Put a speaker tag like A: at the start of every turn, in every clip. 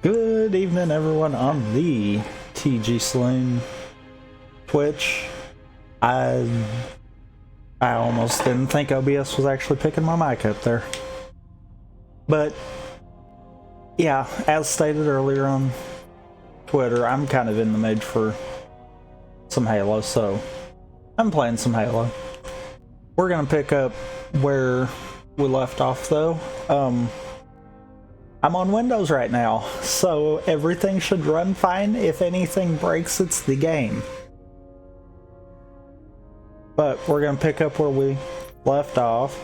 A: Good evening, everyone, on the TG Saloon Twitch. I almost didn't think OBS was actually picking my mic up there. But, yeah, as stated earlier on Twitter, I'm kind of in the mood for some Halo, so I'm playing some Halo. We're gonna pick up where we left off, though. I'm on Windows right now, so everything should run fine. If anything breaks, it's the game. But we're gonna pick up where we left off,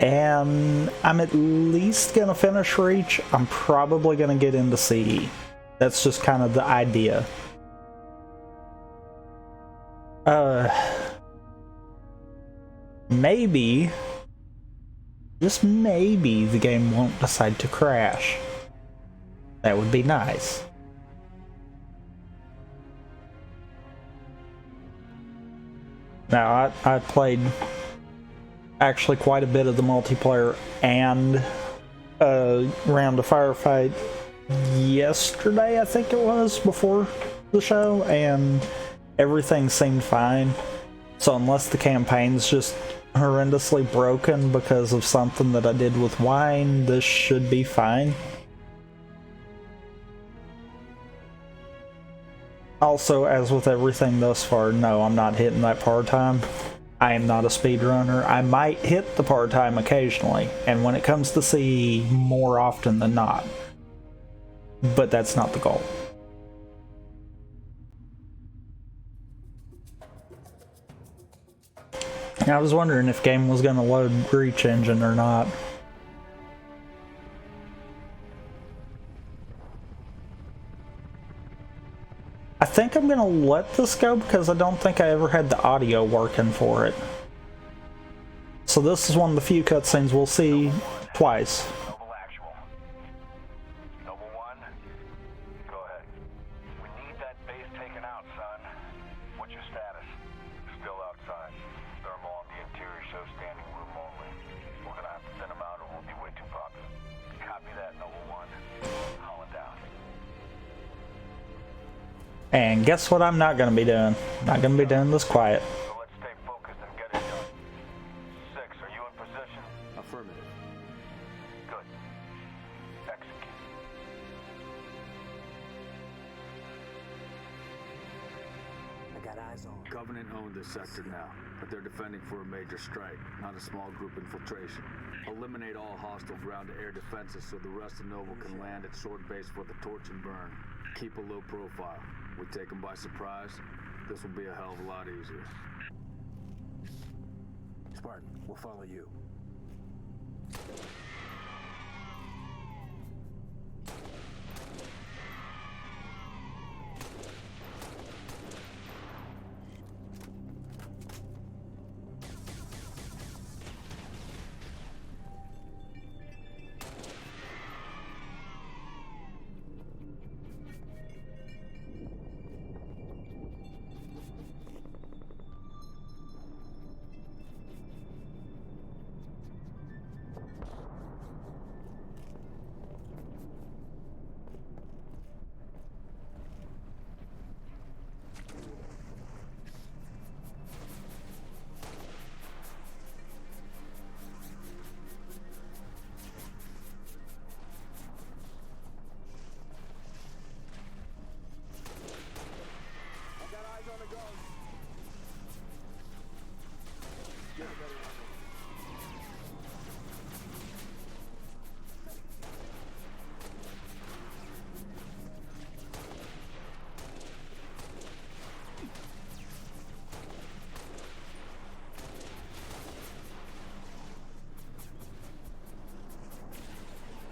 A: and I'm at least gonna finish Reach. I'm probably gonna get into CE. That's just kind of the idea. Maybe, just maybe, the game won't decide to crash. That would be nice. Now, I played actually quite a bit of the multiplayer and a round of firefight yesterday, I think it was, before the show, and everything seemed fine. So unless the campaign's just horrendously broken because of something that I did with wine, this should be fine. Also, as with everything thus far, no, I'm not hitting that par time. I am not a speedrunner. I might hit the par time occasionally, and when it comes to CE, more often than not. But that's not the goal. I was wondering if game was going to load Reach Engine or not. I think I'm going to let this go because I don't think I ever had the audio working for it. So this is one of the few cutscenes we'll see twice. And guess what I'm not going to be doing? Not going to be doing this quiet.
B: So let's stay focused and get it done. 6, are you in position?
C: Affirmative.
B: Good. Execute.
C: I got eyes on. Covenant owned this sector now, but they're defending for a major strike, not a small group infiltration. Eliminate all hostile ground-to-air defenses so the rest of Noble can land at Sword Base for the torch and burn. Keep a low profile. We take them by surprise, this will be a hell of a lot easier. Spartan, we'll follow you.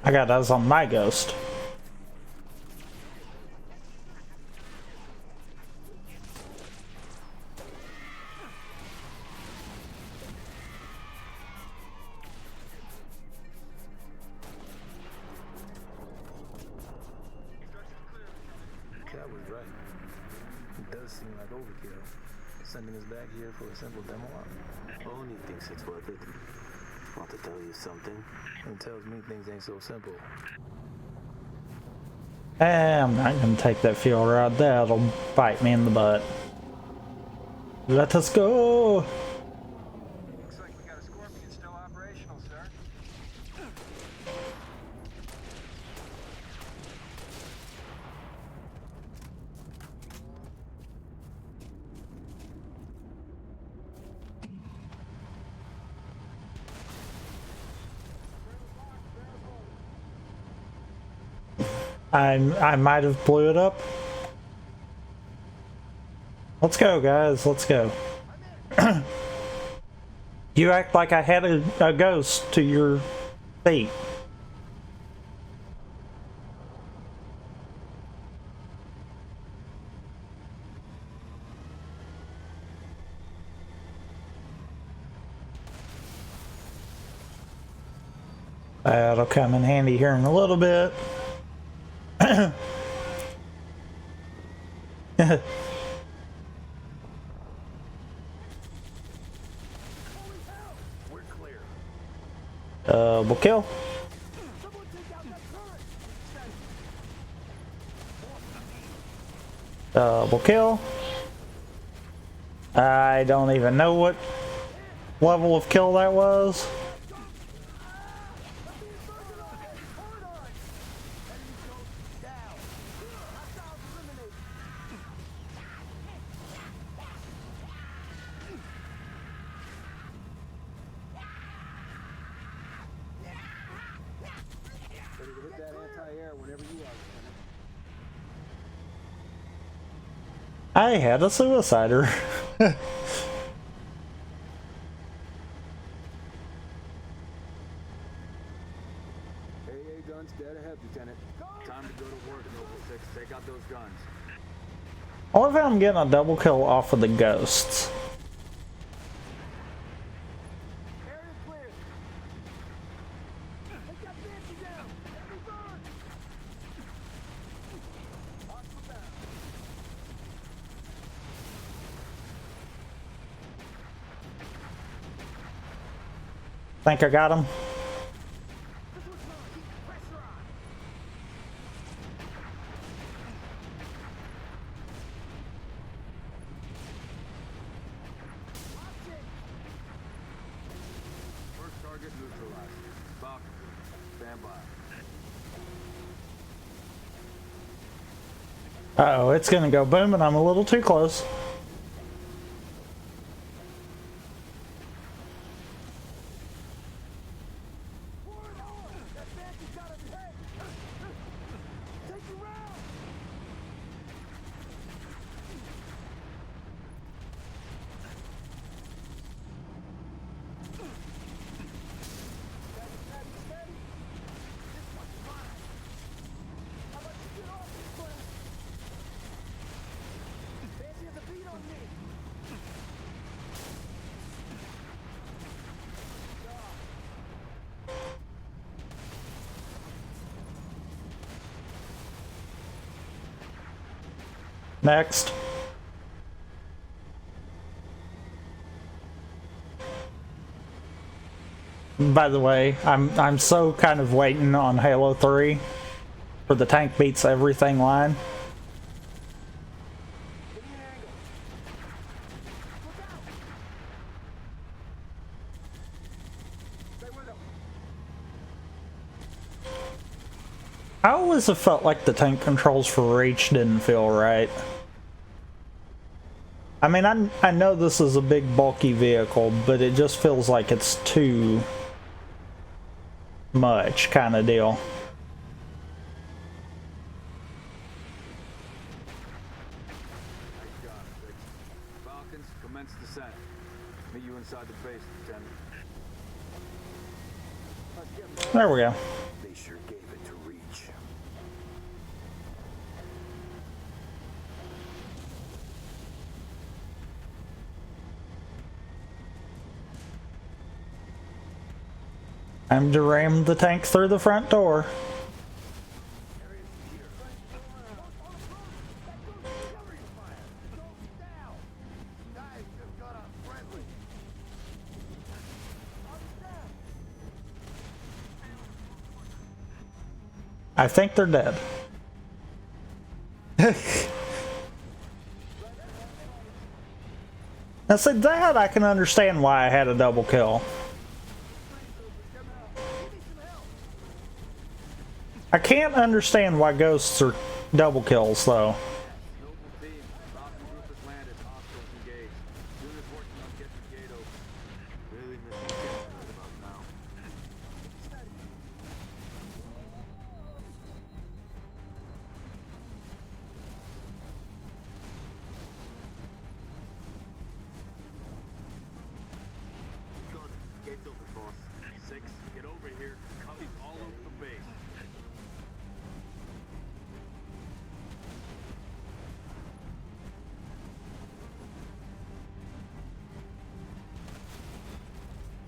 A: I got eyes on my ghost.
D: Cat was right. It does seem like overkill. Sending us back here for a simple demo op.
E: Only thinks it's worth it. Want to tell you something?
D: It tells me things ain't so simple.
A: I'm not gonna take that fuel rod. That'll bite me in the butt. Let us go!
B: Looks like we got a Scorpion still operational, sir.
A: I might have blew it up. Let's go, guys. Let's go. You act like I had a ghost to your feet. That'll come in handy here in a little bit.
C: We're clear.
A: Double kill. Double kill. I don't even know what level of kill that was.
C: Ready to hit that anti-air whenever you are, Lieutenant.
A: I had a suicider.
C: AA guns dead ahead, Lieutenant. Time to go to work, Noble 6. Take out those guns.
A: I wonder if I'm getting a double kill off of the ghosts.
B: Area clear. Take that fancy down. Every bird. Hostile down.
A: Think I got him?
B: This one's gonna keep the pressure on.
C: First target neutralized. Falcon, stand by.
A: Uh-oh, it's gonna go boom and I'm a little too close.
B: That fancy's got a tank. Take you round. Steady, steady. This one's mine. How about you get off this place? Fancy has a beat on me.
A: Next. By the way, I'm so kind of waiting on Halo 3 for the tank beats everything line.
B: Give me an angle. Look out. Stay with him.
A: I always have felt like the tank controls for Reach didn't feel right. I mean, I know this is a big bulky vehicle, but it just feels like it's too much kind of deal.
C: Nice job, 6. Falcons, commence descent. Meet you inside the base, Lieutenant. Let's get
A: There we go.
C: They sure gave it to Reach.
A: Time to ram the tank through the front door. I think they're dead. Now see, that I can understand why I had a double kill. I can't understand why ghosts are double kills, though.
C: Noble team. Falcon group has landed. Hostiles engaged. Units working on getting the gate open. Really missing Kevin right about now. Good. Gate's open, boss. 6, get over here. Cubbies all over the base.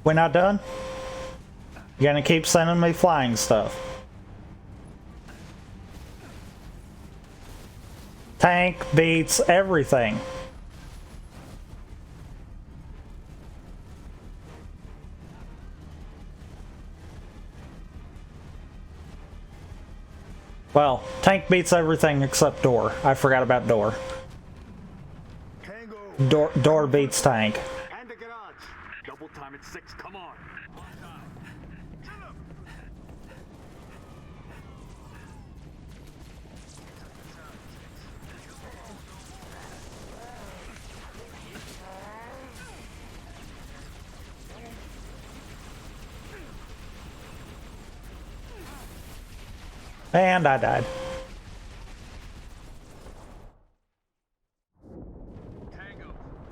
A: We're not done? You gonna keep sending me flying stuff? Tank beats everything. Well, tank beats everything except door. I forgot about door. Door beats tank.
C: And the garage. Double time at 6. Come on.
A: And I died.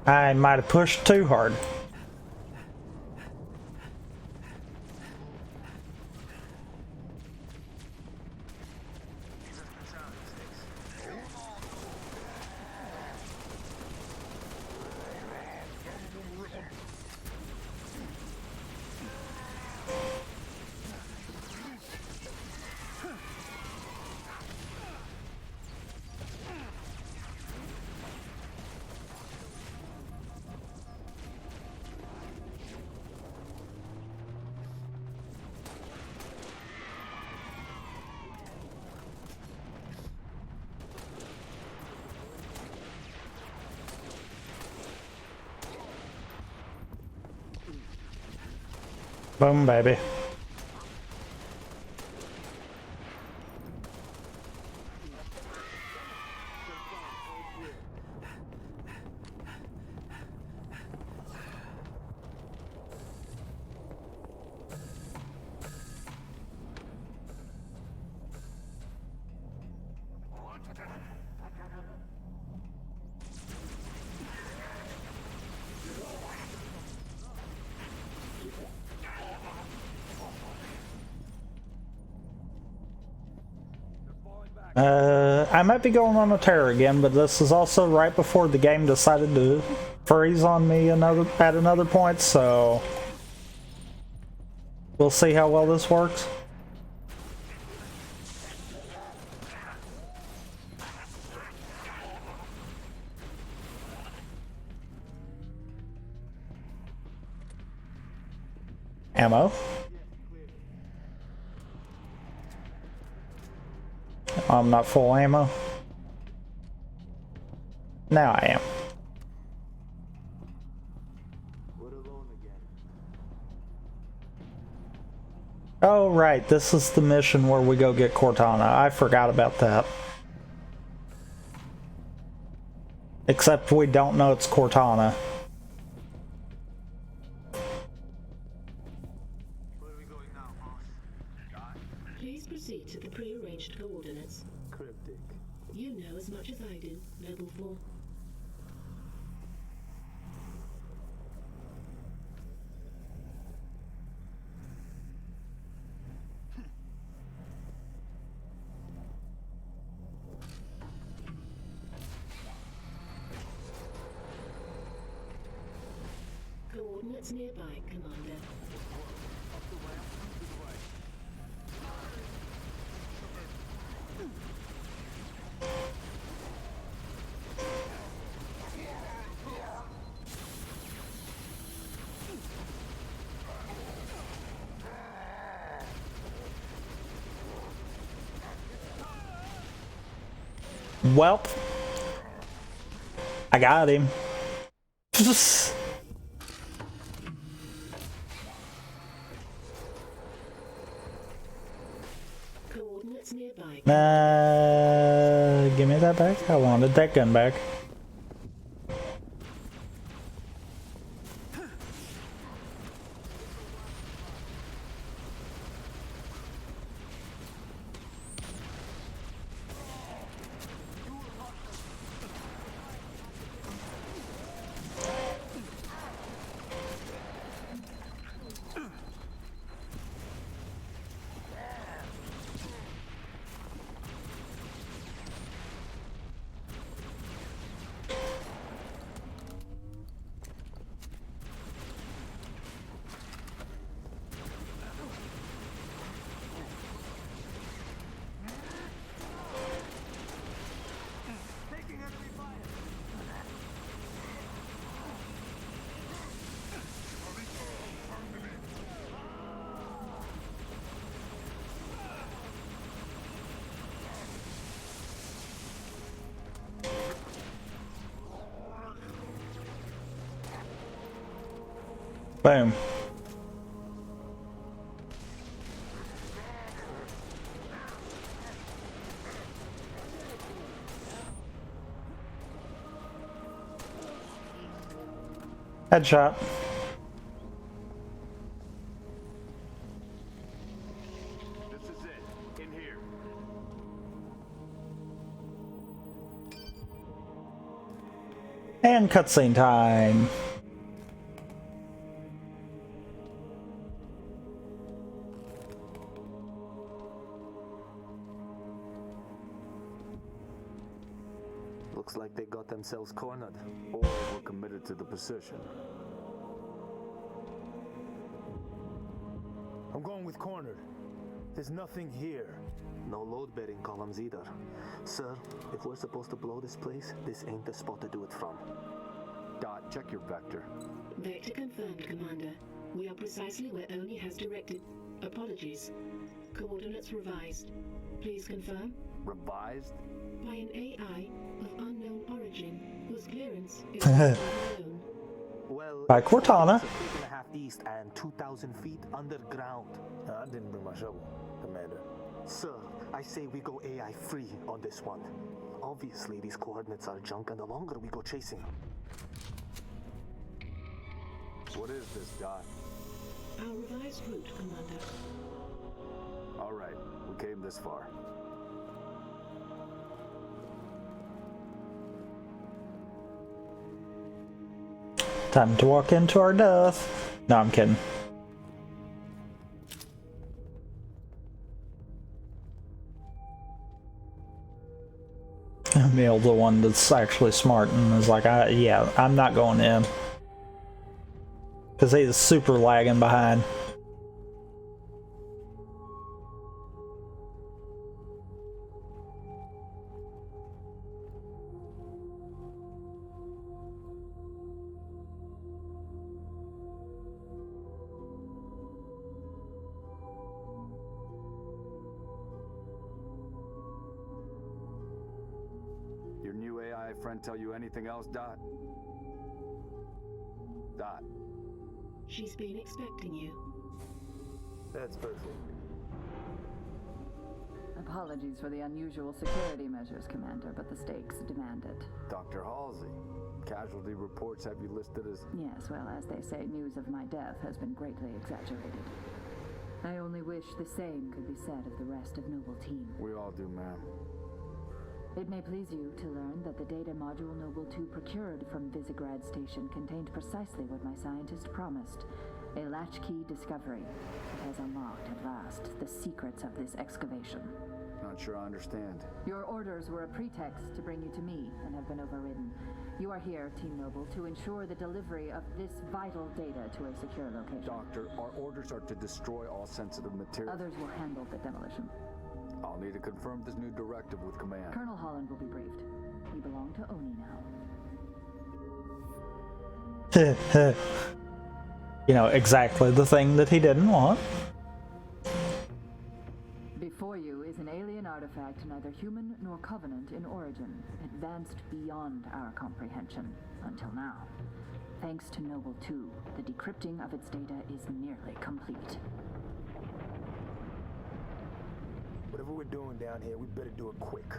A: I might have pushed too hard. Boom, baby. I might be going on a tear again, but this is also right before the game decided to freeze on me at another point, so we'll see how well this works. Ammo. I'm not full ammo. Now I am. Oh right, this is the mission where we go get Cortana. I forgot about that. Except we don't know it's Cortana.
E: Please proceed to the pre-arranged coordinates.
D: Cryptic.
E: You know as much as I do, Noble 4. Coordinates nearby, Commander.
A: Welp. I got him.
E: Coordinates nearby.
A: Give me that back. I wanted that gun back. Boom. Headshot.
C: This is it. In here.
A: And cutscene time.
D: Looks like they got themselves cornered.
C: Or we're committed to the position.
B: I'm going with cornered. There's nothing here.
D: No load-bearing columns either. Sir, if we're supposed to blow this place, this ain't the spot to do it from.
C: Dot, check your vector.
E: Vector confirmed, Commander. We are precisely where Oni has directed. Apologies. Coordinates revised. Please confirm?
C: Revised?
E: By an AI of unknown origin, whose clearance is unknown.
D: Well,
A: By
D: it's
A: Cortana.
D: a click and a half east and 2,000 feet underground.
B: I didn't bring my shovel, Commander.
D: Sir, I say we go AI free on this one. Obviously, these coordinates are junk, and the longer we go chasing them.
C: What is this, Dot?
E: Our revised route, Commander.
C: All right, we came this far.
A: Time to walk into our death. No, I'm kidding. Emil, the one that's actually smart and is like, yeah, I'm not going in. Because he's super lagging behind.
C: Your new AI friend tell you anything else, Dot? Dot.
E: She's been expecting you.
B: That's perfect.
F: Apologies for the unusual security measures, Commander, but the stakes demand it.
C: Dr. Halsey. Casualty reports have you listed as...
F: Yes, well, as they say, news of my death has been greatly exaggerated. I only wish the same could be said of the rest of Noble Team.
C: We all do, ma'am.
F: It may please you to learn that the data module Noble 2 procured from Visegrad Station contained precisely what my scientist promised. A latchkey discovery. It has unlocked, at last, the secrets of this excavation.
C: Not sure I understand.
F: Your orders were a pretext to bring you to me and have been overridden. You are here, Team Noble, to ensure the delivery of this vital data to a secure location.
C: Doctor, our orders are to destroy all sensitive material.
F: Others will handle the demolition.
C: I'll need to confirm this new directive with command.
F: Colonel Holland will be briefed. You belong to Oni now.
A: You know, exactly the thing that he didn't want.
F: Before you is an alien artifact, neither human nor Covenant in origin, advanced beyond our comprehension, until now. Thanks to Noble 2, the decrypting of its data is nearly complete.
D: Whatever we're doing down here, we better do it quick.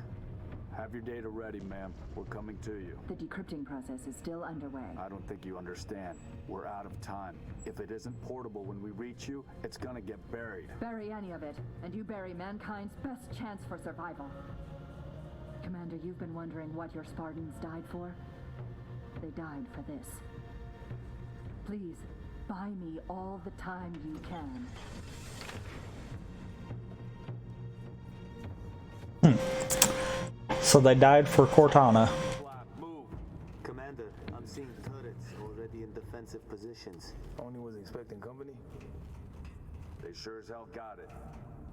C: Have your data ready, ma'am. We're coming to you.
F: The decrypting process is still underway.
C: I don't think you understand. We're out of time. If it isn't portable when we reach you, it's gonna get buried.
F: Bury any of it, and you bury mankind's best chance for survival. Commander, you've been wondering what your Spartans died for? They died for this. Please, buy me all the time you can.
A: So they died for Cortana.
C: Move.
G: Commander, I'm seeing turrets already in defensive positions.
D: Only was expecting company.
C: They sure as hell got it.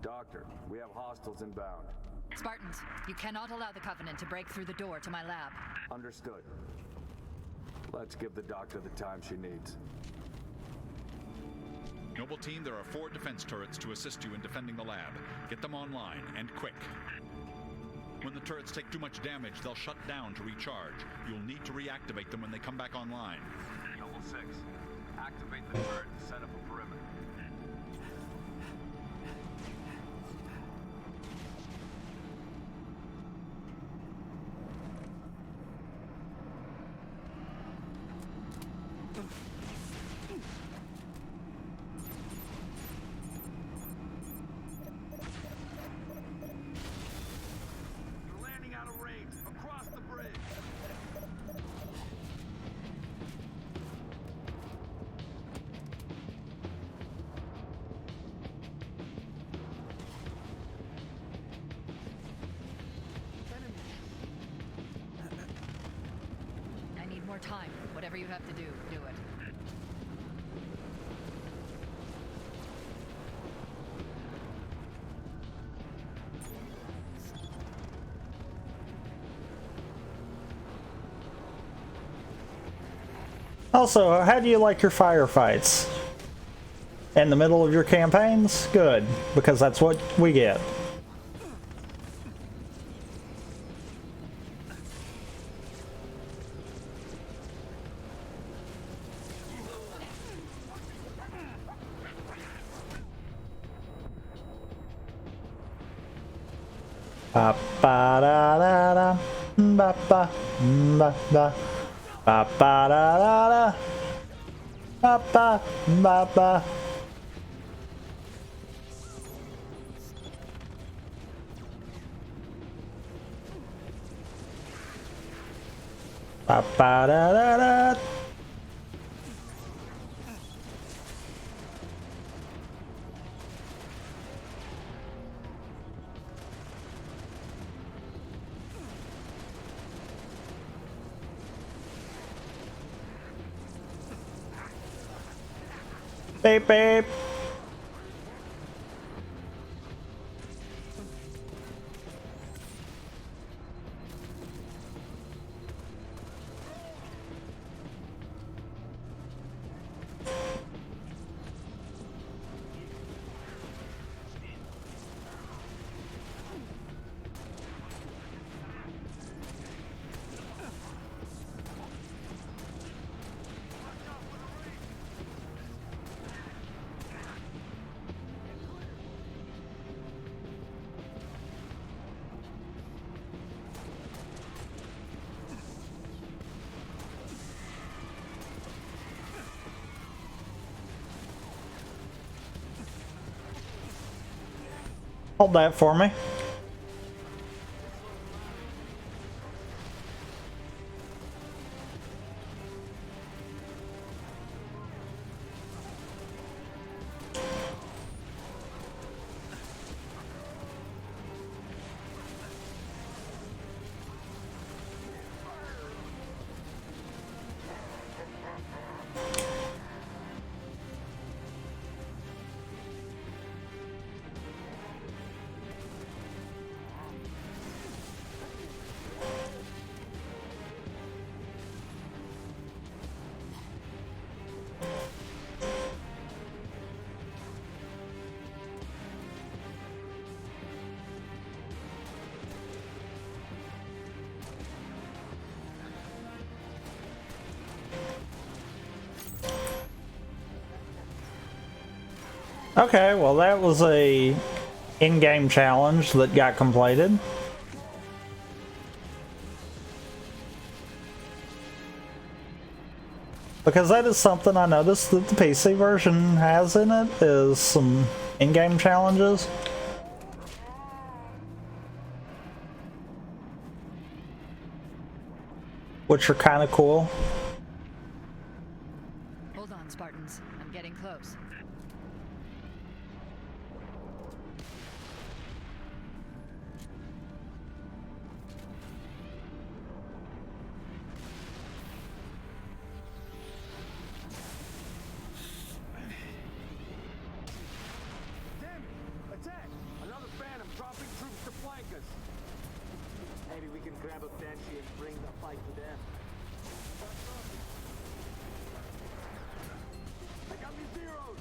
C: Doctor, we have hostiles inbound.
H: Spartans, you cannot allow the Covenant to break through the door to my lab.
C: Understood. Let's give the doctor the time she needs.
I: Noble team, there are 4 defense turrets to assist you in defending the lab. Get them online, and quick. When the turrets take too much damage, they'll shut down to recharge. You'll need to reactivate them when they come back online.
C: Noble 6, activate the turret and set up a perimeter. You're landing out of range, across the bridge.
H: I need more time. Whatever you have to do, do it.
A: Also, how do you like your firefights? In the middle of your campaigns? Good, because that's what we get. Ba ba da da da, ba ba ba ba, ba ba da da da, ba ba ba ba. Ba ba da da da. Beep beep. Hold that for me. Okay, well that was a in-game challenge that got completed. Because that is something I noticed that the PC version has in it, is some in-game challenges. Which are kind of cool.
H: Hold on, Spartans. I'm getting close.
C: Damn it! Attack! Another phantom dropping troops to flank us.
G: Maybe we can grab a banshee and bring the fight to them.
C: They got me zeroed.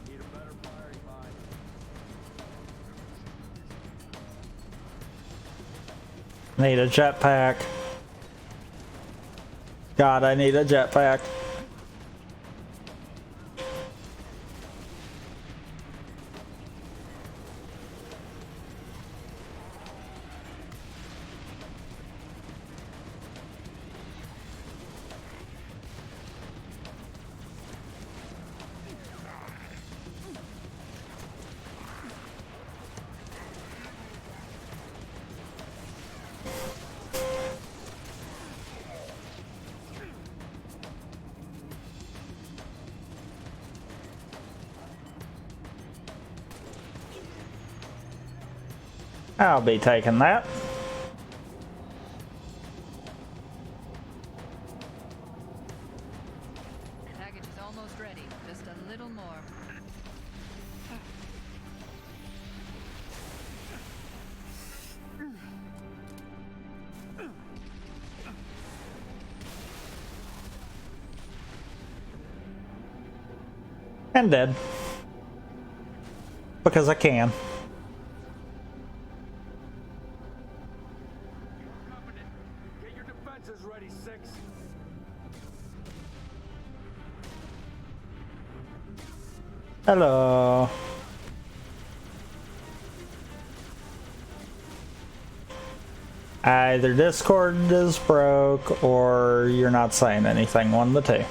C: Need a better firing line.
A: Need a jetpack. God, I need a jetpack. I'll be taking that.
H: Package is almost ready. Just a little more.
A: And dead. Because I can.
C: Covenant, get your defenses ready, 6.
A: Hello. Either Discord is broke or you're not saying anything, one of the two.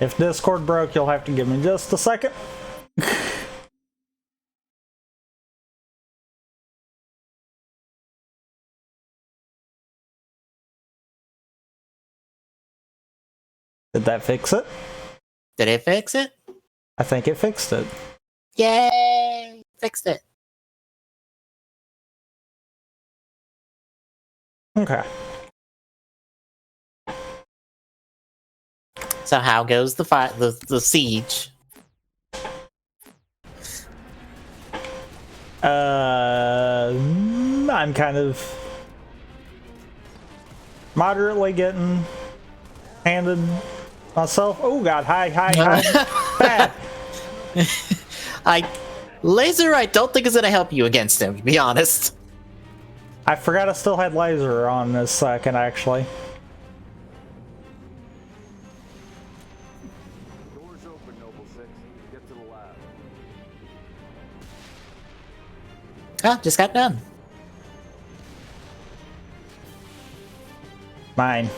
A: If Discord broke, you'll have to give me just a second. Did that fix it?
J: Did it fix it?
A: I think it fixed it.
J: Yay! Fixed it.
A: Okay.
J: So how goes the fight? The siege?
A: I'm kind of moderately getting handed myself. Oh god, hi. Bad.
J: Laser, I don't think is gonna help you against him, to be honest.
A: I forgot I still had laser on this second, actually.
C: Doors open, Noble 6. Get to the lab.
J: Oh, just got done.
A: Mine.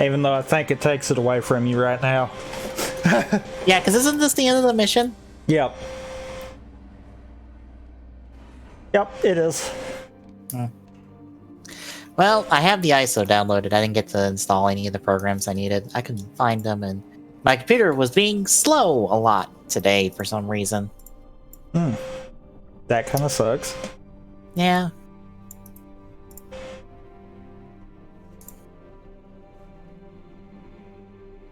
A: Even though I think it takes it away from you right now.
J: Yeah, because isn't this the end of the mission?
A: Yep. Yep, it is.
J: Well, I have the ISO downloaded. I didn't get to install any of the programs I needed. I couldn't find them, and my computer was being slow a lot today for some reason.
A: That kind of sucks.
J: Yeah.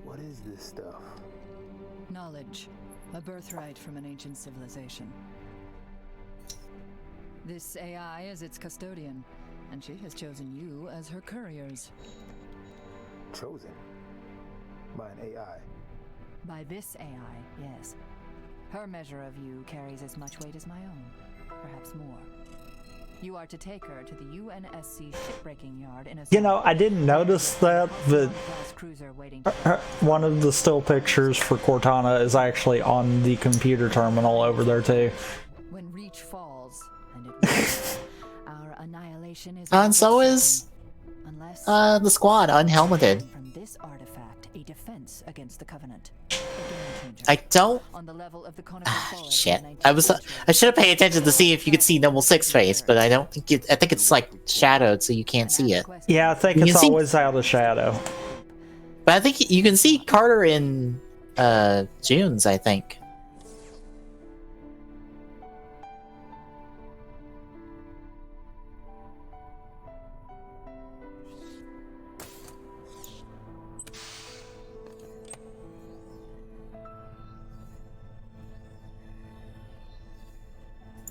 G: What is this stuff?
H: Knowledge. A birthright from an ancient civilization. This AI is its custodian, and she has chosen you as her couriers.
G: Chosen? By an AI?
H: By this AI, yes. Her measure of you carries as much weight as my own, perhaps more. You are to take her to the UNSC shipbreaking yard in a...
A: You know, I didn't notice that, but one of the still pictures for Cortana is actually on the computer terminal over there too.
H: When Reach falls, and it will, our annihilation is...
J: And so is
H: unless
J: the squad unhelmeted.
H: from this artifact a defense against the Covenant.
J: I don't...
H: On the level of the conical bullet
J: Shit.
H: in
J: I should have paid attention to see if you could see Noble Six face, but I don't think it... I think it's like shadowed, so you can't see it.
A: Yeah, I think
J: You
A: it's
J: can see-
A: always out of shadow.
J: But I think you can see Carter in June's, I think.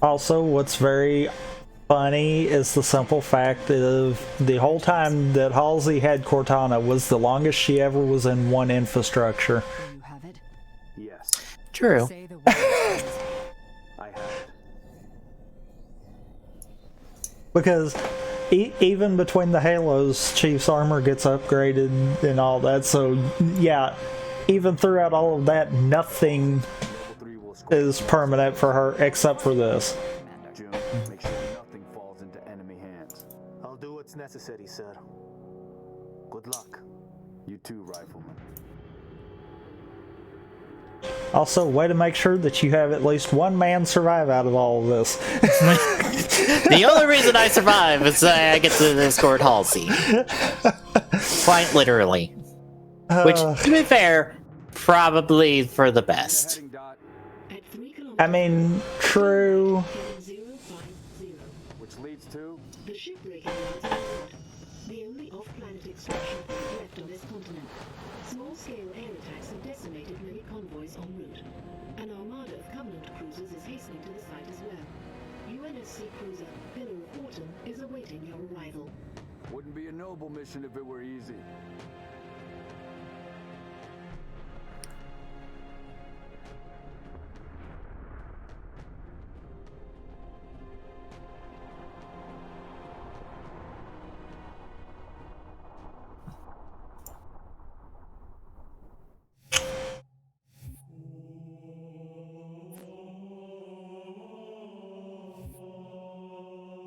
A: Also, what's very funny is the simple fact of the whole time that Halsey had Cortana was the longest she ever was in one infrastructure.
H: You have it?
G: Yes,
J: True.
H: Say the word.
G: I have it.
A: Because even between the Halos, Chief's armor gets upgraded and all that, so yeah, even throughout all of that, nothing is permanent for her except for this.
C: June, make sure nothing falls into enemy hands.
G: I'll do what's necessary, sir. Good luck.
C: You too, Rifleman.
A: Also, way to make sure that you have at least one man survive out of all of this.
J: The only reason I survive is I get to escort Halsey. Quite literally. Which, to be fair, probably for the best.
C: Heading dot,
E: At 3 kilometers,
A: I mean, true.
E: 050.
C: which leads to...
E: The shipbreaking yard is not the only off-planet extraction point left on this continent. Small-scale air attacks have decimated many convoys en route. An armada of Covenant cruisers is hastening to the site as well. UNSC cruiser Pillar of Autumn is awaiting your arrival.
C: Wouldn't be a noble mission if it were easy.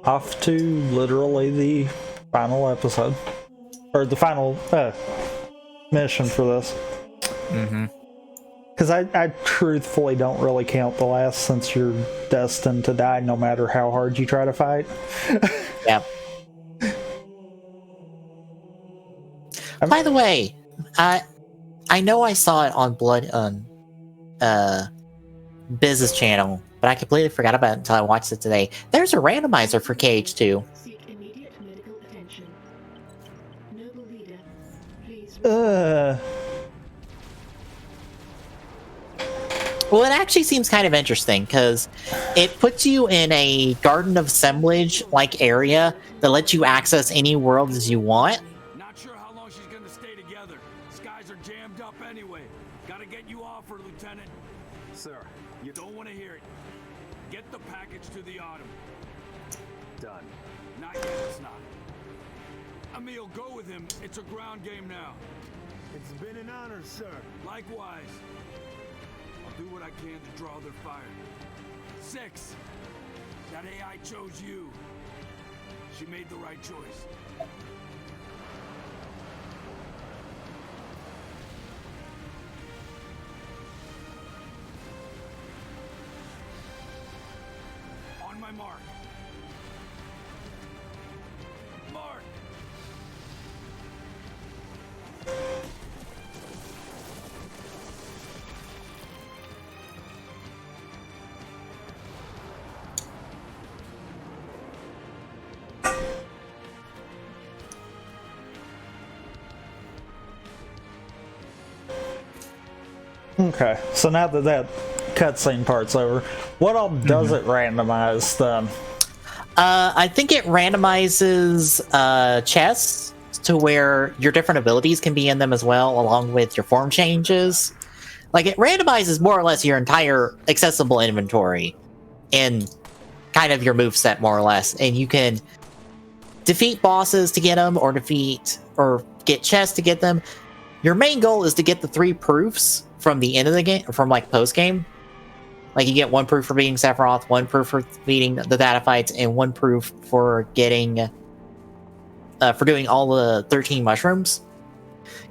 A: Off to literally the final episode. Or the final mission for this.
J: Mm-hmm.
A: Because I truthfully don't really count the last, since you're destined to die no matter how hard you try to fight.
J: Yeah. By the way, I know I saw it on Blood on Biz's channel, but I completely forgot about it until I watched it today. There's a randomizer for KH2.
E: Seek immediate medical attention. Noble leader, please.
J: Well, it actually seems kind of interesting because it puts you in a Garden of Assemblage-like area that lets you access any worlds you want.
C: Not sure how long she's gonna stay together. Skies are jammed up anyway. Gotta get you off her, Lieutenant. Sir, you don't want to hear it. Get the package to the Autumn.
G: Done.
C: Not yet, it's not. Emil, go with him. It's a ground game now.
B: It's been an honor, sir.
C: Likewise. I'll do what I can to draw their fire. 6. That AI chose you. She made the right choice.
B: mark. Mark.
A: Okay, so now that that cutscene part's over, what all does it randomize then?
J: I think it randomizes chests to where your different abilities can be in them as well, along with your form changes. Like, it randomizes more or less your entire accessible inventory and kind of your moveset, more or less. And you can defeat bosses to get them, or get chests to get them. Your main goal is to get the 3 proofs from the end of the game, from like post game. Like, you get 1 proof for beating Sephiroth, 1 proof for beating the data fights, and 1 proof for getting for doing all the 13 mushrooms.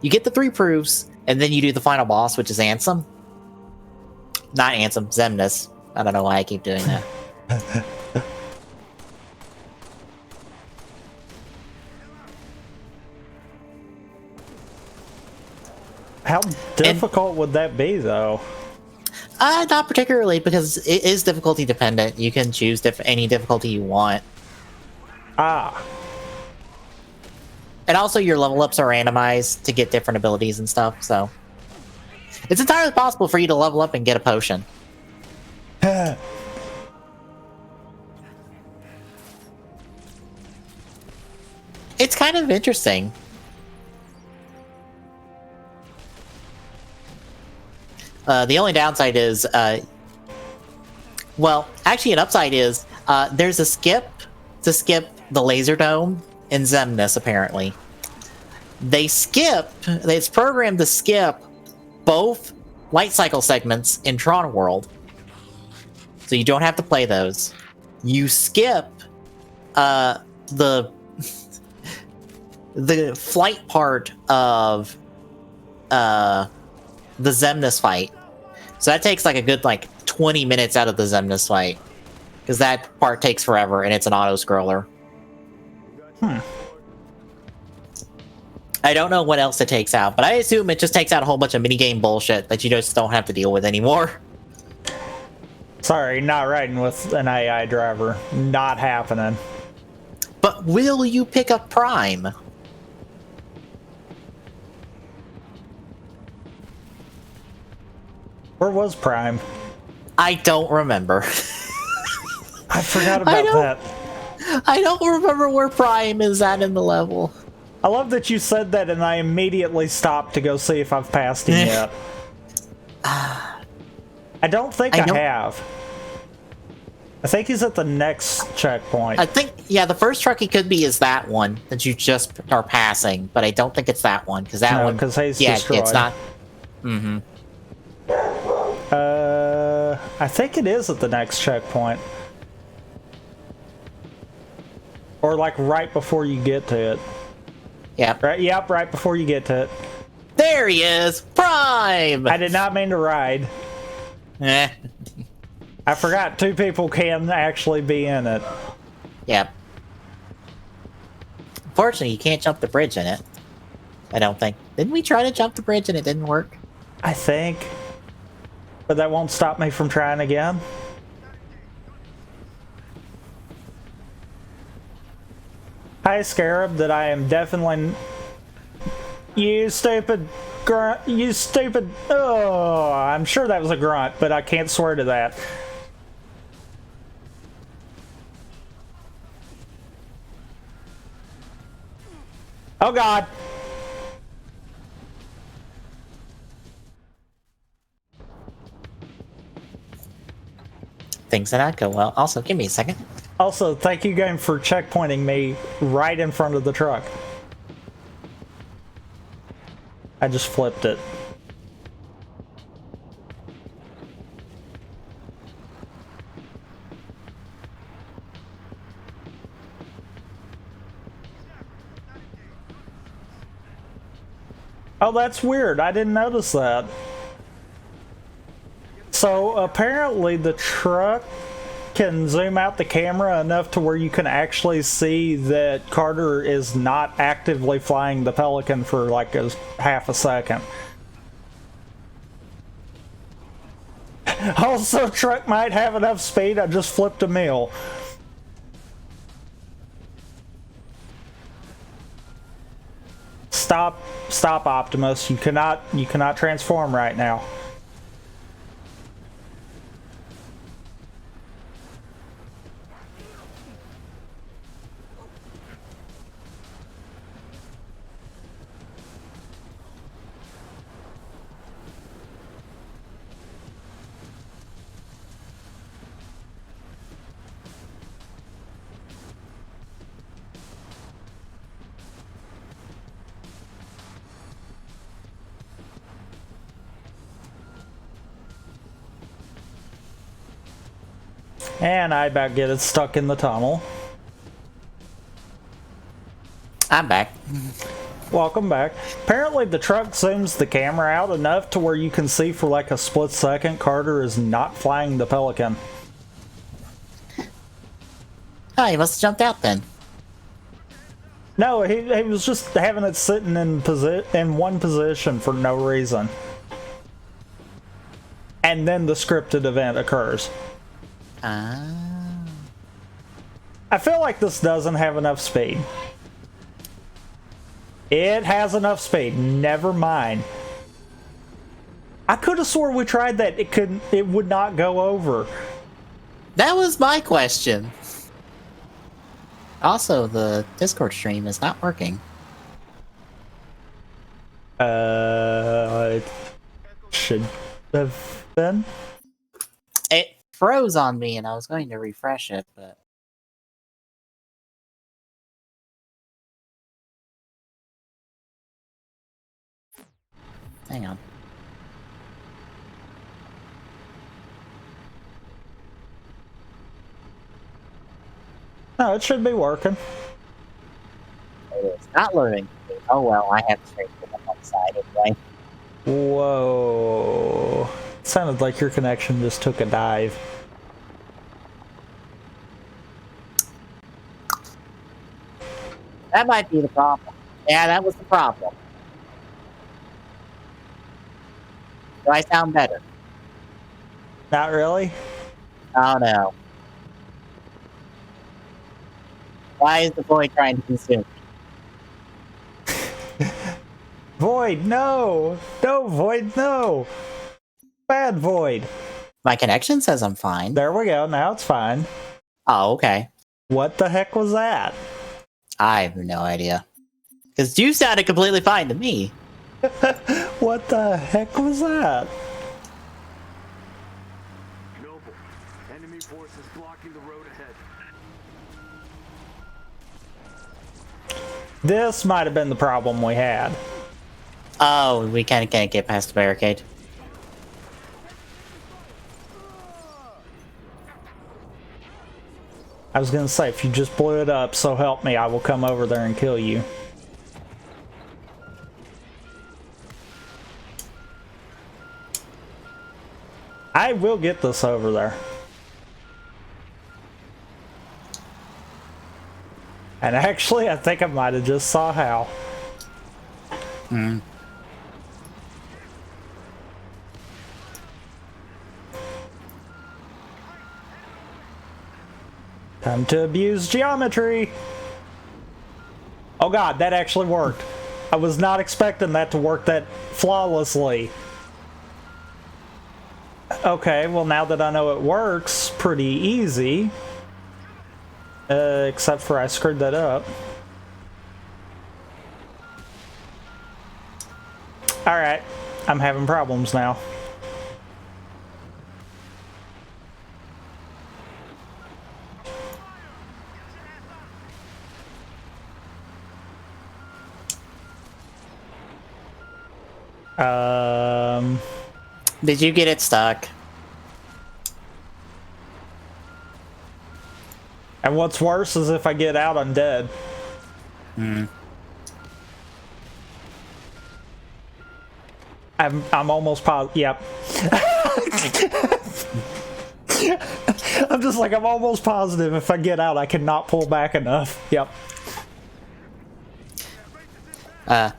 J: You get the 3 proofs, and then you do the final boss, which is Ansem. Not Ansem, Xemnas. I don't know why I keep doing that.
A: How difficult would that be, though?
J: Not particularly, because it is difficulty dependent. You can choose any difficulty you want.
A: Ah.
J: And also, your level ups are randomized to get different abilities and stuff, so it's entirely possible for you to level up and get a potion. It's kind of interesting. The only downside is, well, actually an upside is, there's a skip to skip the laser dome in Xemnas, apparently. It's programmed to skip both light cycle segments in Tron World. So you don't have to play those. You skip, the flight part of, the Xemnas fight. So that takes like a good 20 minutes out of the Xemnas fight, because that part takes forever and it's an auto-scroller. I don't know what else it takes out, but I assume it just takes out a whole bunch of minigame bullshit that you just don't have to deal with anymore.
A: Sorry, not riding with an AI driver. Not happening.
J: But will you pick up Prime?
A: Where was Prime?
J: I don't remember.
A: I forgot about that.
J: I don't remember where Prime is at in the level.
A: I love that you said that and I immediately stopped to go see if I've passed him yet. I don't think I have. I think he's at the next checkpoint.
J: I think, yeah, the first truck he could be is that one that you just are passing, but I don't think it's that one, because that one...
A: because he's
J: yeah,
A: destroyed.
J: It's not... Mm-hmm.
A: I think it is at the next checkpoint. Or like right before you get to it.
J: Yep.
A: Right, yep, right before you get to it.
J: There he is! Prime!
A: I did not mean to ride. I forgot 2 people can actually be in it.
J: Yep. Unfortunately, you can't jump the bridge in it. I don't think. Didn't we try to jump the bridge and it didn't work?
A: I think. But that won't stop me from trying again. Hi, Scarab, that I am definitely... You stupid grunt. You stupid... Oh, I'm sure that was a grunt, but I can't swear to that. Oh, God.
J: Things did not go well. Also, give me a second.
A: Also, thank you, game, for checkpointing me right in front of the truck. I just flipped it. Oh, that's weird. I didn't notice that. So apparently the truck can zoom out the camera enough to where you can actually see that Carter is not actively flying the Pelican for like a half a second. Also, truck might have enough speed. I just flipped a meal. Stop, Optimus. You cannot transform right now. And I about get it stuck in the tunnel.
J: I'm back.
A: Welcome back. Apparently the truck zooms the camera out enough to where you can see for like a split second Carter is not flying the Pelican.
J: Oh, he must have jumped out then.
A: No, he was just having it sitting in one position for no reason. And then the scripted event occurs. I feel like this doesn't have enough speed. It has enough speed. Never mind. I could have swore we tried that. It would not go over.
J: That was my question. Also, the Discord stream is not working.
A: It should have been.
J: It froze on me and I was going to refresh it, but... Hang on.
A: No, it should be working.
J: It's not loading. Oh well, I have to straight to the one side anyway.
A: Whoa. It sounded like your connection just took a dive.
J: That might be the problem. Yeah, that was the problem. Do I sound better?
A: Not really?
J: Oh no. Why is the void trying to consume me?
A: Void, no! No, Void, no! Bad Void.
J: My connection says I'm fine.
A: There we go, now it's fine.
J: Oh, okay.
A: What the heck was that?
J: I have no idea. Because you sounded completely fine to me.
A: What the heck was that?
C: Noble, enemy forces blocking the road ahead.
A: This might have been the problem we had.
J: Oh, we can't get past the barricade.
A: I was gonna say, if you just blew it up, so help me, I will come over there and kill you. I will get this over there. And actually, I think I might have just saw how. Time to abuse geometry. Oh god, that actually worked. I was not expecting that to work that flawlessly. Okay, well now that I know it works pretty easy. Except for I screwed that up. Alright, I'm having problems now.
J: Did you get it stuck?
A: And what's worse is if I get out, I'm dead. I'm almost positive. Yep. I'm just like, I'm almost positive if I get out, I cannot pull back enough. Yep.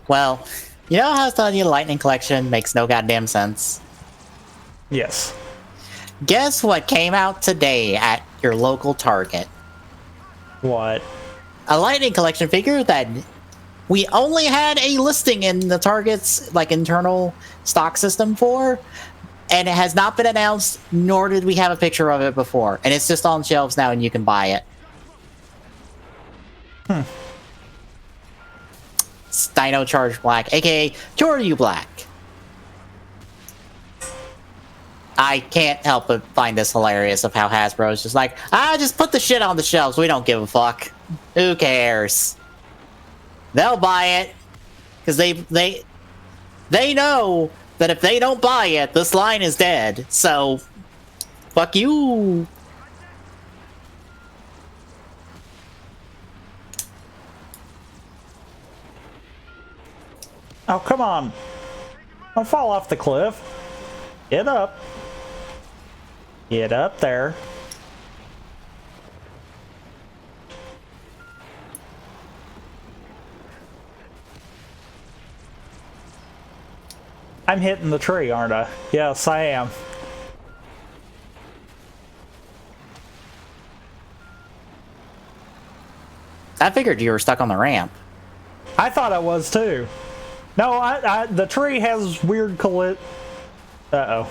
J: Well, you know how I was telling you lightning collection makes no goddamn sense?
A: Yes.
J: Guess what came out today at your local Target?
A: What?
J: A lightning collection figure that we only had a listing in the Target's like internal stock system for, and it has not been announced, nor did we have a picture of it before. And it's just on shelves now and you can buy it. It's Dino Charge Black, aka Choryu Black. I can't help but find this hilarious of how Hasbro's just like, just put the shit on the shelves. We don't give a fuck. Who cares? They'll buy it because they know that if they don't buy it, this line is dead. So, fuck you.
A: Oh, come on. Don't fall off the cliff. Get up. Get up there. I'm hitting the tree, aren't I? Yes, I am.
J: I figured you were stuck on the ramp.
A: I thought I was too. No, the tree has weird Uh-oh.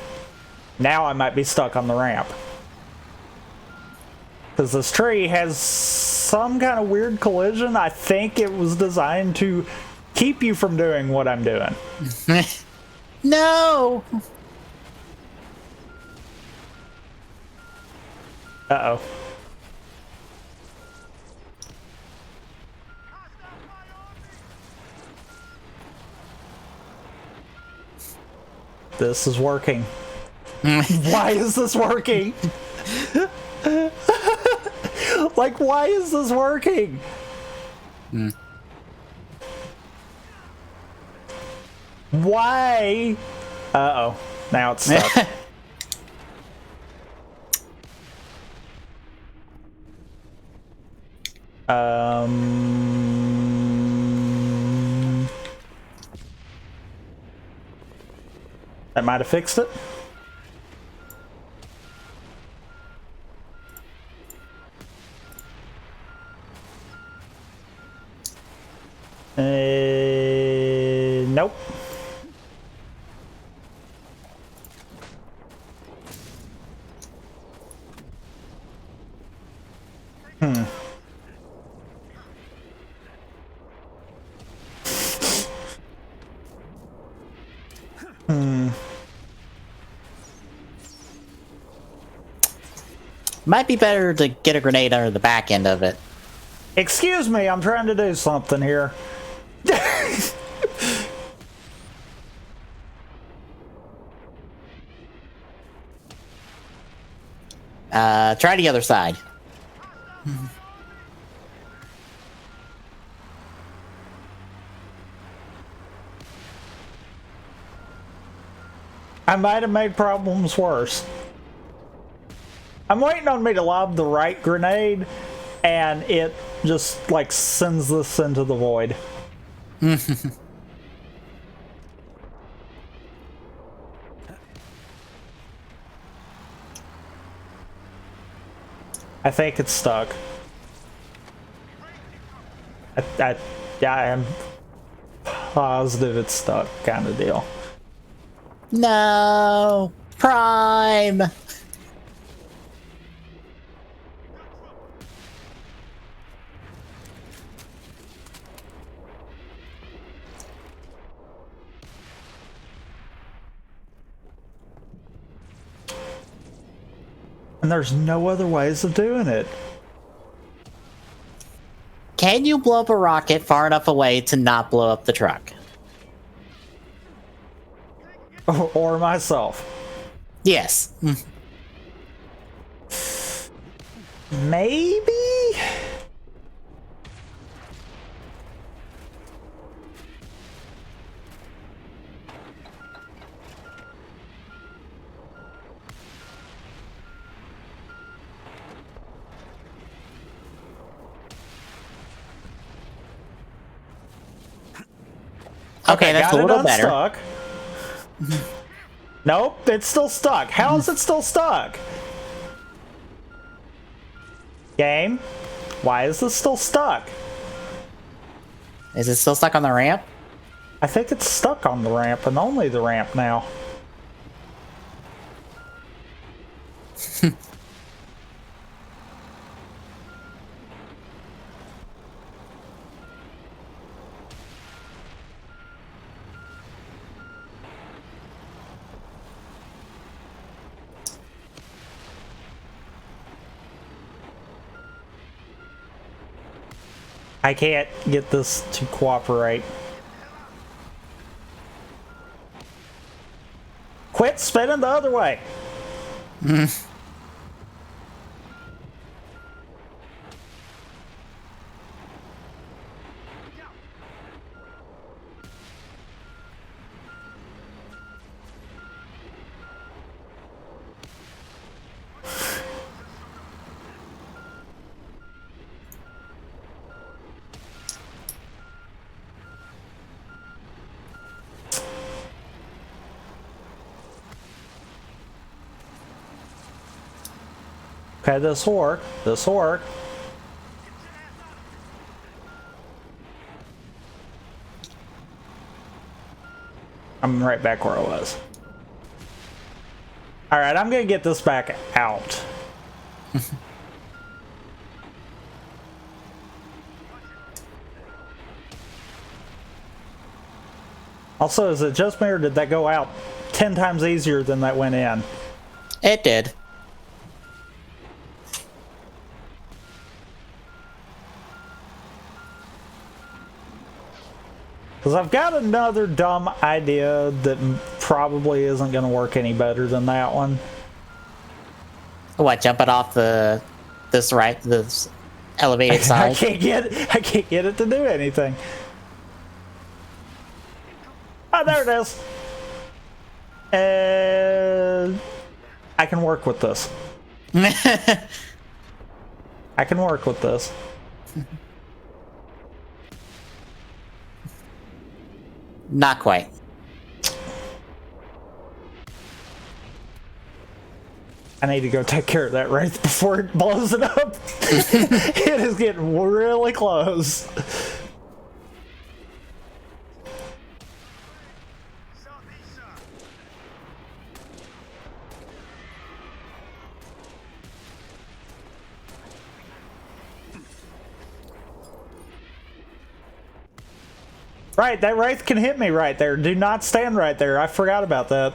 A: Now I might be stuck on the ramp. Because this tree has some kind of weird collision. I think it was designed to keep you from doing what I'm doing.
J: No!
A: Uh-oh. This is working. Why is this working? Like, why is this working? Why? Uh-oh. Now it's stuck. That might have fixed it. Nope.
J: Might be better to get a grenade under the back end of it.
A: Excuse me, I'm trying to do something here.
J: Try the other side.
A: I might have made problems worse. I'm waiting on me to lob the right grenade, and it just, like, sends this into the void. I think it's stuck. I am positive it's stuck, kind of deal.
J: No! Prime!
A: And there's no other ways of doing it.
J: Can you blow up a rocket far enough away to not blow up the truck?
A: Or myself.
J: Yes.
A: Maybe?
J: Okay, that's
A: got
J: a
A: it
J: little better.
A: unstuck. Nope, it's still stuck. How is it still stuck? Game, why is this still stuck?
J: Is it still stuck on the ramp?
A: I think it's stuck on the ramp and only the ramp now. I can't get this to cooperate. Quit spinning the other way. Okay, this will work. This will work. I'm right back where I was. Alright, I'm gonna get this back out. Also, is it just me or did that go out 10 times easier than that went in?
J: It did.
A: Because I've got another dumb idea that probably isn't going to work any better than that one.
J: What, jumping off this elevated side?
A: I can't get it to do anything. Oh, there it is. And I can work with this. I can work with this.
J: Not quite.
A: I need to go take care of that wraith before it blows it up. It is getting really close. Right, that wraith can hit me right there. Do not stand right there. I forgot about that.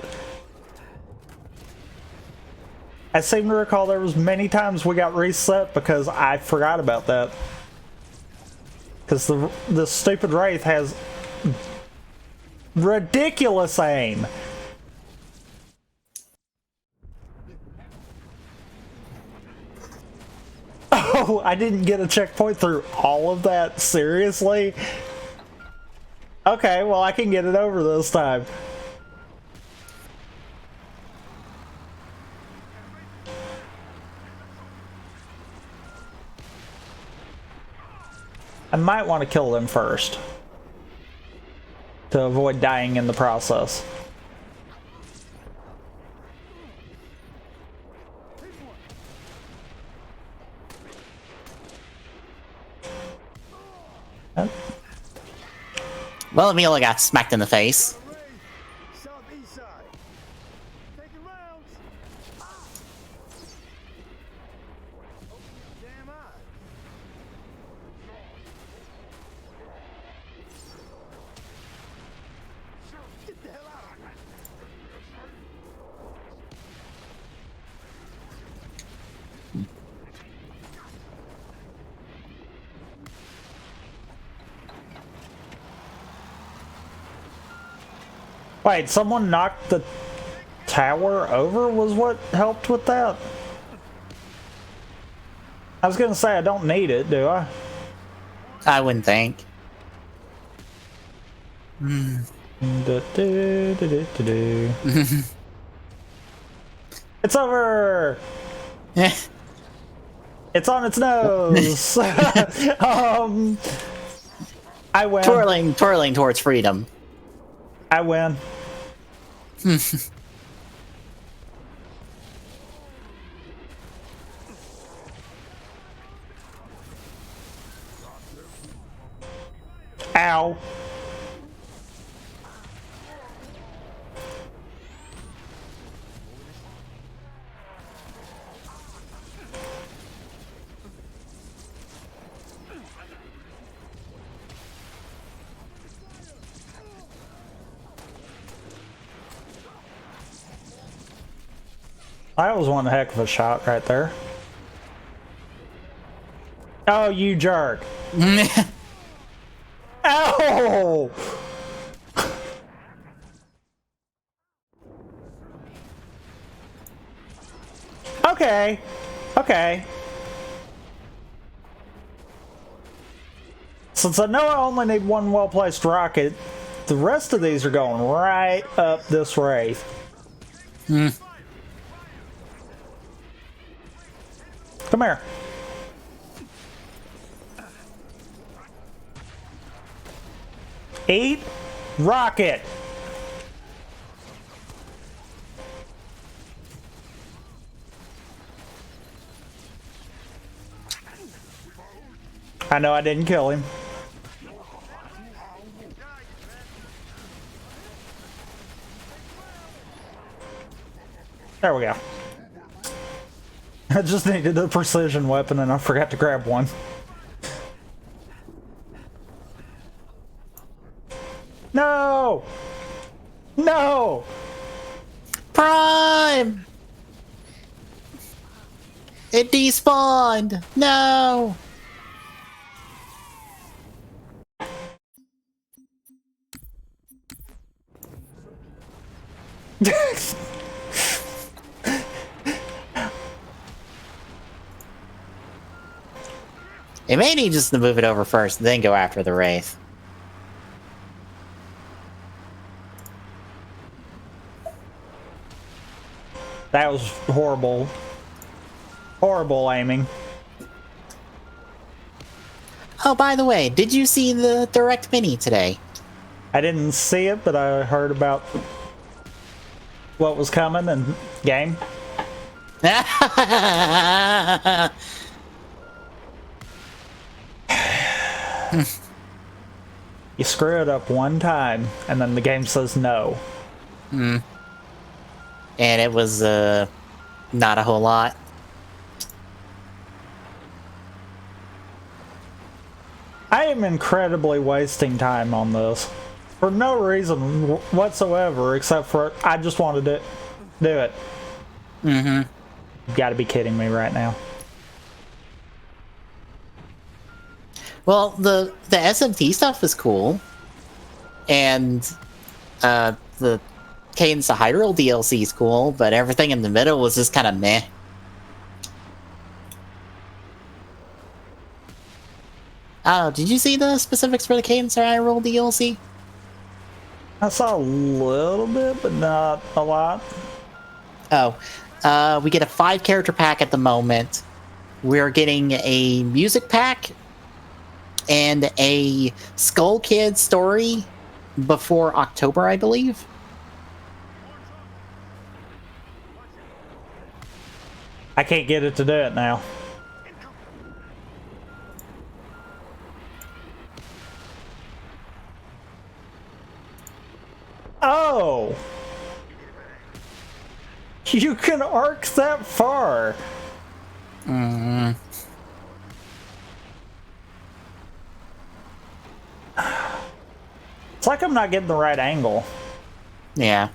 A: I seem to recall there was many times we got reset because I forgot about that. Because the stupid wraith has ridiculous aim. Oh, I didn't get a checkpoint through all of that? Seriously? Okay, well I can get it over this time. I might want to kill them first to avoid dying in the process.
J: Well, Amelia got smacked in the face.
B: Southeast side. Taking rounds. Open your damn eyes. Get the hell out of here.
A: Wait, someone knocked the tower over was what helped with that? I was gonna say I don't need it, do I?
J: I wouldn't think.
A: It's over! It's on its nose! I win.
J: Twirling towards freedom.
A: I win. Ow. That was one heck of a shot right there. Oh, you jerk. Ow! Okay. Okay. Since I know I only need one well-placed rocket, the rest of these are going right up this wraith. Come here. Eat rocket. I know I didn't kill him. There we go. I just needed a precision weapon and I forgot to grab one. No! No!
J: Prime! It despawned! No! It may need just to move it over first, then go after the Wraith.
A: That was horrible. Horrible aiming.
J: Oh, by the way, did you see the Direct Mini today?
A: I didn't see it, but I heard about what was coming in game. You screw it up one time, and then the game says no.
J: And it was, not a whole lot.
A: I am incredibly wasting time on this. For no reason whatsoever, except for I just wanted to do it. You gotta be kidding me right now.
J: Well, the SMT stuff was cool. And, the Cadence of Hyrule DLC is cool, but everything in the middle was just kind of meh. Oh, did you see the specifics for the Cadence of Hyrule DLC?
A: I saw a little bit, but not a lot.
J: Oh, we get a 5-character pack at the moment. We're getting a music pack and a Skull Kid story before October, I believe.
A: I can't get it to do it now. Oh! You can arc that far! It's like I'm not getting the right angle.
J: Yeah.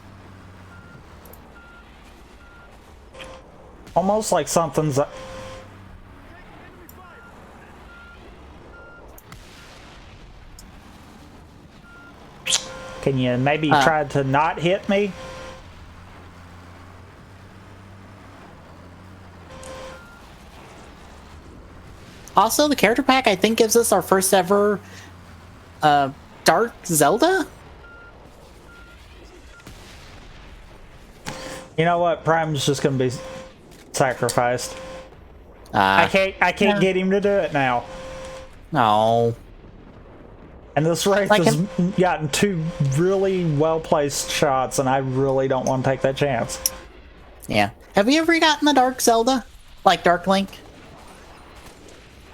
A: Almost like something's... Can you maybe try to not hit me?
J: Also, the character pack, I think, gives us our first ever Dark Zelda?
A: You know what? Prime's just gonna be sacrificed. I can't get him to do it now.
J: No.
A: And And this Wraith
J: Like
A: has gotten 2 really well-placed shots, and I really don't want to take that chance.
J: Yeah. Have you ever gotten the Dark Zelda? Like Dark Link?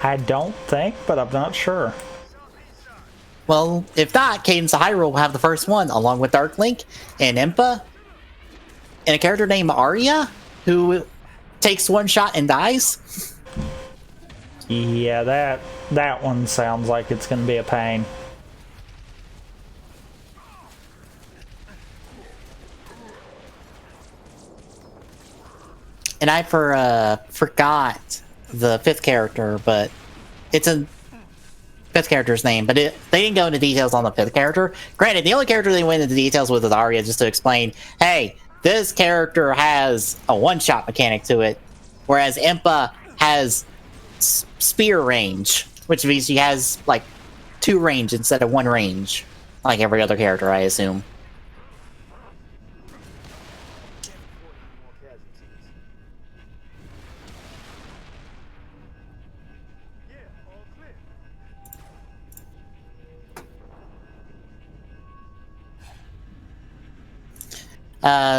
A: I don't think, but I'm not sure.
J: Well, if not, Cadence of Hyrule will have the first one, along with Dark Link and Impa, and a character named Arya, who takes 1 shot and dies.
A: Yeah, that one sounds like it's going to be a pain.
J: And I forgot the 5th character, but it's a 5th character's name, but they didn't go into details on the 5th character. Granted, the only character they went into details with is Arya, just to explain, hey, this character has a 1-shot mechanic to it, whereas Impa has spear range, which means she has like 2 range instead of 1 range, like every other character, I assume.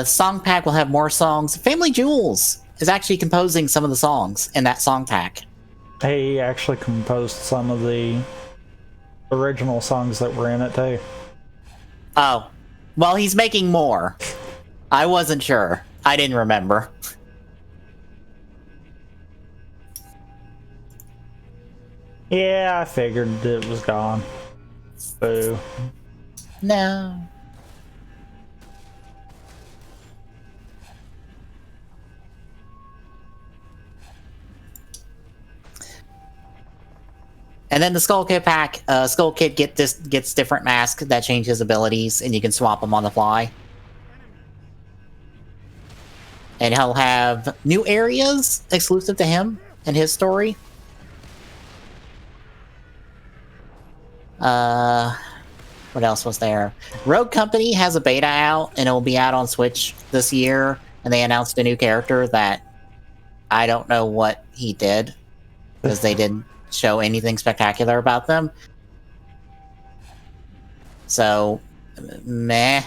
J: Song pack will have more songs. Family Jewels is actually composing some of the songs in that song pack.
A: He actually composed some of the original songs that were in it too.
J: Oh, well, he's making more. I wasn't sure. I didn't remember.
A: Yeah, I figured it was gone. Boo.
J: No. And then the Skull Kid pack, Skull Kid gets different masks that change his abilities, and you can swap them on the fly. And he'll have new areas exclusive to him and his story. What else was there? Rogue Company has a beta out, and it will be out on Switch this year. And they announced a new character that I don't know what he did, because they didn't show anything spectacular about them. So, meh.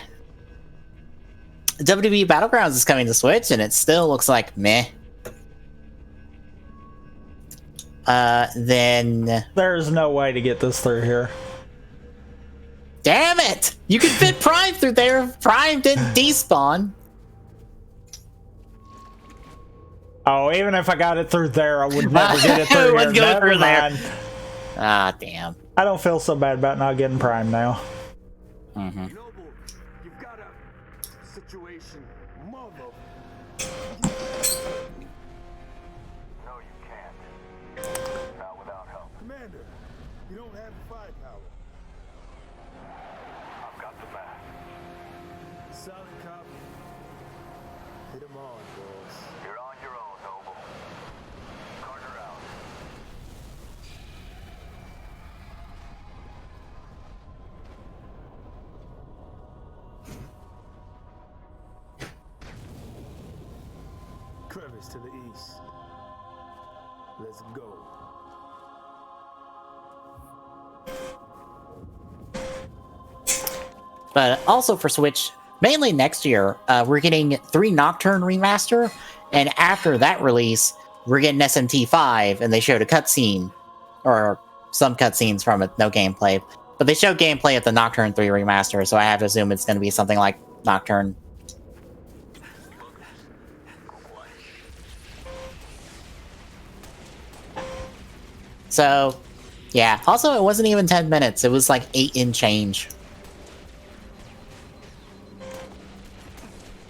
J: WWE Battlegrounds is coming to Switch, and it still looks like meh. Then...
A: There's no way to get this through here.
J: Damn it! You could fit Prime through there if Prime didn't despawn.
A: Oh, even if I got it through there, I would never get it through here.
J: Go
A: Never
J: through
A: mind.
J: there. Ah, damn.
A: I don't feel so bad about not getting Prime now.
J: Mm-hmm.
C: Noble, you've got a situation. Mother. No, you can't. Not without help.
B: Commander, you don't have the firepower.
C: I've got the map.
B: Solid copy.
G: Hit 'em on, boys.
C: You're on your own, Noble. Carter out.
B: Crevice to the east. Let's go.
J: But also for Switch, mainly next year, we're getting 3 Nocturne Remaster, and after that release, we're getting SMT5, and they showed a cutscene, or some cutscenes from it, no gameplay. But they showed gameplay of the Nocturne 3 Remaster, so I have to assume it's going to be something like Nocturne. So, yeah. Also, it wasn't even 10 minutes. It was like 8 in change.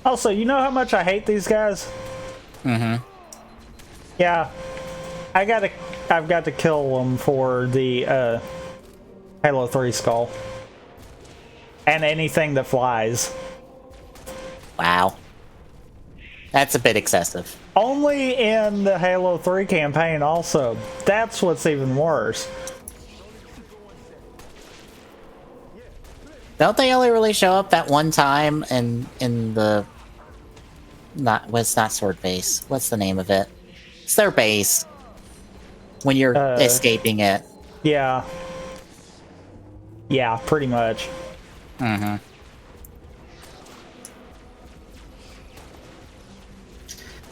A: Also, you know how much I hate these guys?
J: Mm-hmm.
A: Yeah. I've got to kill them for the Halo 3 skull. And anything that flies.
J: Wow. That's a bit excessive.
A: Only in the Halo 3 campaign also. That's what's even worse.
J: Don't they only really show up that one time in the... It's not Sword Base. What's the name of it? It's their base. When you're escaping it.
A: Yeah. Yeah, pretty much.
J: Mm-hmm.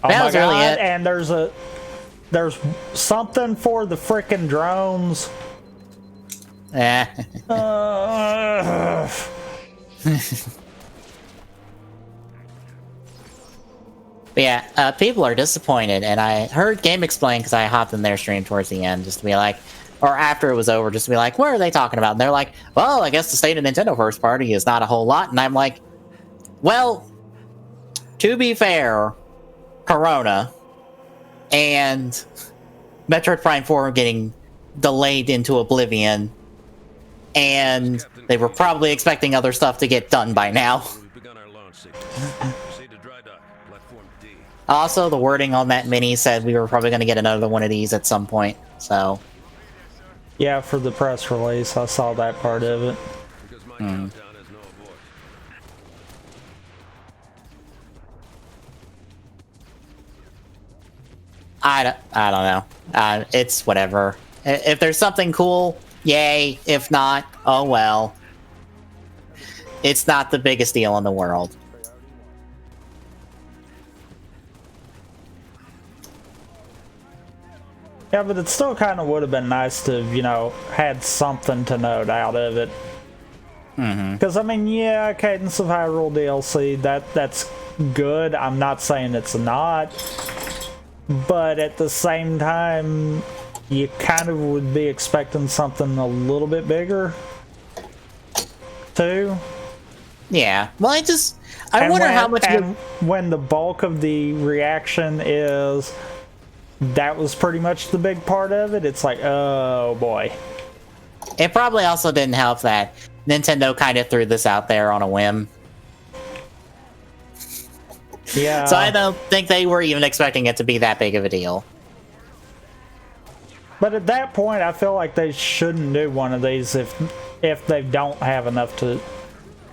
A: Oh
J: That
A: my
J: was really
A: god,
J: it.
A: and there's something for the frickin' drones.
J: Yeah. But yeah, people are disappointed, and I heard Game Explain because I hopped in their stream towards the end just to be like, or after it was over, just to be like, what are they talking about? And they're like, well, I guess the state of Nintendo first party is not a whole lot, and I'm like, well, to be fair, Corona and Metroid Prime 4 getting delayed into oblivion, and they were probably expecting other stuff to get done by now. Also, the wording on that mini said we were probably going to get another one of these at some point, so...
A: Yeah, for the press release, I saw that part of it.
J: Mm. I don't know. It's whatever. If there's something cool, yay. If not, oh well. It's not the biggest deal in the world.
A: Yeah, but it still kind of would have been nice to, you know, had something to note out of it. Because, I mean, yeah, Cadence of Hyrule DLC, that's good. I'm not saying it's not. But at the same time, you kind of would be expecting something a little bit bigger, too.
J: Yeah. Well, I wonder how much...
A: when the bulk of the reaction is... that was pretty much the big part of it. It's like, oh boy.
J: It probably also didn't help that Nintendo kind of threw this out there on a whim.
A: Yeah.
J: So I don't think they were even expecting it to be that big of a deal.
A: But at that point, I feel like they shouldn't do one of these if they don't have enough to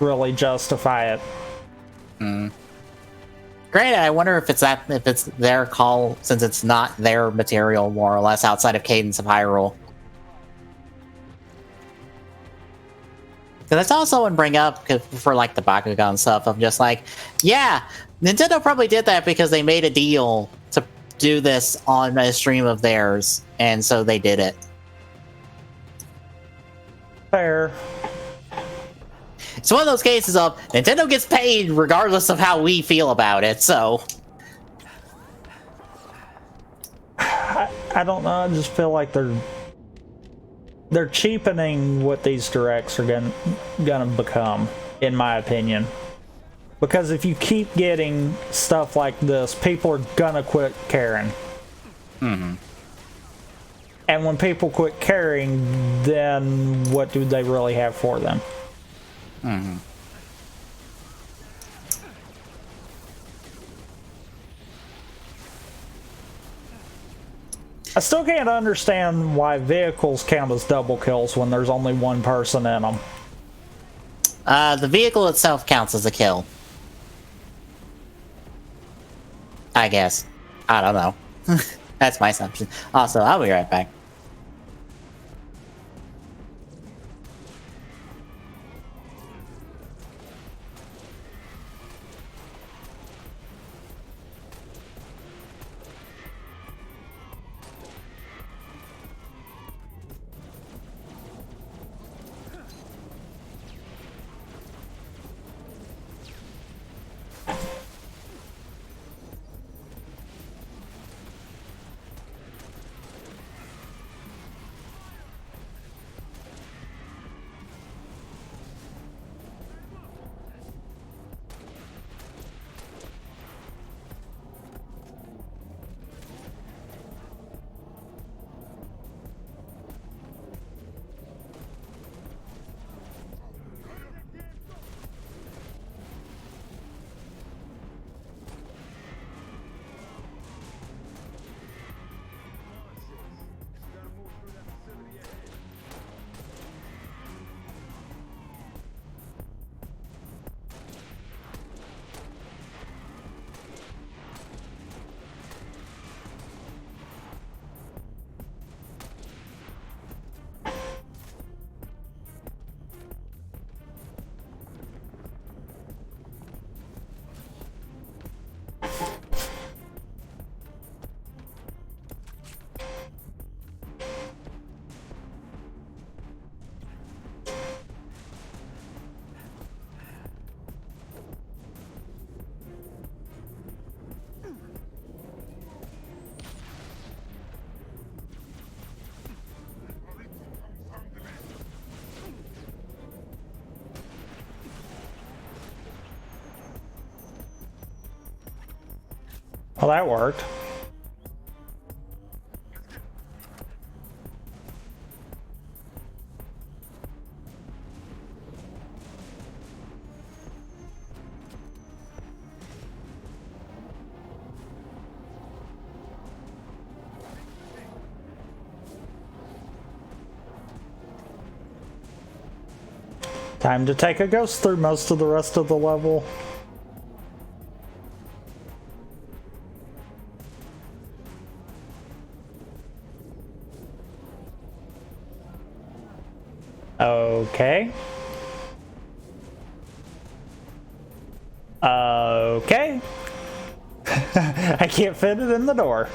A: really justify it.
J: Granted, I wonder if it's their call, since it's not their material, more or less, outside of Cadence of Hyrule. Because I saw someone bring up, for like the Bakugan stuff, of just like, yeah, Nintendo probably did that because they made a deal to do this on a stream of theirs, and so they did it.
A: Fair.
J: It's one of those cases of Nintendo gets paid regardless of how we feel about it, so...
A: I don't know, I just feel like they're cheapening what these directs are gonna become, in my opinion. Because if you keep getting stuff like this, people are gonna quit caring. And when people quit caring, then what do they really have for them? I still can't understand why vehicles count as double kills when there's only one person in them.
J: The vehicle itself counts as a kill. I guess. I don't know. That's my assumption. Also, I'll be right back.
A: Well, that worked. Time to take a ghost through most of the rest of the level. Okay. Okay. I can't fit it in the door.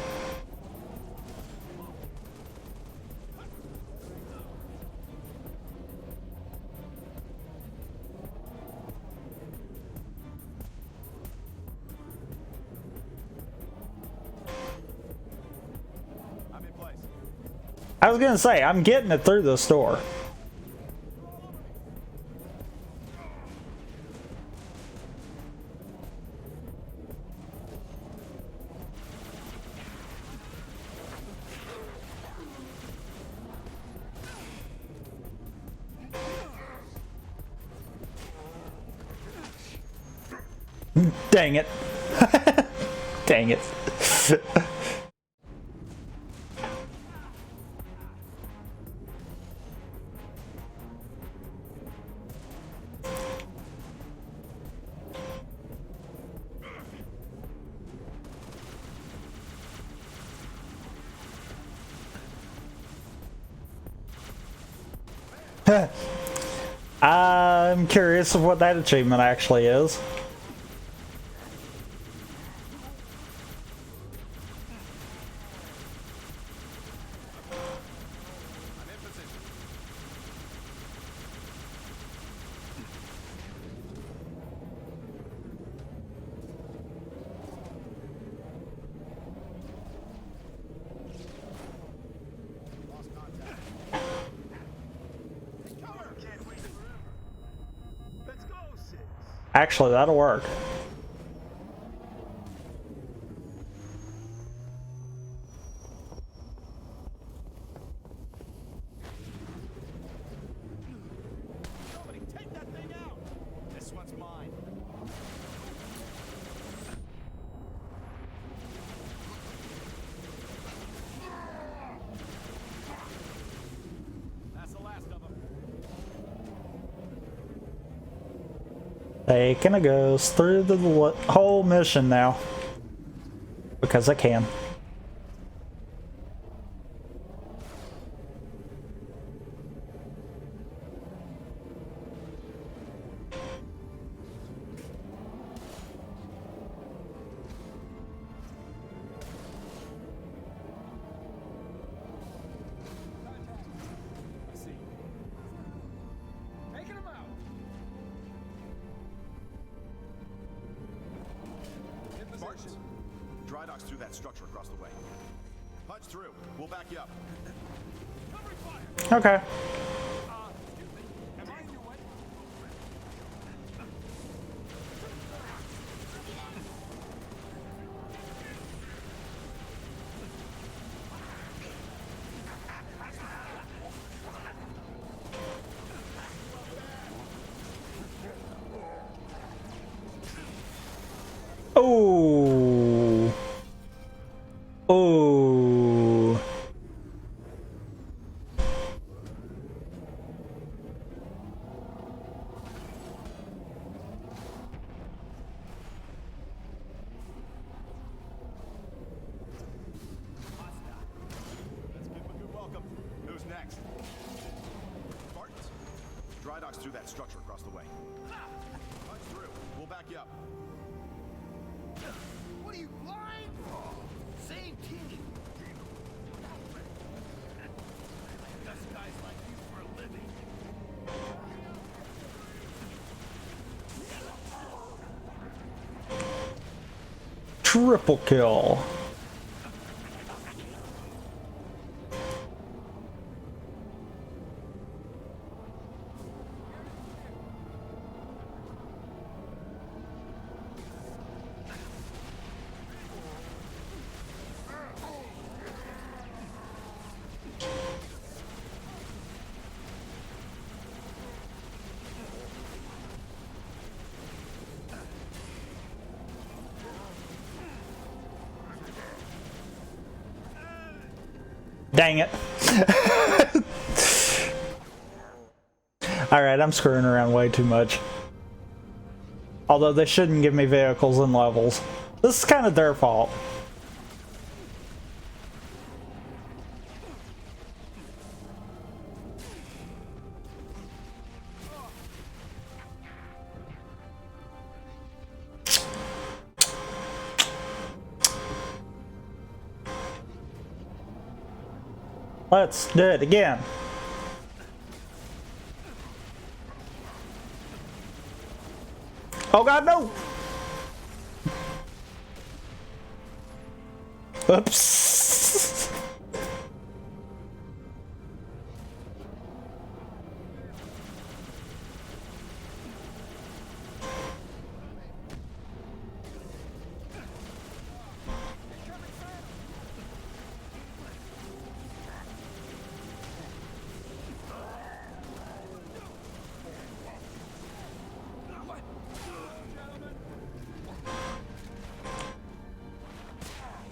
A: I was gonna say, I'm getting it through this door. Dang it. Dang it. I'm curious of what that achievement actually is. Actually, that'll work.
B: Somebody take that thing out! This one's mine. That's the last of them.
A: Taking a ghost through the whole mission now. Because I can.
B: I see. Taking him out.
K: Martins, dry docks through that structure across the way. Punch through. We'll back you up.
A: Okay.
B: Excuse me. Am I in your way?
A: Oh. Oh.
K: Let's give him a good welcome. Who's next? Martins, dry docks through that structure across the way. Punch through. We'll back you up.
B: What are you, blind? Same team. That's guys like you for a living.
A: Triple kill. Dang it. Alright, I'm screwing around way too much. Although they shouldn't give me vehicles and levels. This is kind of their fault. Let's do it again. Oh god, no! Oops.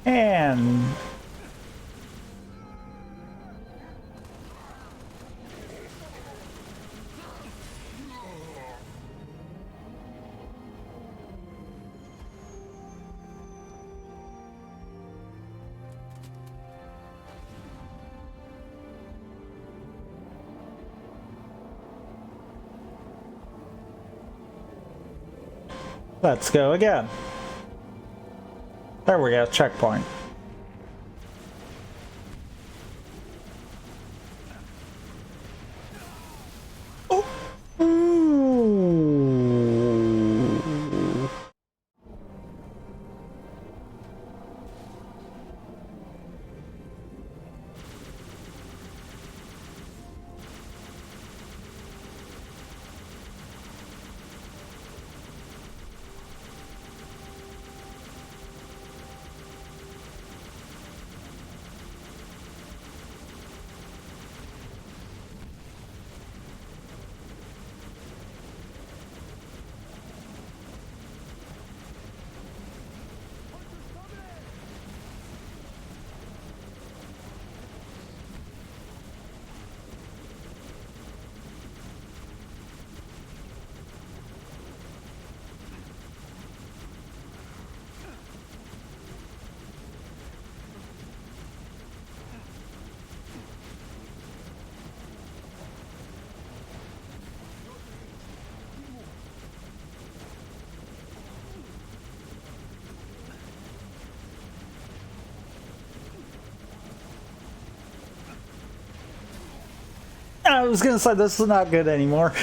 A: And let's go again. There we go, checkpoint. I was gonna say this is not good anymore.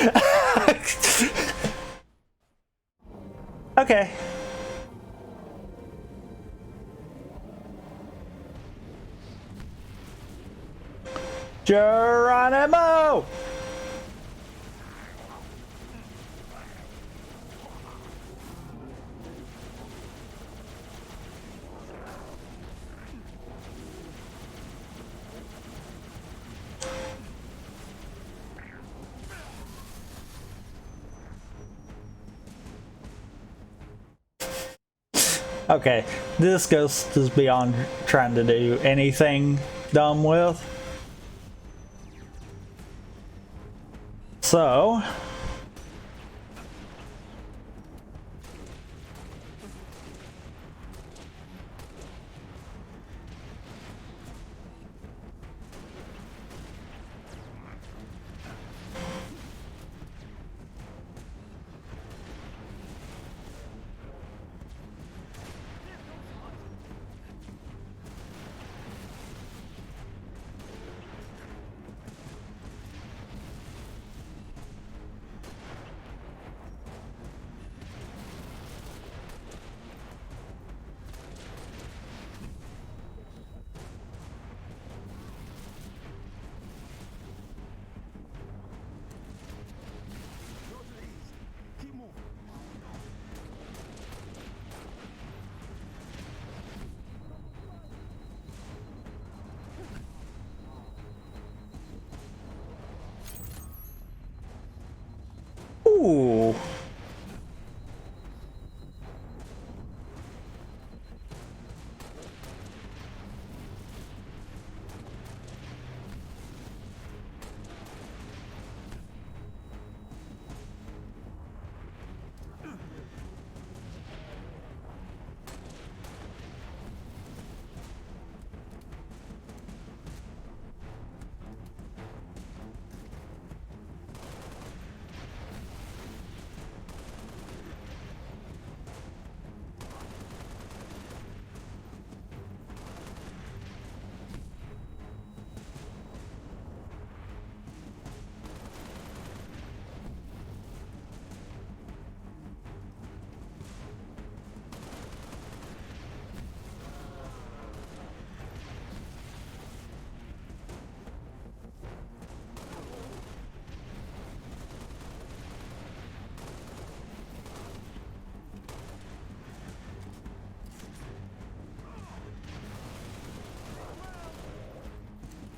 A: Okay. Geronimo! Okay, this ghost is beyond trying to do anything dumb with. So...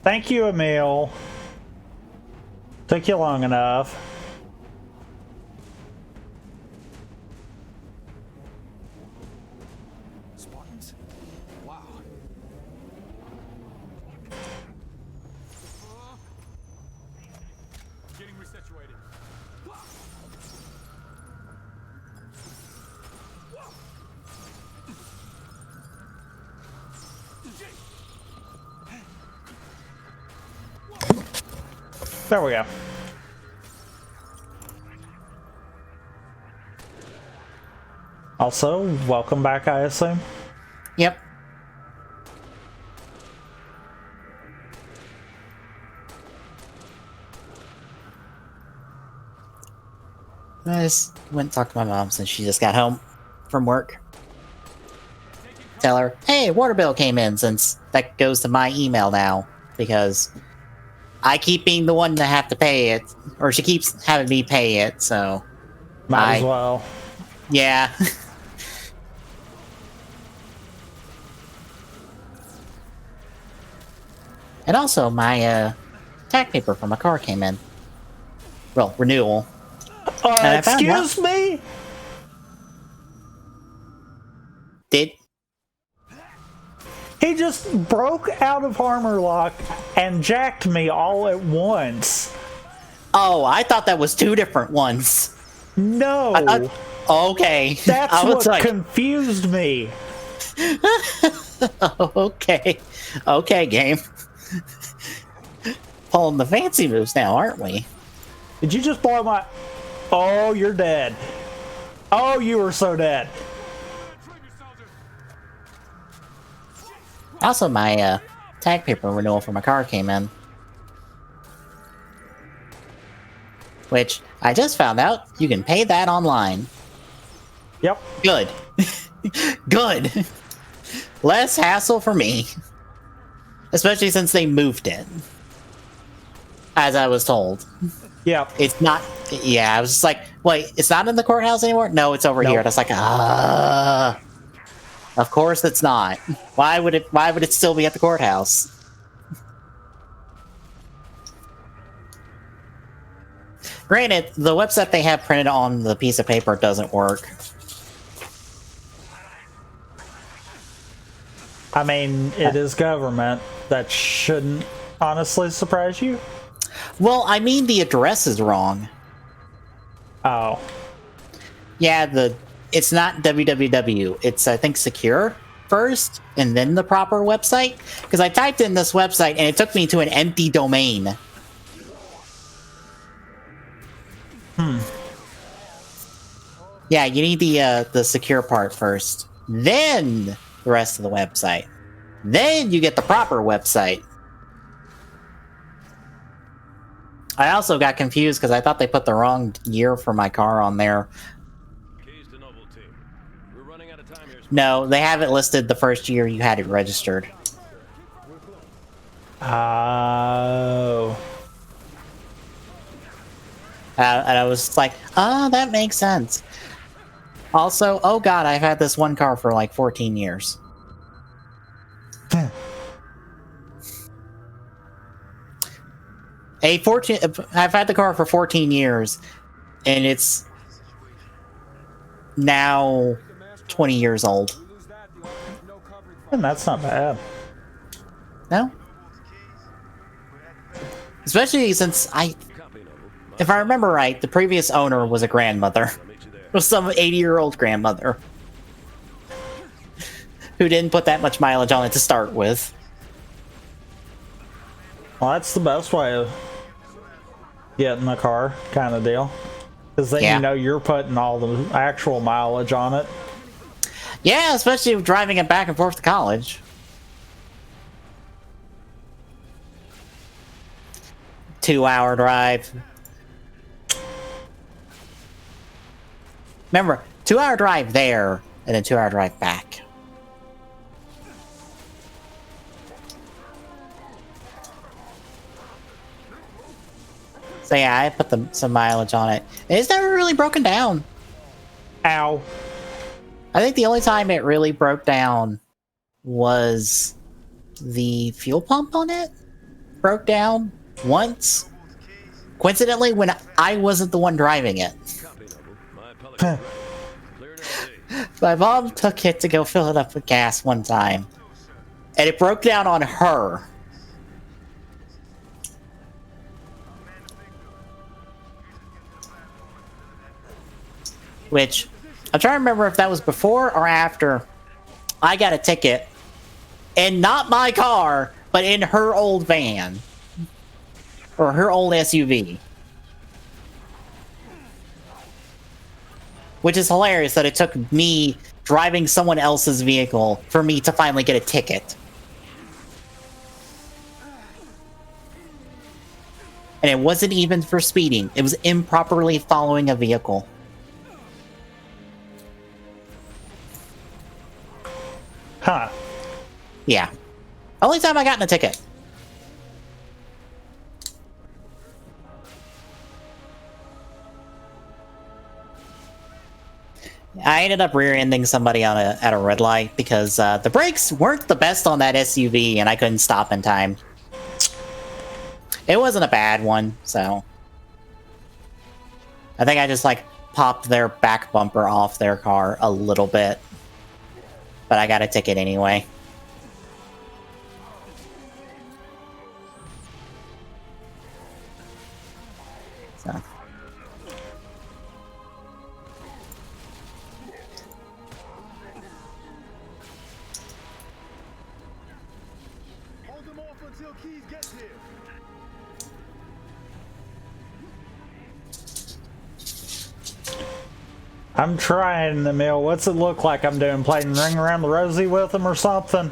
A: Thank you, Emil. Took you long enough.
B: Spartans? Wow. Getting resituated.
A: There we go. Also, welcome back, I assume?
J: Yep. I just went and talked to my mom since she just got home from work. Tell her, hey, water bill came in, since that goes to my email now, because I keep being the one to have to pay it, or she keeps having me pay it, so...
A: Might as well.
J: Yeah. And also, my, tag paper for my car came in. Well, renewal.
A: Excuse me?
J: Did...
A: He just broke out of armor lock and jacked me all at once.
J: Oh, I thought that was two different ones.
A: No.
J: Okay.
A: That's
J: I was
A: what confused me.
J: Okay. Okay, game. Pulling the fancy moves now, aren't we?
A: Did you just blow my... Oh, you're dead. Oh, you were so dead.
J: Also, my tag paper renewal for my car came in. Which, I just found out, you can pay that online.
A: Yep.
J: Good. Good. Less hassle for me. Especially since they moved it. As I was told.
A: Yep.
J: It's not... Yeah, I was just like, wait, it's not in the courthouse anymore? No, it's over here. And I was like, of course it's not. Why would it still be at the courthouse? Granted, the website they have printed on the piece of paper doesn't work.
A: I mean, it is government. That shouldn't honestly surprise you.
J: Well, I mean the address is wrong.
A: Oh.
J: Yeah, it's not www. It's, I think, secure first, and then the proper website. Because I typed in this website, and it took me to an empty domain. Yeah, you need the secure part first. Then the rest of the website. Then you get the proper website. I also got confused because I thought they put the wrong year for my car on there. No, they have it listed the first year you had it registered.
A: Oh.
J: And I was like, that makes sense. Also, oh god, I've had this one car for like 14 years. I've had the car for 14 years, and it's now 20 years old.
A: And that's not bad.
J: No? Especially since if I remember right, the previous owner was a grandmother. It was some 80-year-old grandmother. Who didn't put that much mileage on it to start with.
A: Well, that's the best way of getting the car, kind of deal. Because then you know you're putting all the actual mileage on it.
J: Yeah, especially driving it back and forth to college. Two-hour drive. Remember, 2-hour drive there, and then 2-hour drive back. So yeah, I put some mileage on it. It's never really broken down.
A: Ow.
J: I think the only time it really broke down was the fuel pump on it. broke down once. Coincidentally, when I wasn't the one driving it. My mom took it to go fill it up with gas one time, and it broke down on her. Which, I'm trying to remember if that was before or after I got a ticket, and not my car, but in her old van. Or her old SUV. Which is hilarious that it took me driving someone else's vehicle for me to finally get a ticket. And it wasn't even for speeding. It was improperly following a vehicle.
A: Huh.
J: Yeah. Only time I got in a ticket. I ended up rear-ending somebody on at a red light because the brakes weren't the best on that SUV and I couldn't stop in time. It wasn't a bad one, so... I think I just, like, popped their back bumper off their car a little bit. But I got a ticket anyway. So...
K: Hold them off until Keys gets here.
A: I'm trying, Emil. What's it look like I'm doing? Playing Ring Around the Rosie with him or something?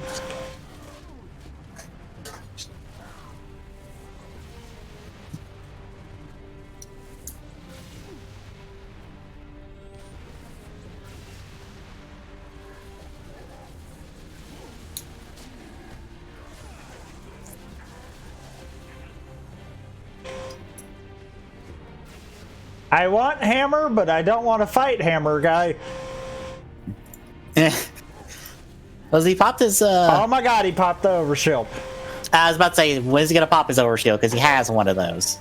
A: I want Hammer, but I don't want to fight Hammer, guy.
J: Was he popped his,
A: Oh my god, he popped the overshield.
J: I was about to say, when is he gonna pop his overshield? Because he has one of those.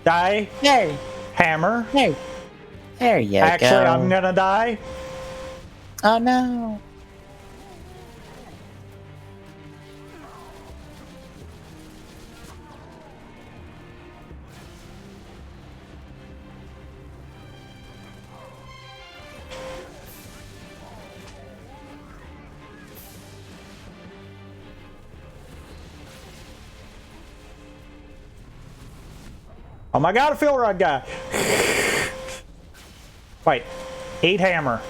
A: Die.
J: Hey.
A: Hammer.
J: Hey. There you go.
A: Actually, I'm gonna die.
J: Oh no.
A: Oh my god, a field rod guy. Wait. Eat Hammer.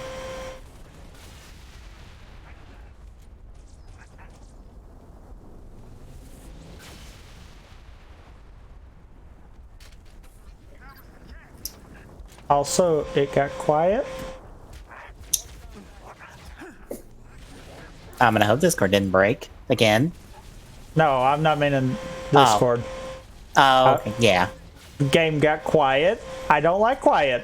A: Also, it got quiet.
J: I'm gonna hope Discord didn't break again.
A: No, I'm not meaning Discord.
J: Oh, okay. Yeah.
A: Game got quiet. I don't like quiet.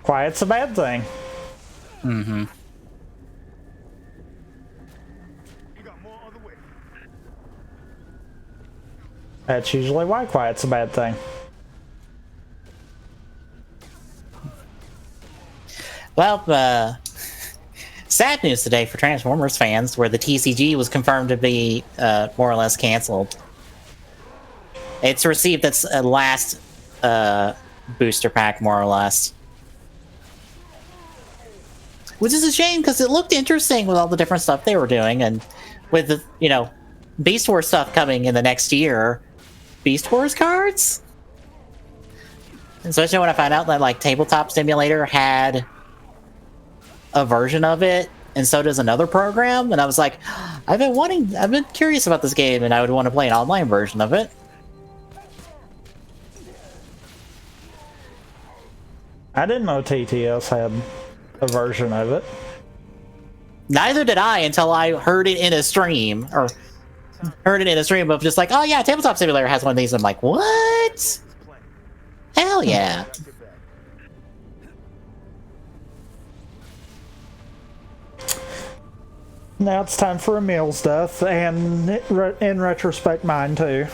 A: Quiet's a bad thing.
J: Mm-hmm.
A: That's usually why quiet's a bad thing.
J: Well, sad news today for Transformers fans, where the TCG was confirmed to be more or less canceled. It's received its last booster pack, more or less. Which is a shame, because it looked interesting with all the different stuff they were doing, and with the, you know, Beast Wars stuff coming in the next year. Beast Wars cards? Especially when I found out that, like, Tabletop Simulator had a version of it, and so does another program, and I was like, I've been curious about this game, and I would want to play an online version of it.
A: I didn't know TTS had a version of it.
J: Neither did I until I heard it in a stream, or heard it in a stream of just like, oh yeah, Tabletop Simulator has one of these. I'm like, what? Hell yeah.
A: Now it's time for Emil's death, and in retrospect, mine too.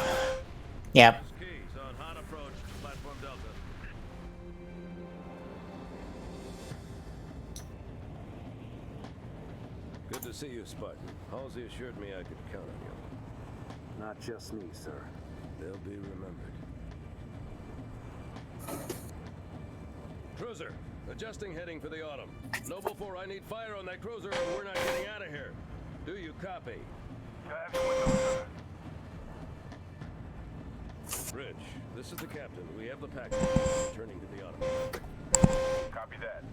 J: Yep.
B: Keys on hot approach to platform Delta.
L: Good to see you, Spartan. Halsey assured me I could count on you.
C: Not just me, sir.
L: They'll be remembered. Cruiser, adjusting heading for the autumn. Noble 4, I need fire on that cruiser or we're not getting out of here. Do you copy? Bridge, this is the captain. We have the package. Returning to the autumn.
K: Copy that.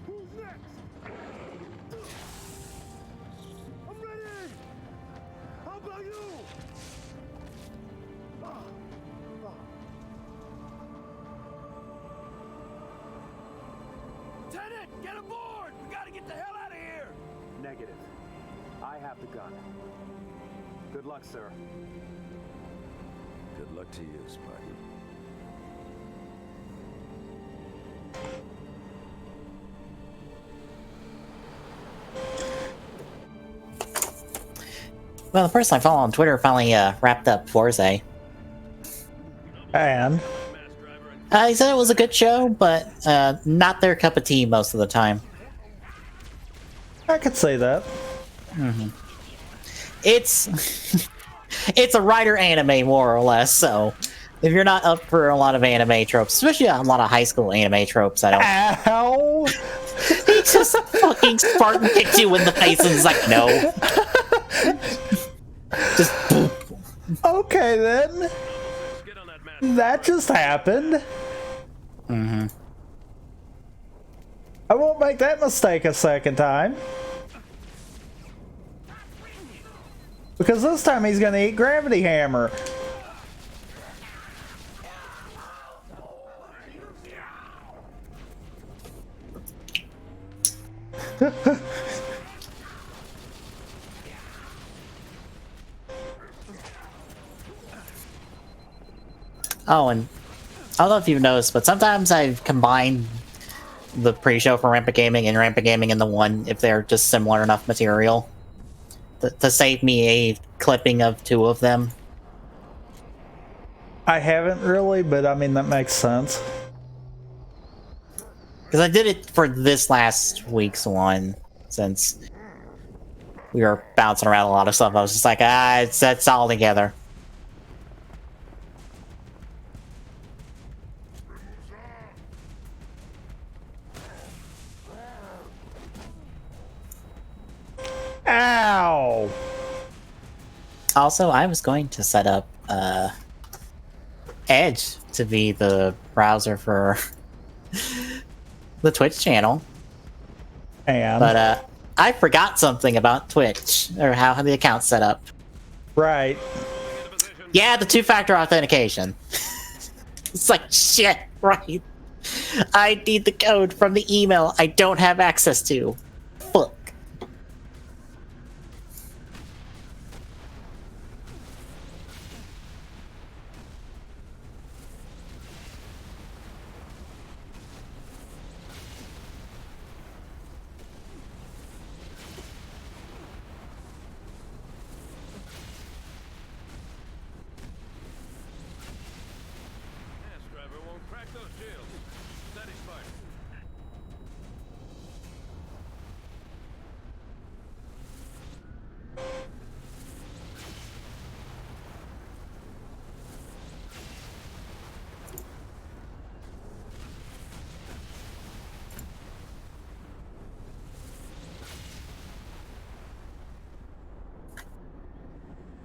B: Who's next? I'm ready! How about you? Lieutenant, get aboard! We gotta get the hell out of here!
C: Negative. I have the gun. Good luck, sir.
L: Good luck to you, Spartan.
J: Well, the person I follow on Twitter finally wrapped up Forza.
A: And
J: He said it was a good show, but not their cup of tea most of the time.
A: I could say that.
J: It's it's a writer anime, more or less. So if you're not up for a lot of anime tropes, especially a lot of high school anime tropes, I don't.
A: Ow!
J: He just fucking Spartan kicked you in the face and is like, no. Just boom.
A: Okay then. That just happened. I won't make that mistake a second time. Because this time he's gonna eat Gravity Hammer.
J: Oh, and I don't know if you've noticed, but sometimes I've combined the pre-show for Rampant Gaming and Rampant Gaming into one if they're just similar enough material to save me a clipping of two of them.
A: I haven't really, but I mean, that makes sense.
J: Because I did it for this last week's one, since we were bouncing around a lot of stuff. I was just like, it's all together.
A: Ow!
J: Also, I was going to set up Edge to be the browser for the Twitch channel. But I forgot something about Twitch, or how the account's set up.
A: Right.
J: Yeah, the two-factor authentication. It's like, shit, right. I need the code from the email I don't have access to. Fuck.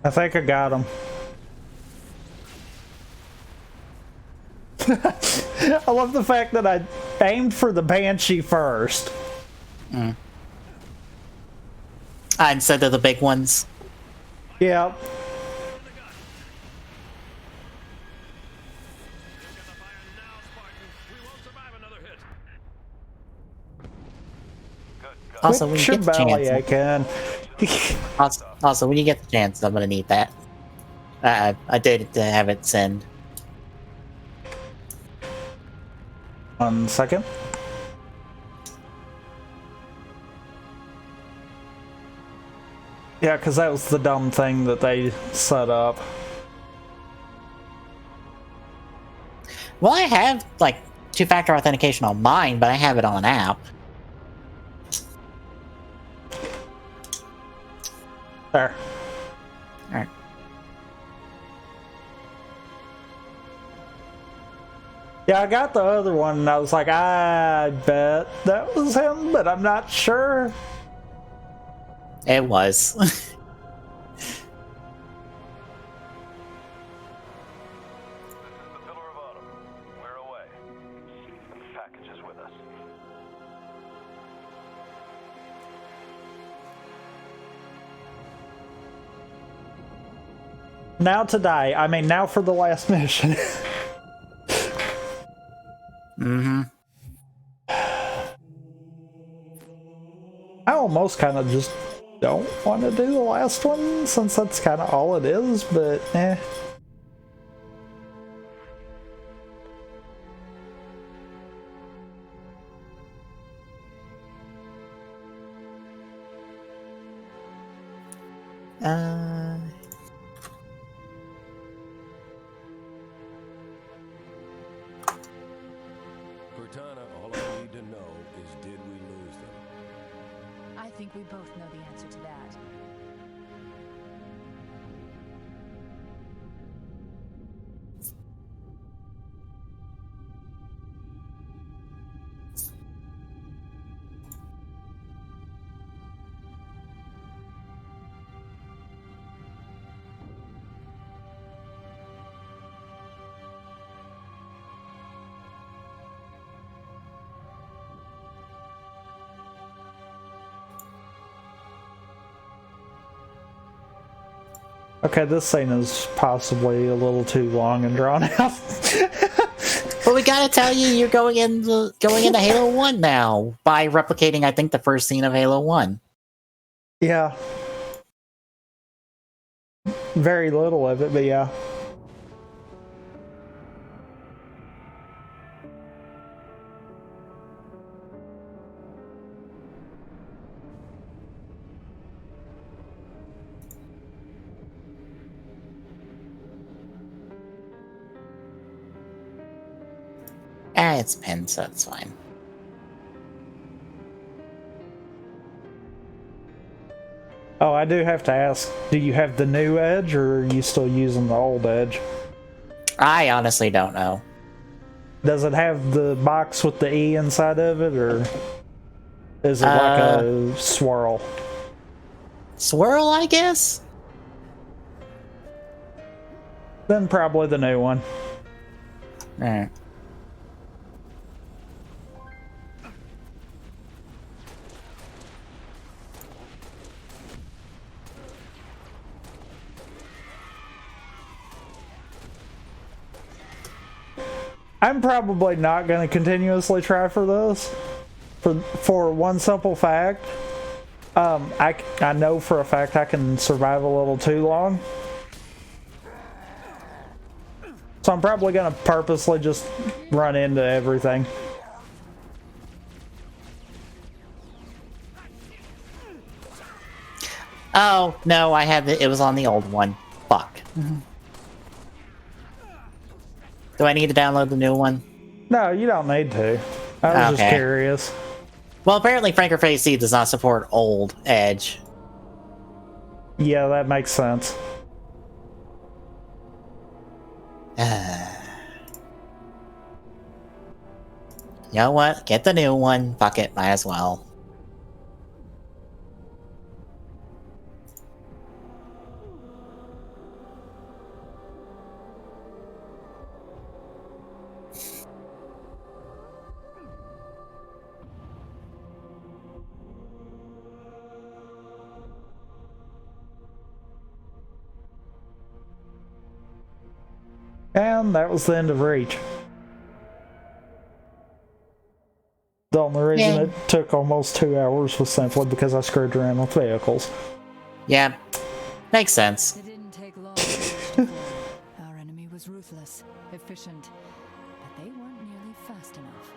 A: I think I got him. I love the fact that I aimed for the Banshee first.
J: Instead of the big ones.
A: Yep.
J: Also, when you
A: Quit
J: get the
A: belly
J: chance,
A: again.
J: also when you get the chance, I'm gonna need that. I did have it send.
A: 1 second. Yeah, because that was the dumb thing that they set up.
J: Well, I have like 2-factor authentication on mine, but I have it on an app.
A: There.
J: Alright.
A: Yeah, I got the other one, and I was like, I bet that was him, but I'm not sure.
J: It was.
K: This is the Pillar of Autumn. We're away. And the package is with us.
A: Now to die. I mean, now for the last mission.
J: Mm-hmm.
A: I almost kind of just don't want to do the last one, since that's kind of all it is, but eh.
L: Cortana, all I need to know is did we lose them?
H: I think we both know the answer to that.
A: Okay, this scene is possibly a little too long and drawn out.
J: But we gotta tell you, you're going into Halo 1 now by replicating, I think, the first scene of Halo 1.
A: Yeah. Very little of it, but yeah.
J: It's pinned, so it's fine.
A: Oh, I do have to ask, do you have the new Edge, or are you still using the old Edge?
J: I honestly don't know.
A: Does it have the box with the E inside of it, or is it like a swirl?
J: Swirl, I guess?
A: Then probably the new one.
J: Alright.
A: I'm probably not going to continuously try for this, for one simple fact. I know for a fact I can survive a little too long. So I'm probably going to purposely just run into everything.
J: Oh, no, I had it was on the old one. Fuck. Do I need to download the new one?
A: No, you don't need to. I was just curious.
J: Well, apparently Franker Face C does not support old Edge.
A: Yeah, that makes sense.
J: You know what? Get the new one. Fuck it, might as well. And that was the end of Reach.
A: The only reason it took almost 2 hours was simply because I screwed around with vehicles.
J: Yeah, makes sense.
H: It didn't take long to reach the floor. Our enemy was ruthless, efficient, but they weren't nearly fast enough.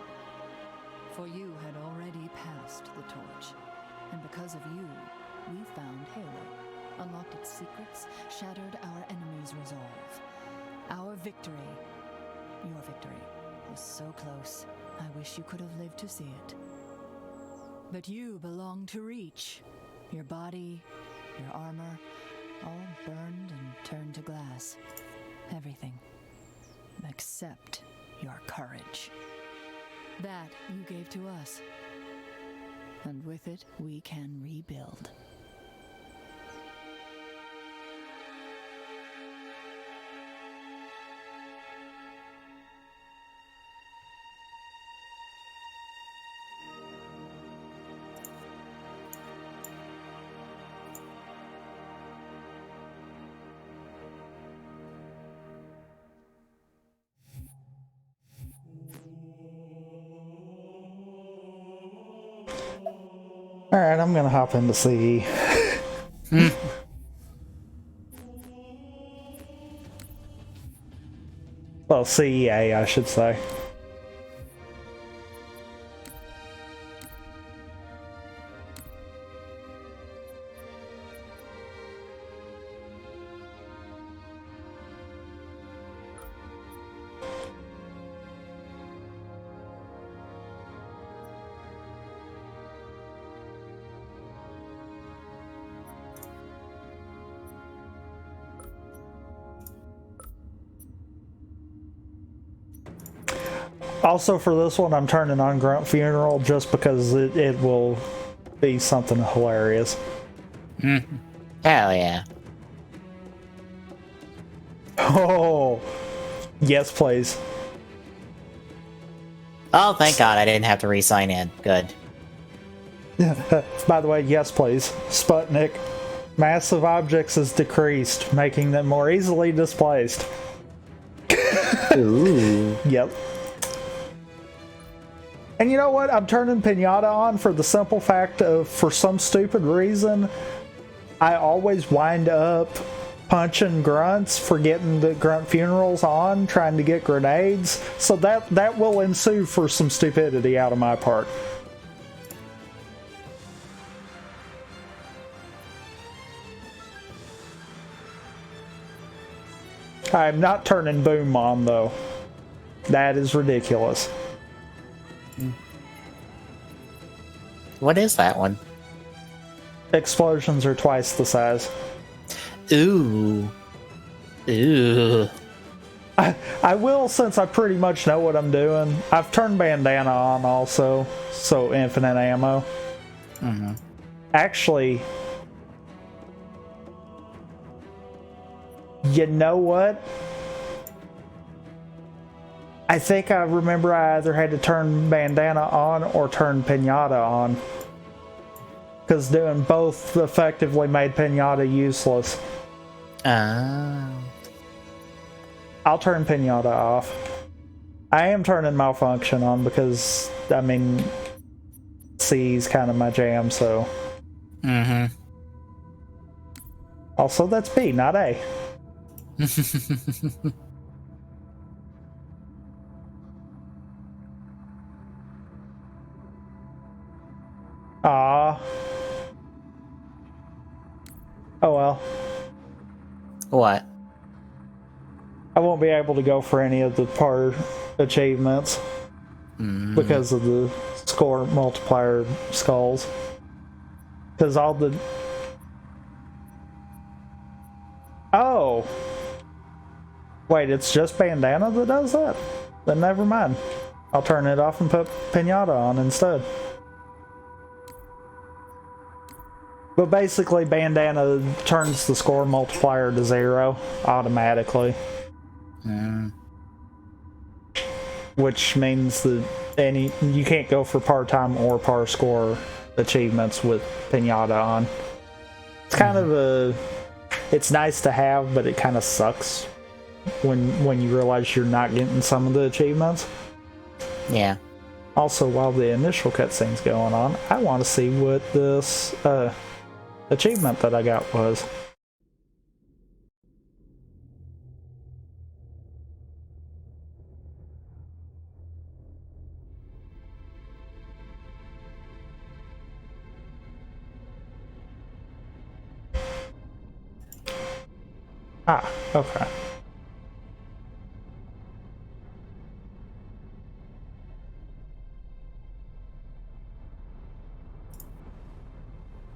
H: For you had already passed the torch, and because of you, we found Halo, unlocked its secrets, shattered our enemy's resolve. Our victory, your victory, was so close. I wish you could have lived to see it. But you belong to Reach. Your body, your armor, all burned and turned to glass. Everything. Except your courage. That you gave to us. And with it, we can rebuild.
A: Alright, I'm gonna hop into CE. Well, CEA, I should say. Also, for this one, I'm turning on Grunt Funeral just because it will be something hilarious.
J: Hell yeah.
A: Oh, yes, please.
J: Oh, thank God I didn't have to re-sign in. Good.
A: By the way, yes, please. Sputnik. Massive objects is decreased, making them more easily displaced.
J: Ooh.
A: Yep. And you know what? I'm turning Pinata on for the simple fact of, for some stupid reason, I always wind up punching grunts for getting the grunt funerals on, trying to get grenades. So that will ensue for some stupidity out of my part. I'm not turning Boom on, though. That is ridiculous.
J: What is that one?
A: Explosions are twice the size.
J: Ooh. Ooh.
A: I will, since I pretty much know what I'm doing. I've turned Bandana on also, so infinite ammo.
J: Mm-hmm.
A: Actually, you know what? I think I remember I either had to turn Bandana on or turn Pinata on. Because doing both effectively made Pinata useless.
J: Ah.
A: I'll turn Pinata off. I am turning Malfunction on because, I mean, C's kind of my jam, so.
J: Mm-hmm.
A: Also, that's B, not A. Ah. Oh well.
J: What?
A: I won't be able to go for any of the par achievements because of the score multiplier skulls. Because all the... Oh! Wait, it's just Bandana that does that? Then never mind. I'll turn it off and put Pinata on instead. But basically, Bandana turns the score multiplier to 0 automatically. Which means that you can't go for part-time or par score achievements with Pinata on. It's kind of it's nice to have, but it kind of sucks when you realize you're not getting some of the achievements.
J: Yeah.
A: Also, while the initial cutscene's going on, I want to see what this achievement that I got was. Ah, okay.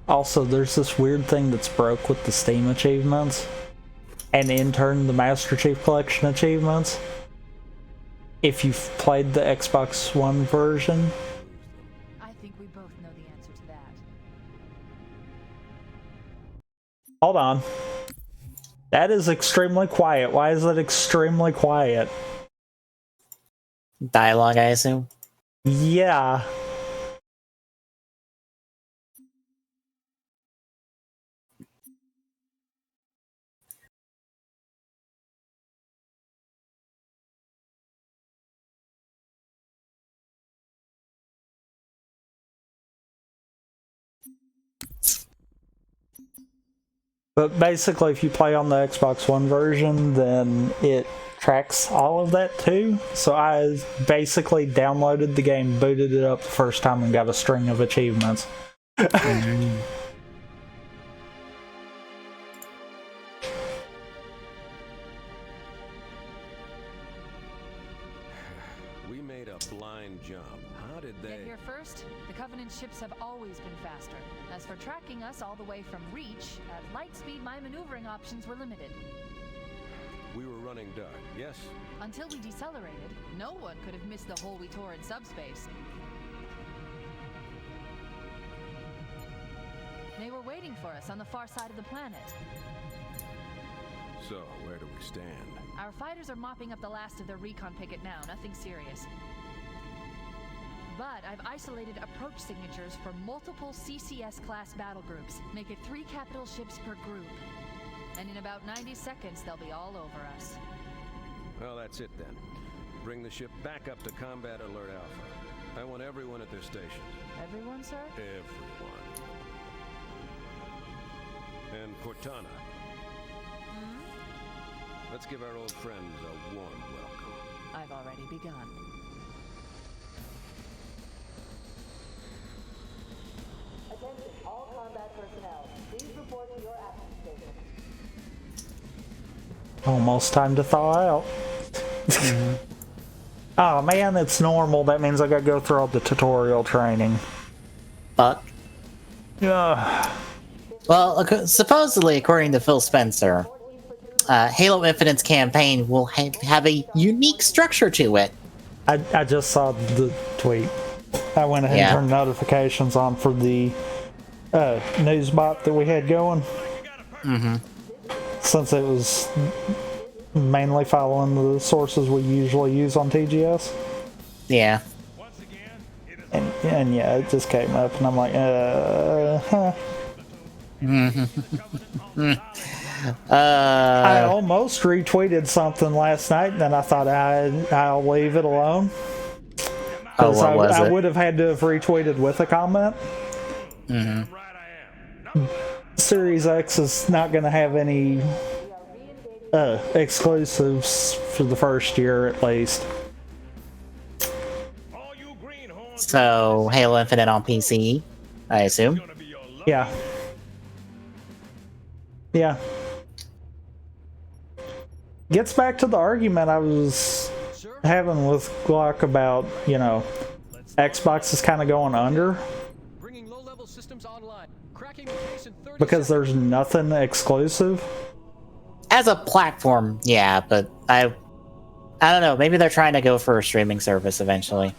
A: Also, there's this weird thing that's broke with the Steam achievements, and in turn the Master Chief Collection achievements. If you've played the Xbox One version.
H: I think we both know the answer to that.
A: Hold on. That is extremely quiet. Why is that extremely quiet?
J: Dialogue, I assume?
A: Yeah. But basically, if you play on the Xbox One version, then it tracks all of that too. So I basically downloaded the game, booted it up the first time, and got a string of achievements.
L: We made a blind jump. How did they...
H: Get here first? The Covenant ships have always been faster. As for tracking us all the way from Reach, at light speed my maneuvering options were limited.
L: We were running dark, yes?
H: Until we decelerated, no one could have missed the hole we tore in subspace. They were waiting for us on the far side of the planet.
L: So, where do we stand?
H: Our fighters are mopping up the last of their recon picket now, nothing serious. But I've isolated approach signatures for multiple CCS-class battle groups. Make it 3 capital ships per group. And in about 90 seconds, they'll be all over us.
L: Well, that's it then. Bring the ship back up to Combat Alert Alpha. I want everyone at their stations.
H: Everyone, sir?
L: Everyone. And Cortana. Let's give our old friends a warm welcome.
H: I've already begun.
M: Attention, all combat personnel. Please report to your action station.
A: Almost time to thaw out. Oh man, it's normal. That means I gotta go through all the tutorial training.
J: Fuck.
A: Yeah.
J: Well, supposedly, according to Phil Spencer, Halo Infinite's campaign will have a unique structure to it.
A: I just saw the tweet. I went ahead and turned notifications on for the news bot that we had going.
J: Mm-hmm.
A: Since it was mainly following the sources we usually use on TGS.
J: Yeah.
A: And yeah, it just came up, and I'm like, I almost retweeted something last night, and then I thought I'll leave it alone. Because I would have had to have retweeted with a comment. Series X is not going to have any exclusives for the first year, at least.
J: So, Halo Infinite on PC, I assume?
A: Yeah. Yeah. Gets back to the argument I was having with Glock about, you know, Xbox is kind of going under. Because there's nothing exclusive.
J: As a platform, yeah, but I don't know, maybe they're trying to go for a streaming service eventually.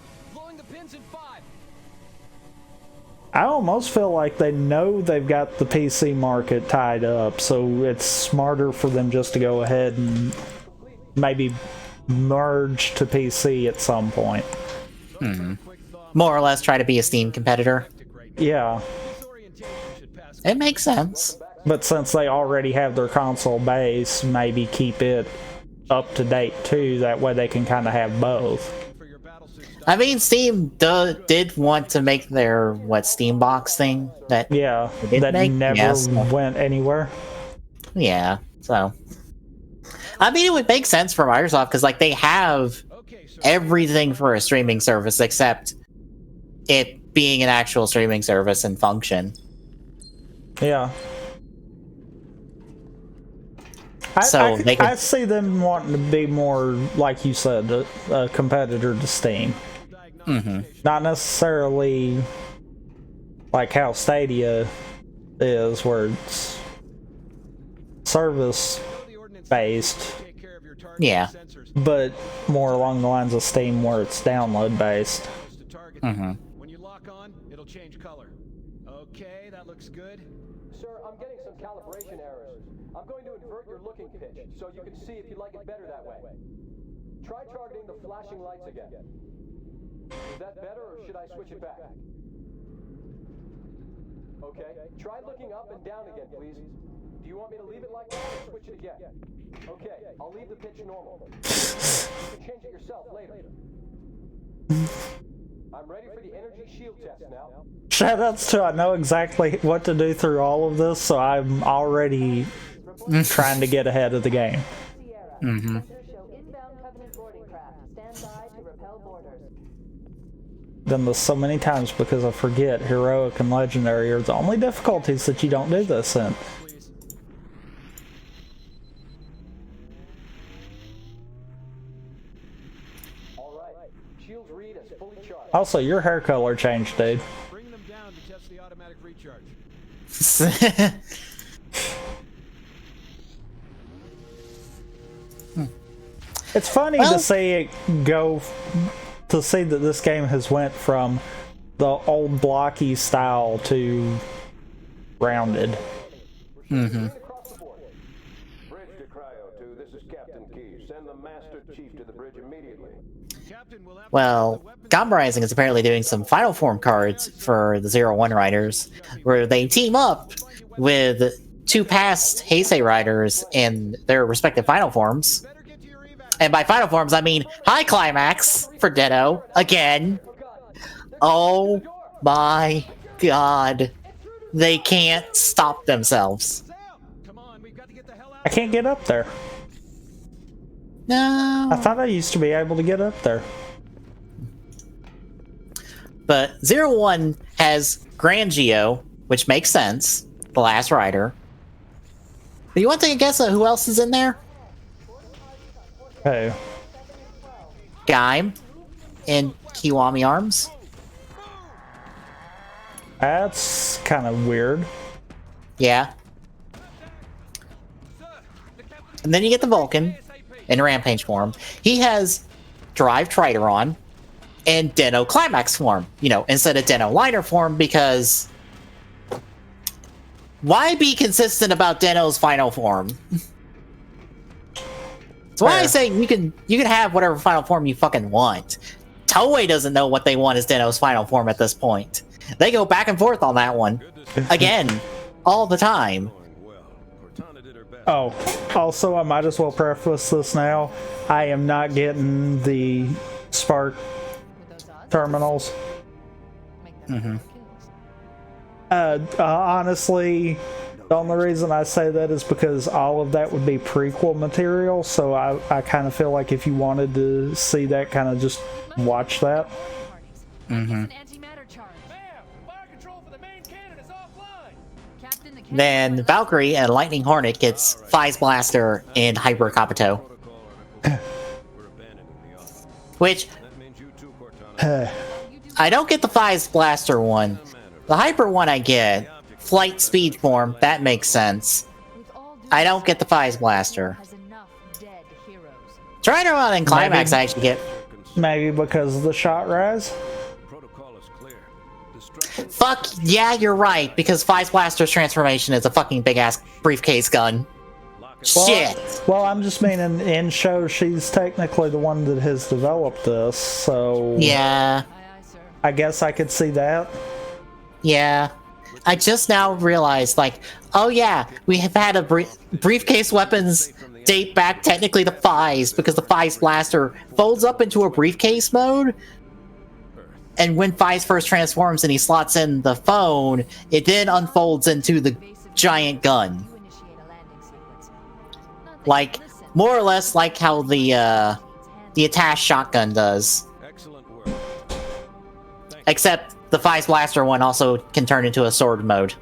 A: I almost feel like they know they've got the PC market tied up, so it's smarter for them just to go ahead and maybe merge to PC at some point.
J: More or less try to be a Steam competitor.
A: Yeah.
J: It makes sense.
A: But since they already have their console base, maybe keep it up to date too, that way they can kind of have both.
J: I mean, Steam did want to make their Steam Box thing that
A: never went anywhere.
J: Yeah, so I mean, it would make sense for Microsoft because like they have everything for a streaming service except it being an actual streaming service and function.
A: Yeah. I see them wanting to be more, like you said, a competitor to Steam.
J: Mm-hmm.
A: Not necessarily like how Stadia is, where it's service-based.
J: Yeah.
A: But more along the lines of Steam, where it's download-based.
J: Mm-hmm.
B: When you lock on, it'll change color. Okay, that looks good.
N: Sir, I'm getting some calibration errors. I'm going to invert your looking pitch, so you can see if you like it better that way. Try targeting the flashing lights again. Is that better, or should I switch it back? Okay, try looking up and down again, please. Do you want me to leave it like that, or switch it again? Okay, I'll leave the pitch normal. You can change it yourself later. I'm ready for the energy shield test now.
A: Shoutouts to I know exactly what to do through all of this, so I'm already trying to get ahead of the game.
J: Mm-hmm.
A: Done this so many times because I forget heroic and legendary are the only difficulties that you don't do this in. Also, your hair color changed, dude.
B: Bring them down to test the automatic recharge.
A: It's funny to see it go, to see that this game has went from the old blocky style to rounded.
J: Mm-hmm.
O: Bridge to Cryo 2, this is Captain Key. Send the Master Chief to the bridge immediately.
J: Well, Gom Rising is apparently doing some Final Form cards for the 01 riders, where they team up with two past Heisei riders in their respective Final Forms. And by Final Forms, I mean High Climax for Ditto, again. Oh my god. They can't stop themselves.
A: I can't get up there.
J: No.
A: I thought I used to be able to get up there.
J: But 01 has Grangio, which makes sense. The last rider. Do you want to take a guess at who else is in there?
A: Who?
J: Gaim in Kiwami Arms.
A: That's kind of weird.
J: Yeah. And then you get the Vulcan in Rampage form. He has Drive Trideron and Deno Climax form. You know, instead of Deno Liner form, because why be consistent about Deno's final form? That's why I say you can have whatever final form you fucking want. Toei doesn't know what they want as Deno's final form at this point. They go back and forth on that one. Again, all the time.
A: Oh, also I might as well preface this now. I am not getting the Spark terminals.
J: Mm-hmm.
A: Honestly, the only reason I say that is because all of that would be prequel material, so I kind of feel like if you wanted to see that, kind of just watch that.
J: Mm-hmm. Then Valkyrie and Lightning Hornet gets Phase Blaster in Hyper Kabuto. Which I don't get the Phase Blaster one. The Hyper one I get. Flight Speed form, that makes sense. I don't get the Phase Blaster. Trideron and Climax I actually get.
A: Maybe because of the shot rise?
J: Fuck, yeah, you're right, because Phase Blaster's transformation is a fucking big-ass briefcase gun. Shit!
A: Well, I'm just meaning in show she's technically the one that has developed this, so...
J: Yeah.
A: I guess I could see that.
J: Yeah. I just now realized, like, oh yeah, we have had a briefcase weapons date back technically to Phase, because the Phase Blaster folds up into a briefcase mode, And when Fies first transforms and he slots in the phone, it then unfolds into the giant gun. Like, more or less like how the attached shotgun does.
L: Excellent work.
J: Except the Fies Blaster one also can turn into a sword mode.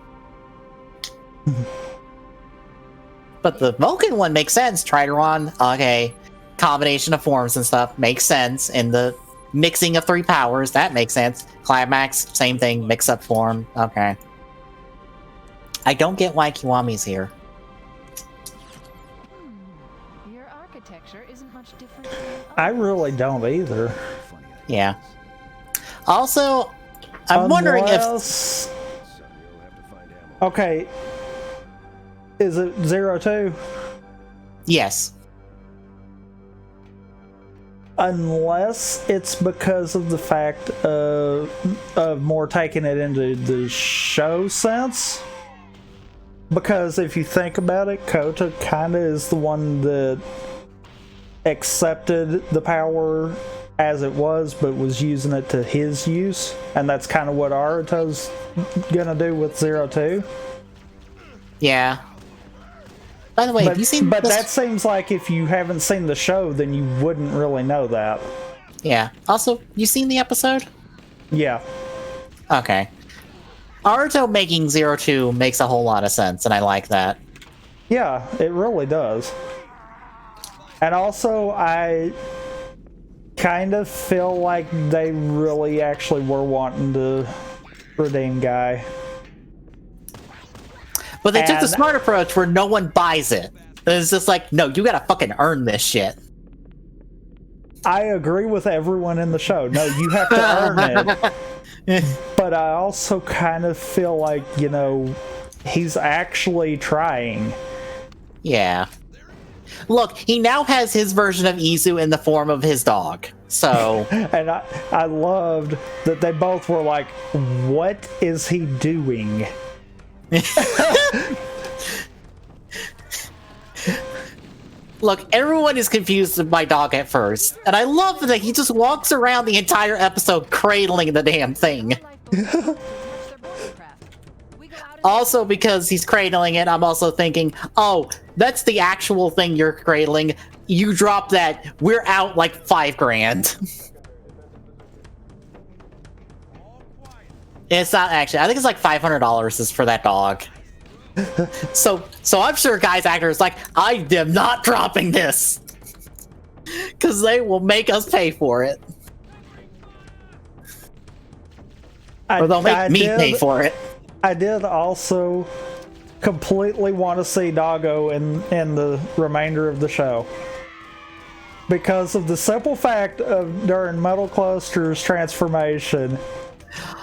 J: But the Vulcan one makes sense. Trideron, okay. Combination of forms and stuff makes sense. And the mixing of 3 powers, that makes sense. Climax, same thing, mix up form. Okay. I don't get why Kiwami's here.
H: Your architecture isn't much different from
A: I really don't either.
J: Yeah. Also, I'm wondering if...
A: Okay. Is it 02?
J: Yes.
A: Unless it's because of the fact of more taking it into the show sense. Because if you think about it, Kota kind of is the one that accepted the power as it was, but was using it to his use. And that's kind of what Aruto's gonna do with 02.
J: Yeah. By the way, have you seen
A: But
J: this?
A: that seems like if you haven't seen the show, then you wouldn't really know that.
J: Yeah. Also, you seen the episode?
A: Yeah.
J: Okay. Aruto making 02 makes a whole lot of sense, and I like that.
A: Yeah, it really does. And also, I kind of feel like they really actually were wanting to redeem Guy.
J: But they took the smart approach where no one buys it. It's just like, no, you gotta fucking earn this shit.
A: I agree with everyone in the show. No, you have to earn it. But I also kind of feel like, you know, he's actually trying.
J: Yeah. Look, he now has his version of Izu in the form of his dog. So...
A: And I loved that they both were like, what is he doing?
J: Look, everyone is confused with my dog at first, and I love that he just walks around the entire episode cradling the damn thing. Also, because he's cradling it, I'm also thinking, oh, that's the actual thing you're cradling. You drop that, we're out like 5 grand. It's not actually. I think it's like $500 is for that dog. So I'm sure Guy's actor is like, I am not dropping this, because they will make us pay for it, or they'll make me pay for it.
A: I did also completely want to see Doggo in the remainder of the show. Because of the simple fact of during Metal Cluster's transformation,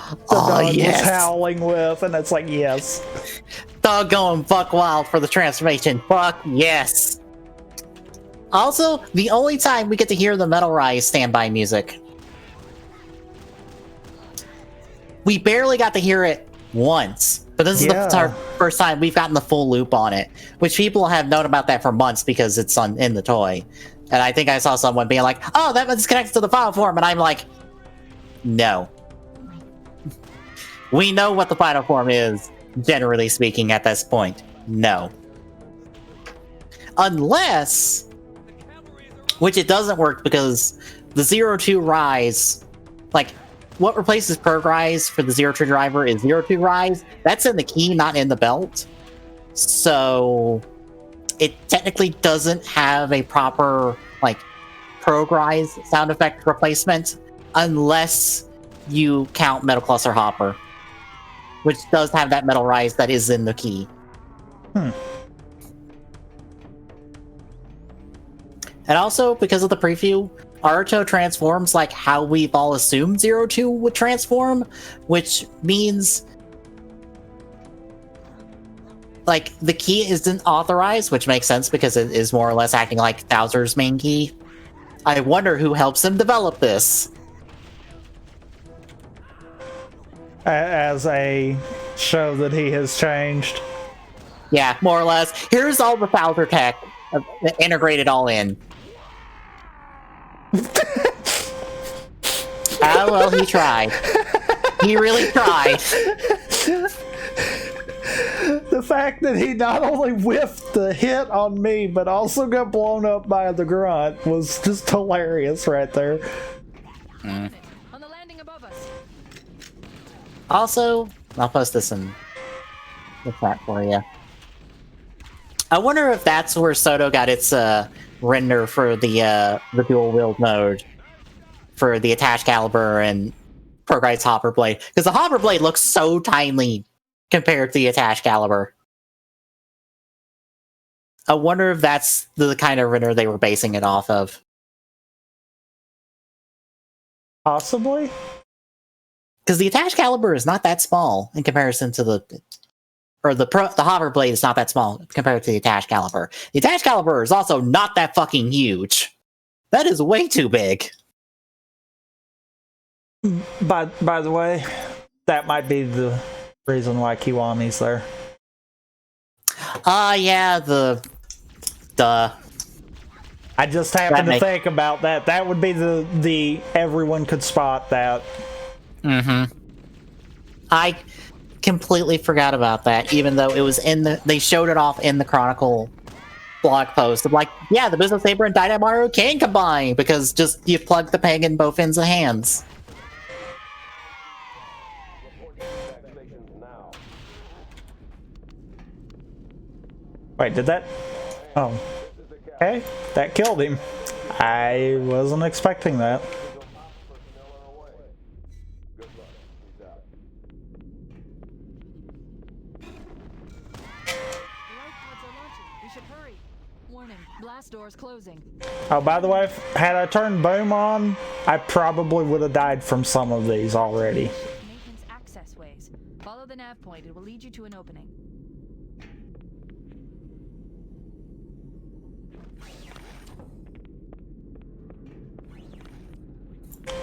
A: the dog was howling with, and it's like, yes.
J: Dog going buck wild for the transformation. Fuck yes. Also, the only time we get to hear the Metal Rise standby music. We barely got to hear it once, but this is our first time we've gotten the full loop on it, which people have known about that for months because it's in the toy. And I think I saw someone being like, oh, that one's connected to the final form, and I'm like, no. We know what the final form is, generally speaking, at this point. No. Unless, which it doesn't work because the 02 Rise, like, what replaces Perg Rise for the 02 driver is 02 Rise. That's in the key, not in the belt. So it technically doesn't have a proper, like, Perg Rise sound effect replacement unless you count Metal Cluster Hopper, which does have that Metal Rise that is in the key. And also, because of the preview, Aruto transforms like how we've all assumed 02 would transform, which means like the key isn't authorized, which makes sense because it is more or less acting like Bowser's main key. I wonder who helps him develop this.
A: As a show that he has changed.
J: Yeah, more or less. Here's all the Bowser tech integrated all in. Ah, well, he tried. He really tried.
A: The fact that he not only whiffed the hit on me, but also got blown up by the grunt was just hilarious right there.
H: On the landing above us.
J: Also, I'll post this in the chat for you. I wonder if that's where Soto got its render for the dual wield mode for the attached caliber and Progrite's hopper blade, because the hopper blade looks so tiny compared to the attached caliber. I wonder if that's the kind of render they were basing it off of.
A: Possibly.
J: Because the attached caliber is not that small in comparison to the hopper blade is not that small compared to the attached caliber. The attached caliber is also not that fucking huge. That is way too big.
A: By the way, that might be the reason why Kiwami's there.
J: Yeah,
A: I just happened to think about that. That would be the everyone could spot that.
J: Mm-hmm. I completely forgot about that, even though it was they showed it off in the Chronicle blog post of like, yeah, the Business Saber and Dynamaru can combine because just you plug the peg in both ends of hands.
A: Wait, did that? Oh. Okay, that killed him. I wasn't expecting that.
H: Warning, blast doors closing.
A: Oh, by the way, had I turned boom on, I probably would have died from some of these already.
H: Maintenance access ways. Follow the nav point. It will lead you to an opening.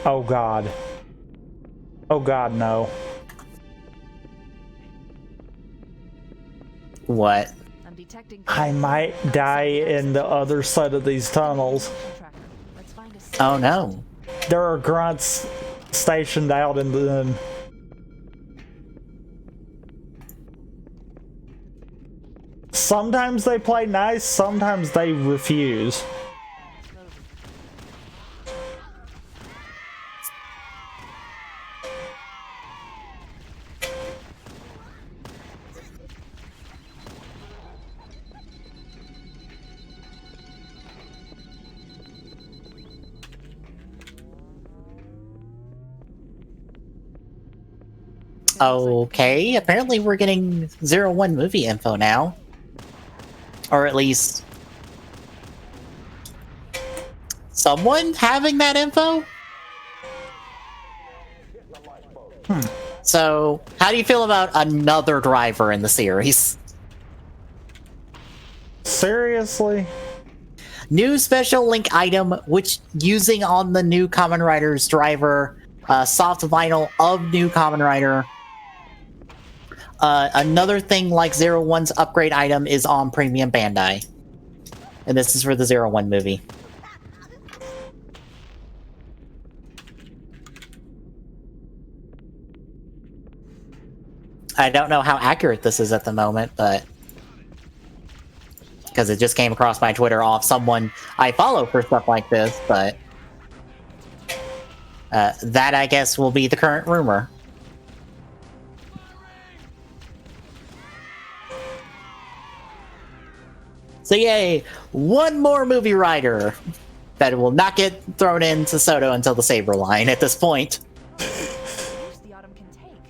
A: Oh god. Oh god, no.
J: What?
A: I might die in the other side of these tunnels.
J: Oh no.
A: There are grunts stationed out in the... Sometimes they play nice, sometimes they refuse.
J: Okay, apparently we're getting 01 movie info now. Or at least... someone having that info? So, how do you feel about another driver in the series?
A: Seriously?
J: New special link item, which using on the new Kamen Rider's driver, soft vinyl of new Kamen Rider. Another thing like 01's upgrade item is on Premium Bandai. And this is for the 01 movie. I don't know how accurate this is at the moment, but... because it just came across my Twitter off someone I follow for stuff like this, but... that, I guess, will be the current rumor. So yay, one more movie rider that will not get thrown into Soto until the Saber line at this point.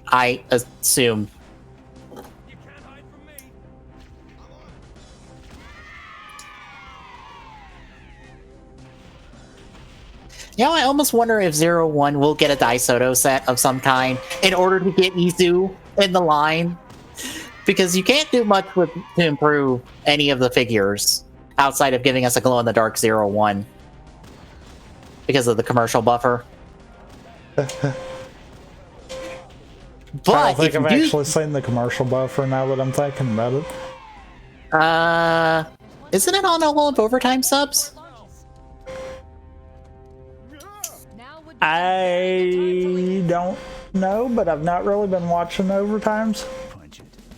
J: I assume. You know, I almost wonder if 01 will get a Daisoto set of some kind in order to get Izu in the line. Because you can't do much to improve any of the figures outside of giving us a glow-in-the-dark 01. Because of the commercial buffer. But
A: I don't think I've actually seen the commercial buffer now that I'm thinking about it.
J: Isn't it on all of Overtime subs?
A: I don't know, but I've not really been watching overtimes.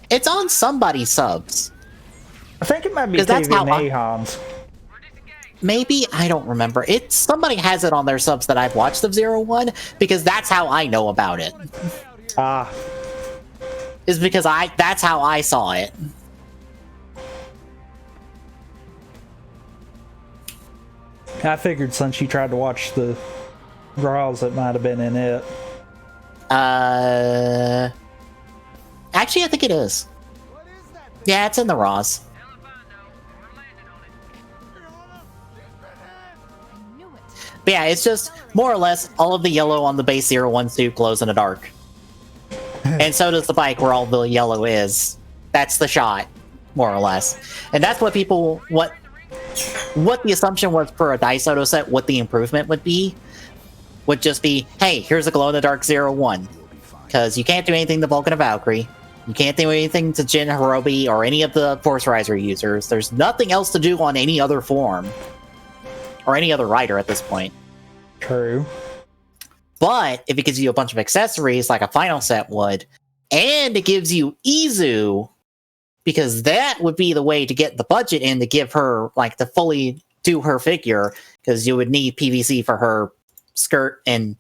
J: It's on somebody's subs.
A: I think it might be
J: 'Cause that's
A: TV
J: how
A: Mayhem's.
J: Maybe, I don't remember. It's somebody has it on their subs that I've watched of 01 because that's how I know about it.
A: Ah.
J: Is because that's how I saw it.
A: I figured since you tried to watch the draws, it might have been in it.
J: Actually, I think it is. Yeah, it's in the Raws. But yeah, it's just more or less all of the yellow on the base 01 suit glows in the dark. And so does the bike where all the yellow is. That's the shot, more or less. And that's what people, what the assumption was for a Dice Auto set, what the improvement would just be, hey, here's a glow-in-the-dark 01. Because you can't do anything to Vulcan or Valkyrie. You can't do anything to Jin, Hirobi, or any of the Force Riser users. There's nothing else to do on any other form. Or any other rider at this point.
A: True.
J: But if it gives you a bunch of accessories like a final set would, and it gives you Izu, because that would be the way to get the budget in to give her, like, to fully do her figure, because you would need PVC for her skirt and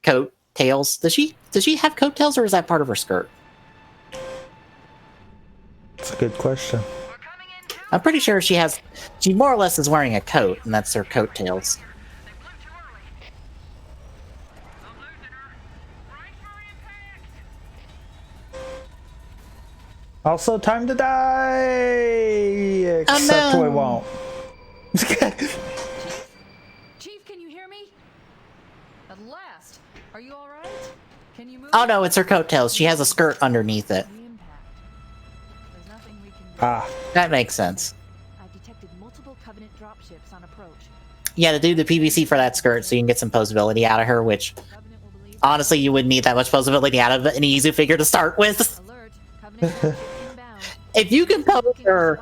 J: coat tails. Does she have coattails, or is that part of her skirt?
A: That's a good question.
J: I'm pretty sure she more or less is wearing a coat, and that's her coattails.
A: Also, time to die! Except we won't.
H: Chief, can you hear me? At last. Are you alright? Can you move?
J: Oh no, it's her coattails. She has a skirt underneath it.
A: Ah.
J: That makes sense.
F: I've detected multiple Covenant dropships on approach.
J: Yeah, to do the PVC for that skirt so you can get some posability out of her, which honestly you wouldn't need that much posability out of an Izu figure to start with. If you can pose her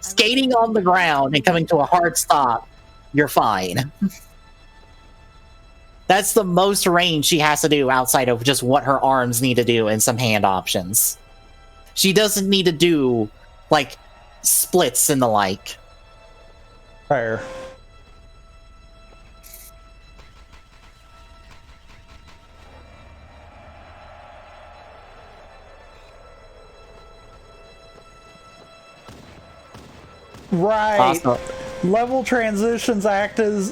J: skating on the ground and coming to a hard stop, you're fine. That's the most range she has to do outside of just what her arms need to do and some hand options. She doesn't need to do, like, splits and the like.
A: Fair. Right.
J: Awesome.
A: Level transitions act as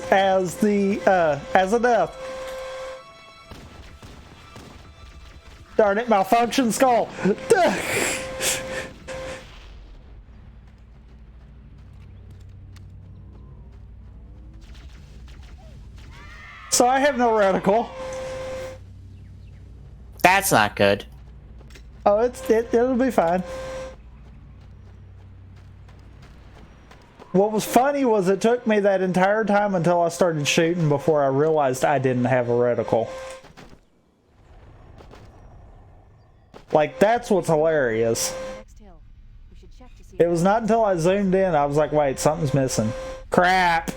A: a death. Darn it, malfunction skull. So I have no reticle.
J: That's not good.
A: Oh, it'll be fine. What was funny was it took me that entire time until I started shooting before I realized I didn't have a reticle. Like, that's what's hilarious. It was not until I zoomed in I was like, wait, something's missing. Crap!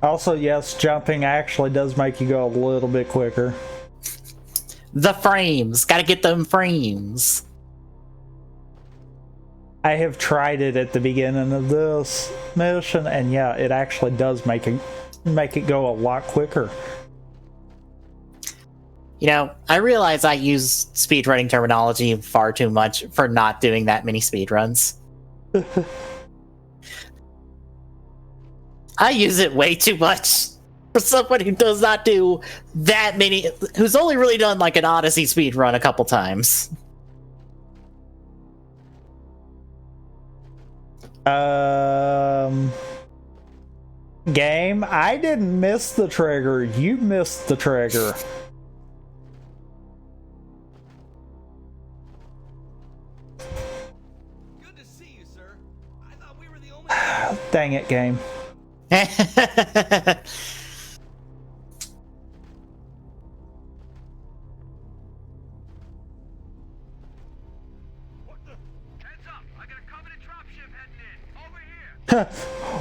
A: Also, yes, jumping actually does make you go a little bit quicker.
J: The frames. Gotta get them frames.
A: I have tried it at the beginning of this mission, and yeah, it actually does make it go a lot quicker.
J: You know, I realize I use speedrunning terminology far too much for not doing that many speedruns. I use it way too much for someone who does not do that many, who's only really done like an Odyssey speedrun a couple times.
A: Game, I didn't miss the trigger. You missed the trigger.
B: Good to see you, sir. I thought we were the only.
A: Dang it, game.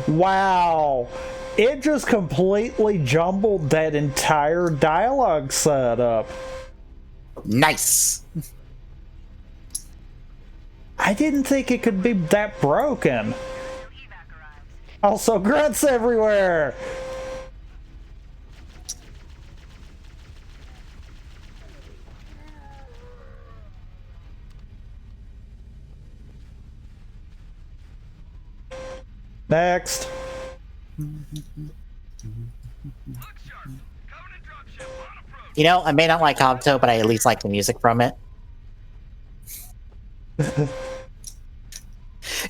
A: Wow. It just completely jumbled that entire dialogue setup.
J: Nice.
A: I didn't think it could be that broken. Also, grunts everywhere. Next.
J: You know, I may not like Obto, but I at least like the music from it.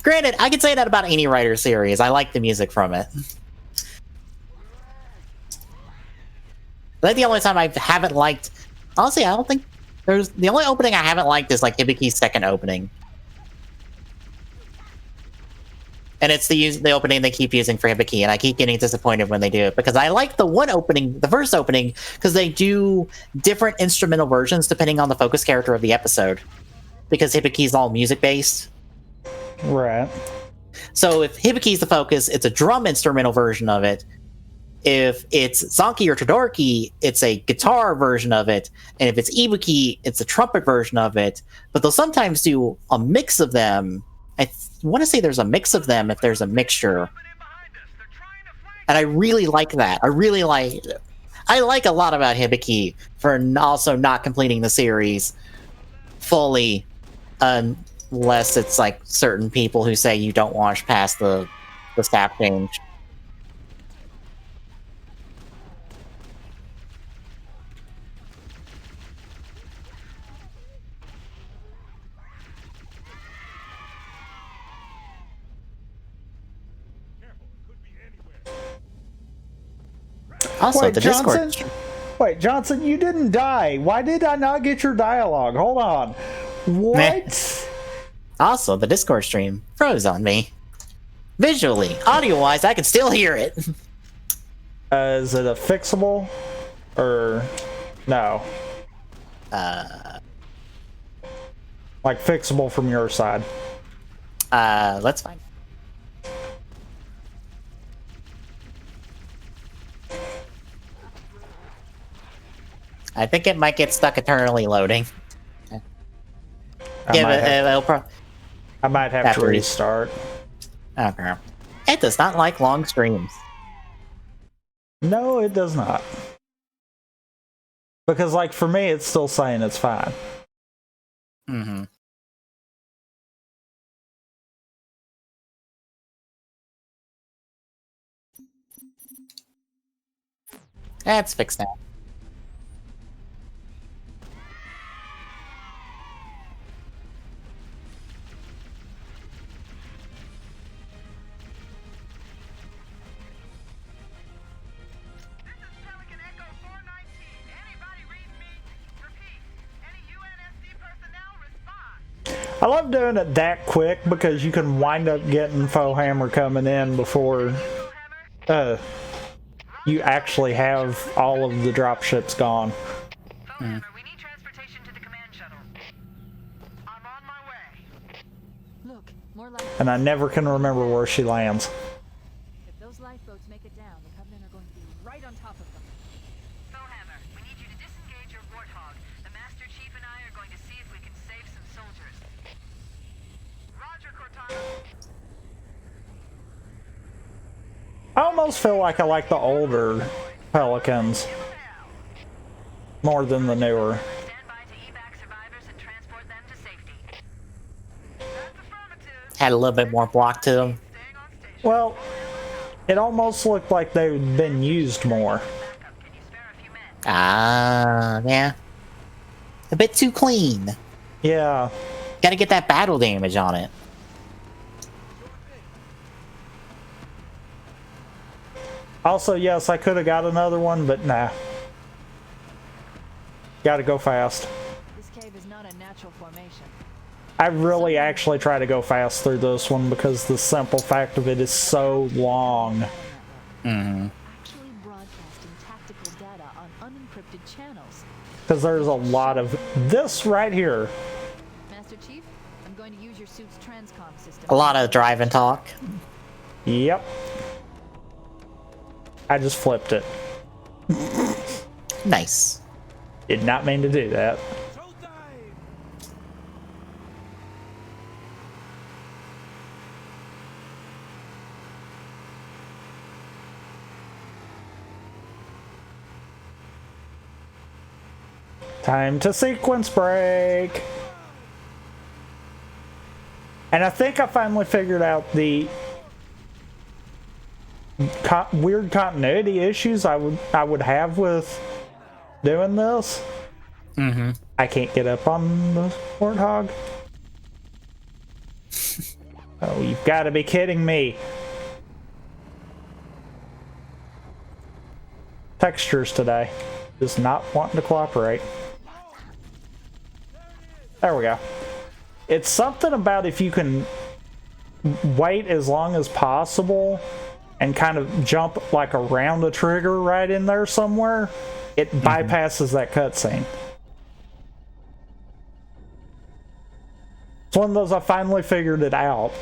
J: Granted, I could say that about any Rider series. I like the music from it. I think the only time I haven't liked... Honestly, I don't think there's... The only opening I haven't liked is, like, Hibiki's second opening. And it's the opening they keep using for Hibiki, and I keep getting disappointed when they do it, because I like the one opening, the first opening, because they do different instrumental versions depending on the focus character of the episode. Because Hibiki's all music-based.
A: Right.
J: So if Hibiki's the focus, it's a drum instrumental version of it. If it's Zanki or Todoroki, it's a guitar version of it. And if it's Ibuki, it's a trumpet version of it. But they'll sometimes do a mix of them. I want to say there's a mix of them if there's a mixture. And I really like that. I like a lot about Hibiki for also not completing the series fully, unless it's like certain people who say you don't watch past the staff change. Also,
A: wait,
J: the
A: Johnson?
J: Discord.
A: Wait, Johnson, you didn't die. Why did I not get your dialogue? Hold on. What?
J: Also, the Discord stream froze on me. Visually, audio-wise, I can still hear it.
A: Is it a fixable? Or no? Like fixable from your side?
J: Let's find. I think it might get stuck eternally loading.
A: I might have to restart.
J: Okay. It does not like long streams.
A: No, it does not. Because, like, for me, it's still saying it's fine.
J: Mm-hmm. That's fixed now.
A: I love doing it that quick because you can wind up getting Foe Hammer coming in before you actually have all of the dropships gone.
J: Mm.
H: Look, more like
A: And I never can remember where she lands.
H: if those lifeboats make it down, the Covenant are going to be right on top of them.
P: Hammer, we need you to disengage your Warthog. The Master Chief and I are going to see if we can save some soldiers. Roger, Cortana.
A: I almost feel like I like the older Pelicans more than the newer.
J: Had a little bit more block to them.
A: Well, it almost looked like they'd been used more.
J: Ah, yeah. A bit too clean.
A: Yeah.
J: Gotta get that battle damage on it.
A: Also, yes, I could have got another one, but nah. Gotta go fast.
H: This cave is not a natural formation.
A: I really actually try to go fast through this one because the simple fact of it is so long.
J: Mm-hmm.
H: Actually broadcasting tactical data on unencrypted channels.
A: Because there's a lot of this right here.
H: Master Chief, I'm going to use your suit's transcom system.
J: A lot of drive and talk.
A: Yep. I just flipped it.
J: Nice.
A: Did not mean to do that. Time to sequence break. And I think I finally figured out the weird continuity issues I would have with doing this.
J: Mm-hmm.
A: I can't get up on the warthog. Oh, you've got to be kidding me. Textures today. Just not wanting to cooperate. There we go. It's something about if you can wait as long as possible and kind of jump like around the trigger right in there somewhere, it bypasses that cutscene. It's one of those I finally figured it out.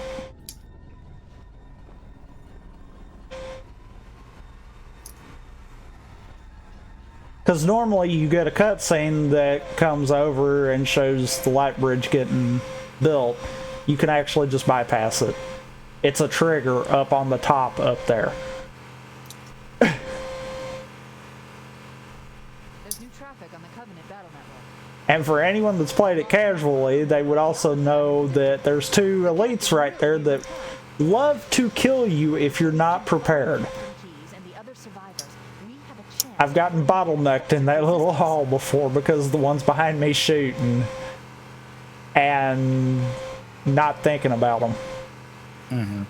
A: Because normally you get a cutscene that comes over and shows the light bridge getting built. You can actually just bypass it. It's a trigger up on the top up there.
H: There's new traffic on the Covenant battle network.
A: And for anyone that's played it casually, they would also know that there's two elites right there that love to kill you if you're not prepared. I've gotten bottlenecked in that little hall before because the ones behind me shooting and not thinking about them.
J: Mm-hmm.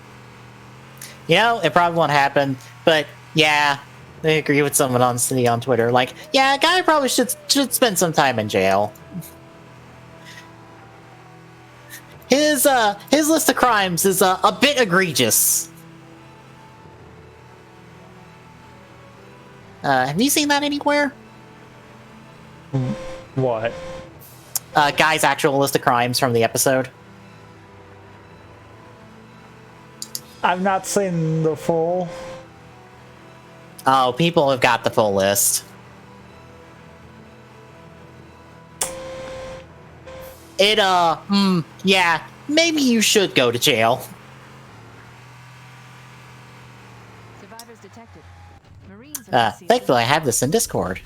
J: You know, it probably won't happen, but yeah, I agree with someone on Twitter. Like, yeah, a guy probably should spend some time in jail. His list of crimes is a bit egregious. Have you seen that anywhere?
A: What?
J: Guy's actual list of crimes from the episode.
A: I've not seen the full.
J: Oh, people have got the full list. Yeah, maybe you should go to jail.
H: Survivors detected.
J: Thankfully, I have this in Discord.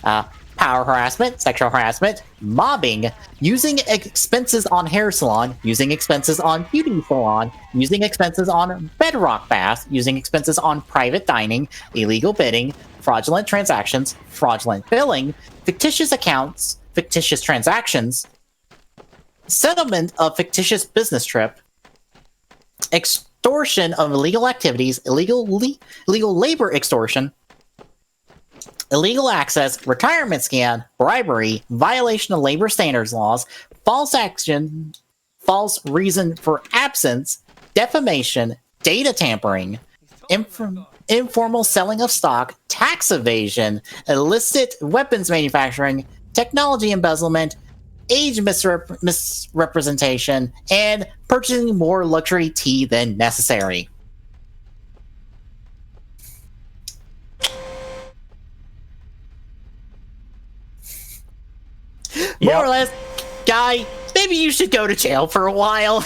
J: Power harassment, sexual harassment, mobbing, using expenses on hair salon, using expenses on beauty salon, using expenses on bedrock bath, using expenses on private dining, illegal bidding, fraudulent transactions, fraudulent billing, fictitious accounts, fictitious transactions, settlement of fictitious business trip, extortion of illegal activities, illegal labor extortion, illegal access, retirement scam, bribery, violation of labor standards laws, false action, false reason for absence, defamation, data tampering, informal selling of stock, tax evasion, illicit weapons manufacturing, technology embezzlement, age misrepresentation, and purchasing more luxury tea than necessary. More or less, guy, maybe you should go to jail for a while.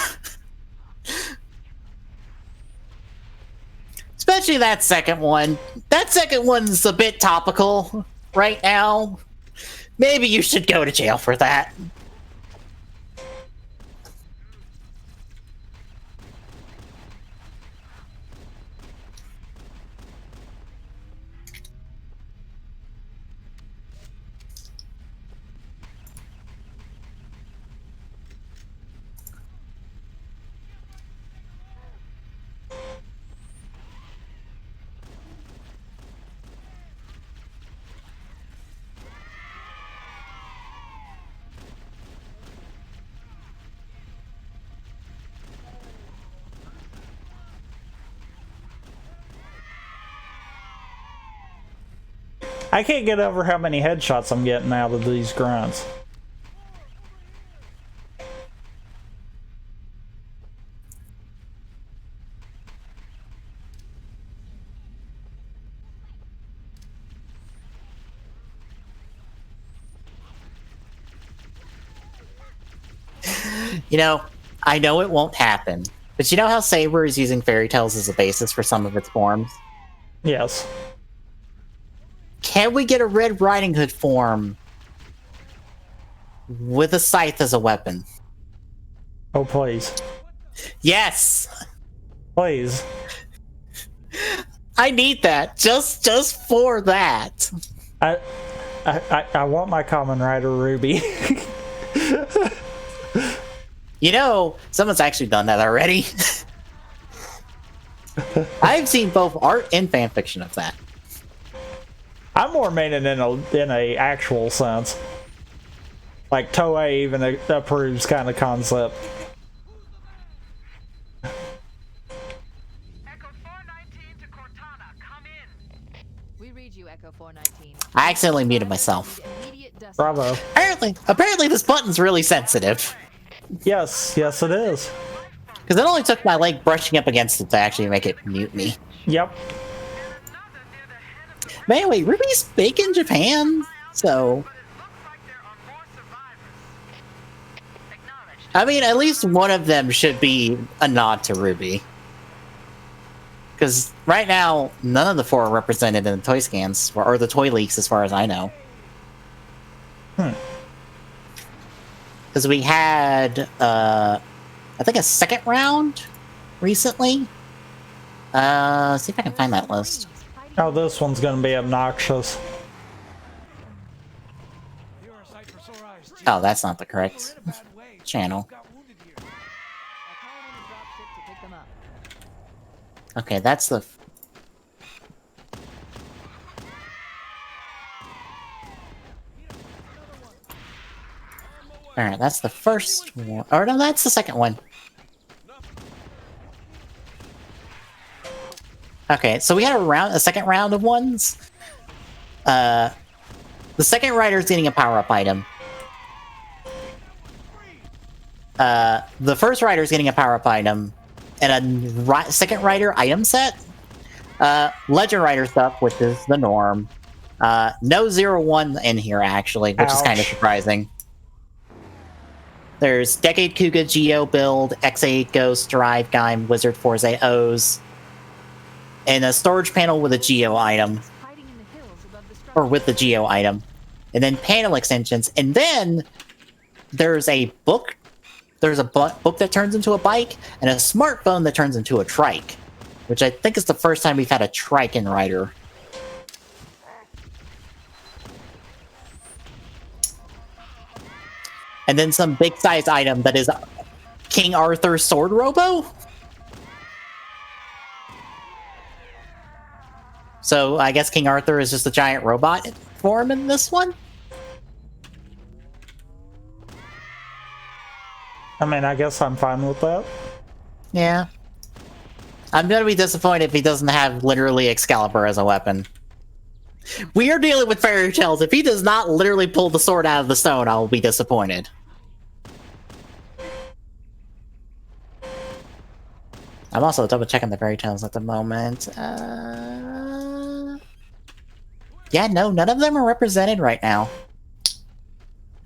J: Especially that second one. That second one's a bit topical right now. Maybe you should go to jail for that.
A: I can't get over how many headshots I'm getting out of these grunts.
J: You know, I know it won't happen, but you know how Saber is using fairy tales as a basis for some of its forms?
A: Yes.
J: Can we get a Red Riding Hood form with a scythe as a weapon?
A: Oh, please.
J: Yes!
A: Please.
J: I need that. Just for that.
A: I want my Common Rider Ruby.
J: You know, someone's actually done that already. I've seen both art and fanfiction of that.
A: I'm more meaning in a actual sense. Like Toei even approves kind of concept.
H: We read you, Echo 419.
J: I accidentally muted myself.
A: Bravo.
J: Apparently this button's really sensitive.
A: Yes, yes it is.
J: Because it only took my leg brushing up against it to actually make it mute me.
A: Yep.
J: But anyway, Ruby's big in Japan, so... I mean, at least one of them should be a nod to Ruby. Because right now, none of the 4 are represented in the toy scans, or the toy leaks as far as I know. Because we had, I think a second round recently. See if I can find that list.
A: Oh, this one's gonna be obnoxious.
J: Oh, that's not the correct channel. Okay, that's the... Alright, that's the first one. Or no, that's the second one. Okay, so we had a second round of ones. The second rider's getting a power-up item. The first rider's getting a power-up item. And a second rider item set. Legend Rider stuff, which is the norm. No 0-1 in here, actually, which is kind of surprising. There's Decade Kuga Geo build, X8 Ghost, Drive Guy, Wizard Forze O's, and a storage panel with a Geo item. Or with the Geo item. And then panel extensions. And then there's a book. There's a book that turns into a bike, and a smartphone that turns into a trike. Which I think is the first time we've had a trike in Rider. And then some big-sized item that is King Arthur's Sword Robo? So I guess King Arthur is just a giant robot form in this one?
A: I mean, I guess I'm fine with that.
J: Yeah. I'm gonna be disappointed if he doesn't have literally Excalibur as a weapon. We are dealing with fairy tales. If he does not literally pull the sword out of the stone, I will be disappointed. I'm also double checking the fairy tales at the moment. Yeah, no, none of them are represented right now.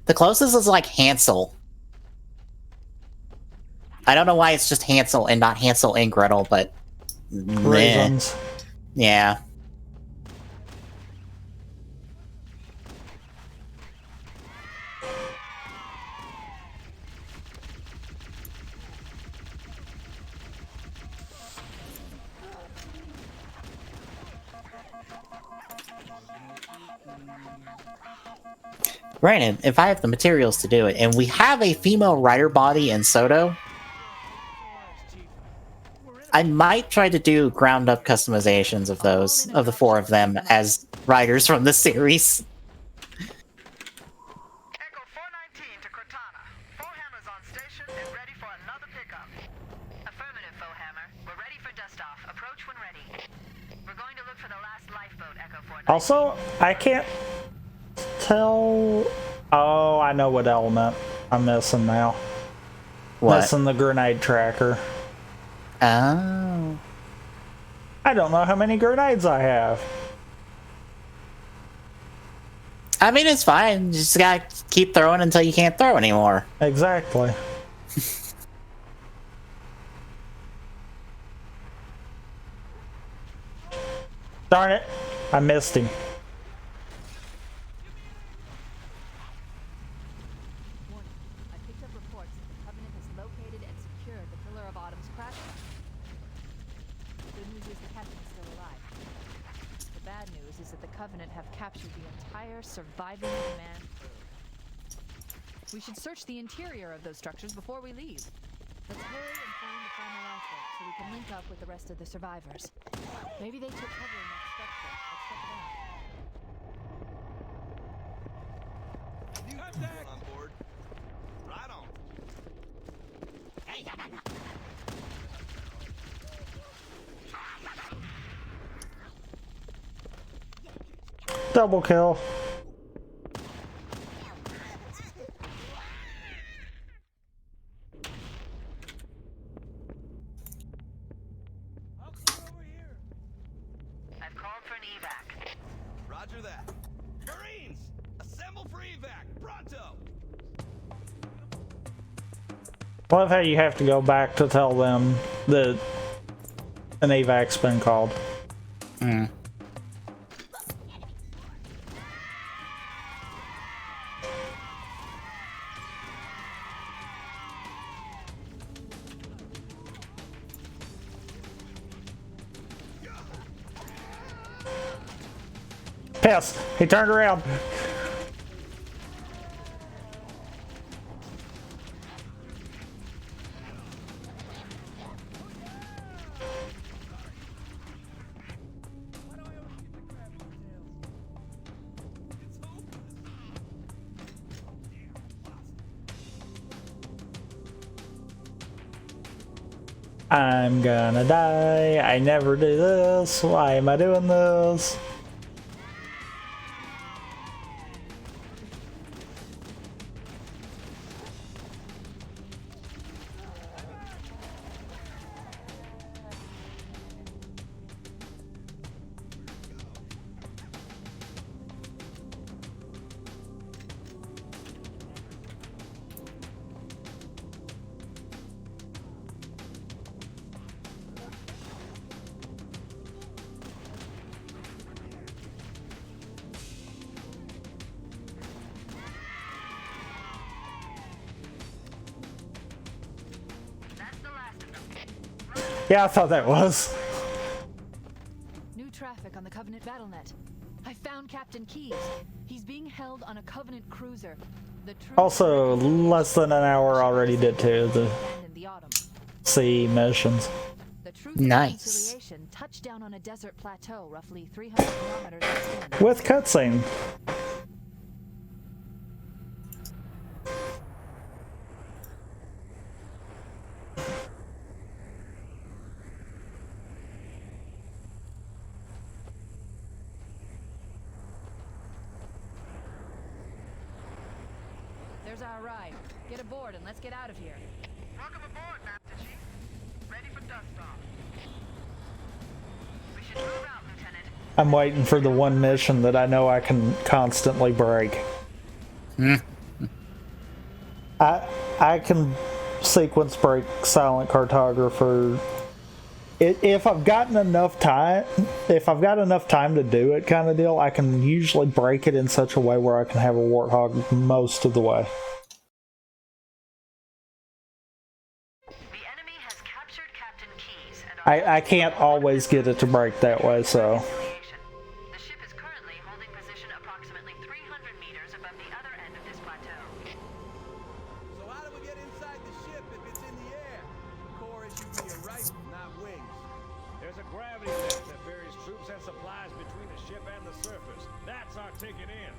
J: The closest is like Hansel. I don't know why it's just Hansel and not Hansel and Gretel, but...
A: Reasons.
J: Yeah. Granted, if I have the materials to do it, and we have a female rider body in Soto, I might try to do ground-up customizations of those, of the 4 of them, as riders from the series.
P: Echo 419 to Cortana. Foehammer's on station and ready for another pickup. Affirmative, Foehammer. We're ready for dust-off. Approach when ready. We're going to look for the last lifeboat
A: Also, I can't tell. Oh, I know what element I'm missing now.
J: What?
A: Missing the grenade tracker.
J: Oh.
A: I don't know how many grenades I have.
J: I mean, it's fine. You just gotta keep throwing until you can't throw anymore.
A: Exactly. Darn it. I missed him.
Q: Warning. I picked up reports that the Covenant has located and secured the Pillar of Autumn's crash site. The good news is the captain is still alive. The bad news is that the Covenant have captured the entire surviving command crew. We should search the interior of those structures before we leave. Let's hurry and find the final lifeboat so we can link up with the rest of the survivors. Maybe they took cover in that structure. Let's check it out.
K: Contact on board. Right on.
A: Double kill.
P: I've called for an evac.
K: Roger that. Marines, assemble for evac. Pronto.
A: Love how you have to go back to tell them that an evac's been called. Piss! He turned around. I'm gonna die. I never do this. Why am I doing this? Yeah, I thought that was.
Q: New traffic on the Covenant BattleNet. I found Captain Keyes. He's being held on a Covenant cruiser. The
A: Also, less than an hour already did too. The sea missions.
J: Nice.
Q: Touched down on a desert plateau roughly 300 kilometers extended.
A: With cutscene.
Q: There's our ride. Get aboard and let's get out of here.
P: Welcome aboard, Master Chief. Ready for dust off. We should move out, Lieutenant.
A: I'm waiting for the one mission that I know I can constantly break. I can sequence break Silent Cartographer. If I've gotten enough time, if I've got enough time to do it, kind of deal, I can usually break it in such a way where I can have a Warthog most of the way. I can't always get it to break that way, so.
P: The ship is currently holding position approximately 300 meters above the other end of this plateau.
K: So how do we get inside the ship if it's in the air? Core issued me a rifle, not wings.
L: There's a gravity vent that ferries troops and supplies between the ship and the surface. That's our ticket in.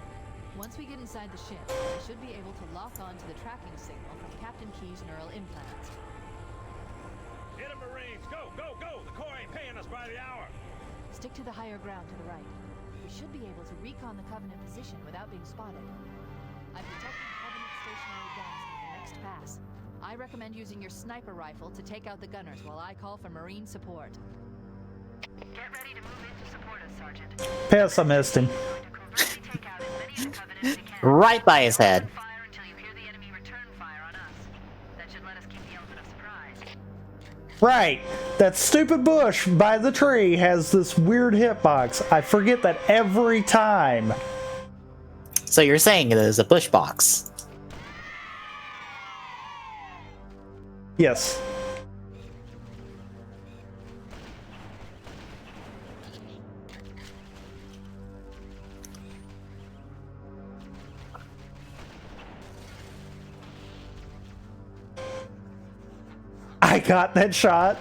Q: Once we get inside the ship, we should be able to lock on to the tracking signal from Captain Keyes' neural implants.
L: Hit 'em, Marines! Go, go, go! The Corps ain't paying us by the hour!
Q: Stick to the higher ground to the right. we should be able to recon the Covenant position without being spotted. I've detected Covenant stationary guns near the next pass. I recommend using your sniper rifle to take out the gunners while I call for Marine support.
P: Get ready to move in to support us, Sergeant.
A: Piss, I missed him.
J: Right by his head.
A: Right. That stupid bush by the tree has this weird hitbox. I forget that every time.
J: So you're saying it is a bush box?
A: Yes. I got that shot.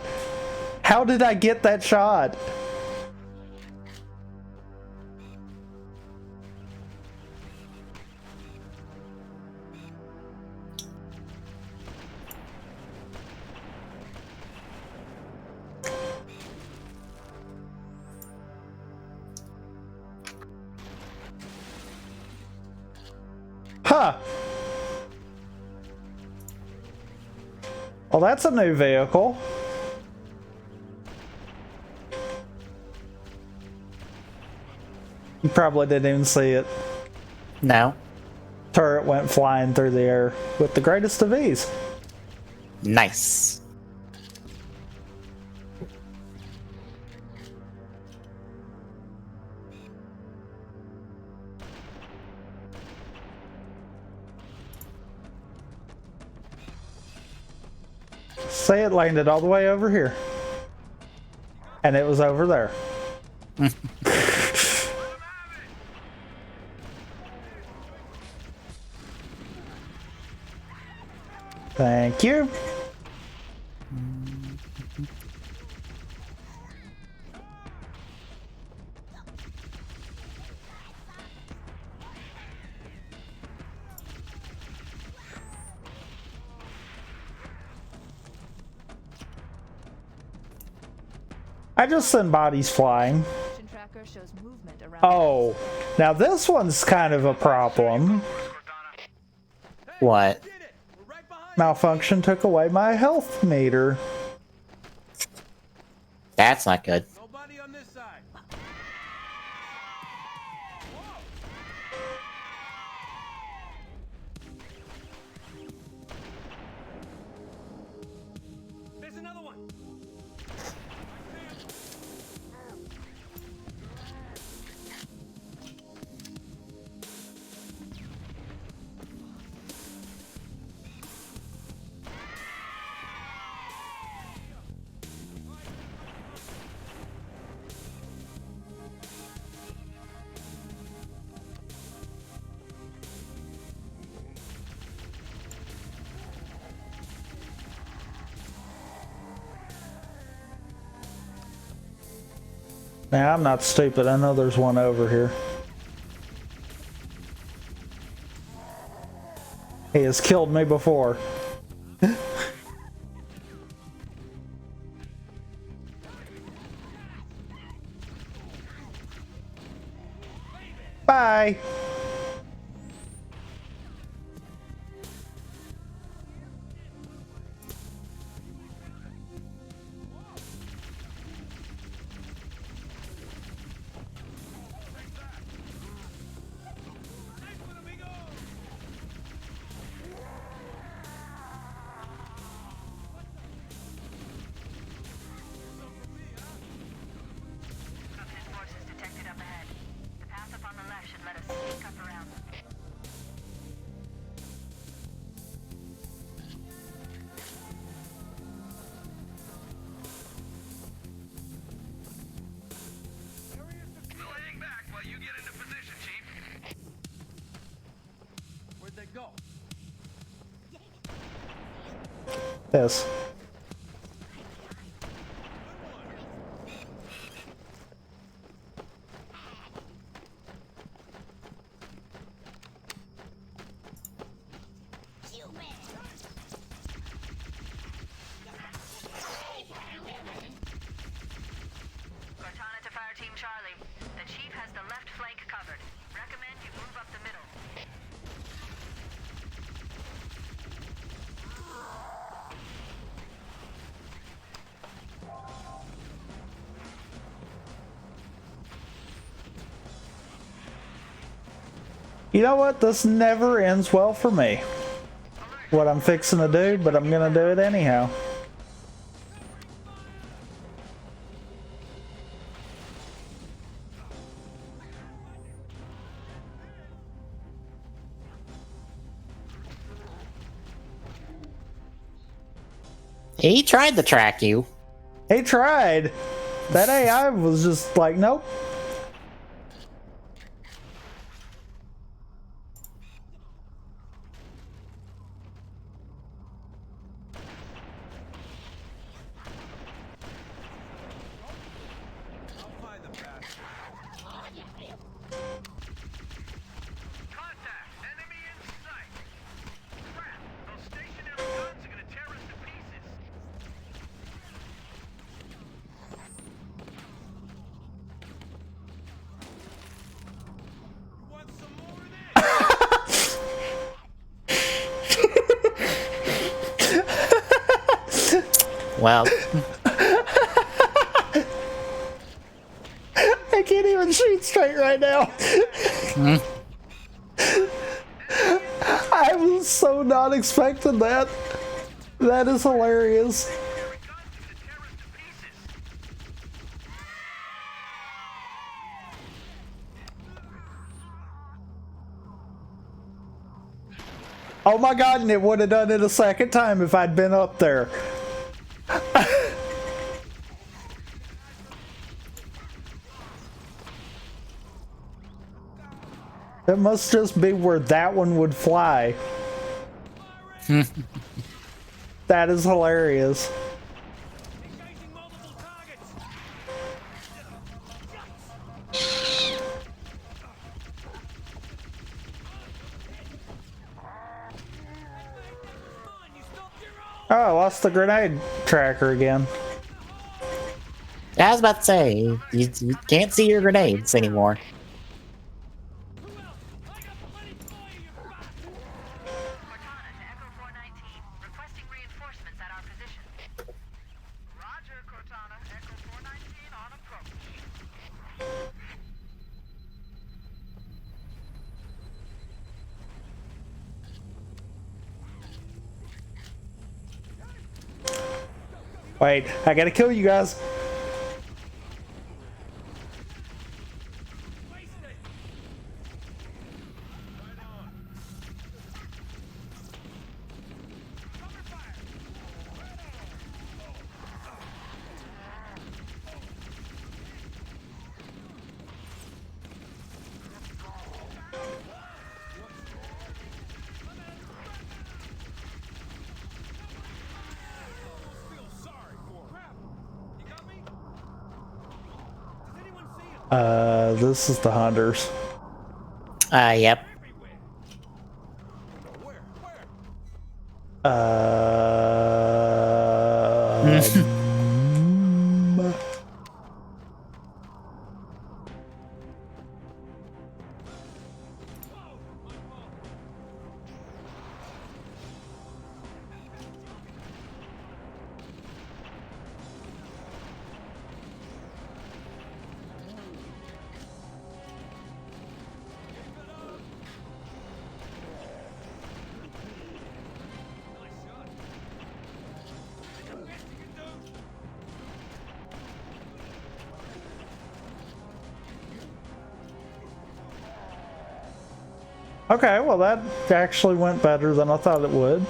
A: How did I get that shot? Huh. Well, that's a new vehicle. You probably didn't even see it.
J: No.
A: Turret went flying through the air with the greatest of ease.
J: Nice.
A: Say it landed all the way over here. And it was over there. Thank you. I just send bodies flying. Oh, now this one's kind of a problem.
J: What?
A: Malfunction took away my health meter.
J: That's not good.
A: Now, I'm not stupid. I know there's one over here. He has killed me before. Bye. Yes.
P: Cortana to Fire Team Charlie. The Chief has the left flank
A: You know what? This never ends well for me. What I'm fixing to do, but I'm gonna do it anyhow.
J: He tried to track you.
A: He tried. That AI was just like, nope.
J: Well,
A: I can't even shoot straight right now. I was so not expecting that. That is hilarious. Oh my god, and it would have done it a second time if I'd been up there. It must just be where that one would fly. That is hilarious. Oh, I lost the grenade tracker again.
J: I was about to say, you can't see your grenades anymore.
A: Wait, I gotta kill you guys. This is the hunters.
J: Yep.
A: Okay, well that actually went better than I thought it would.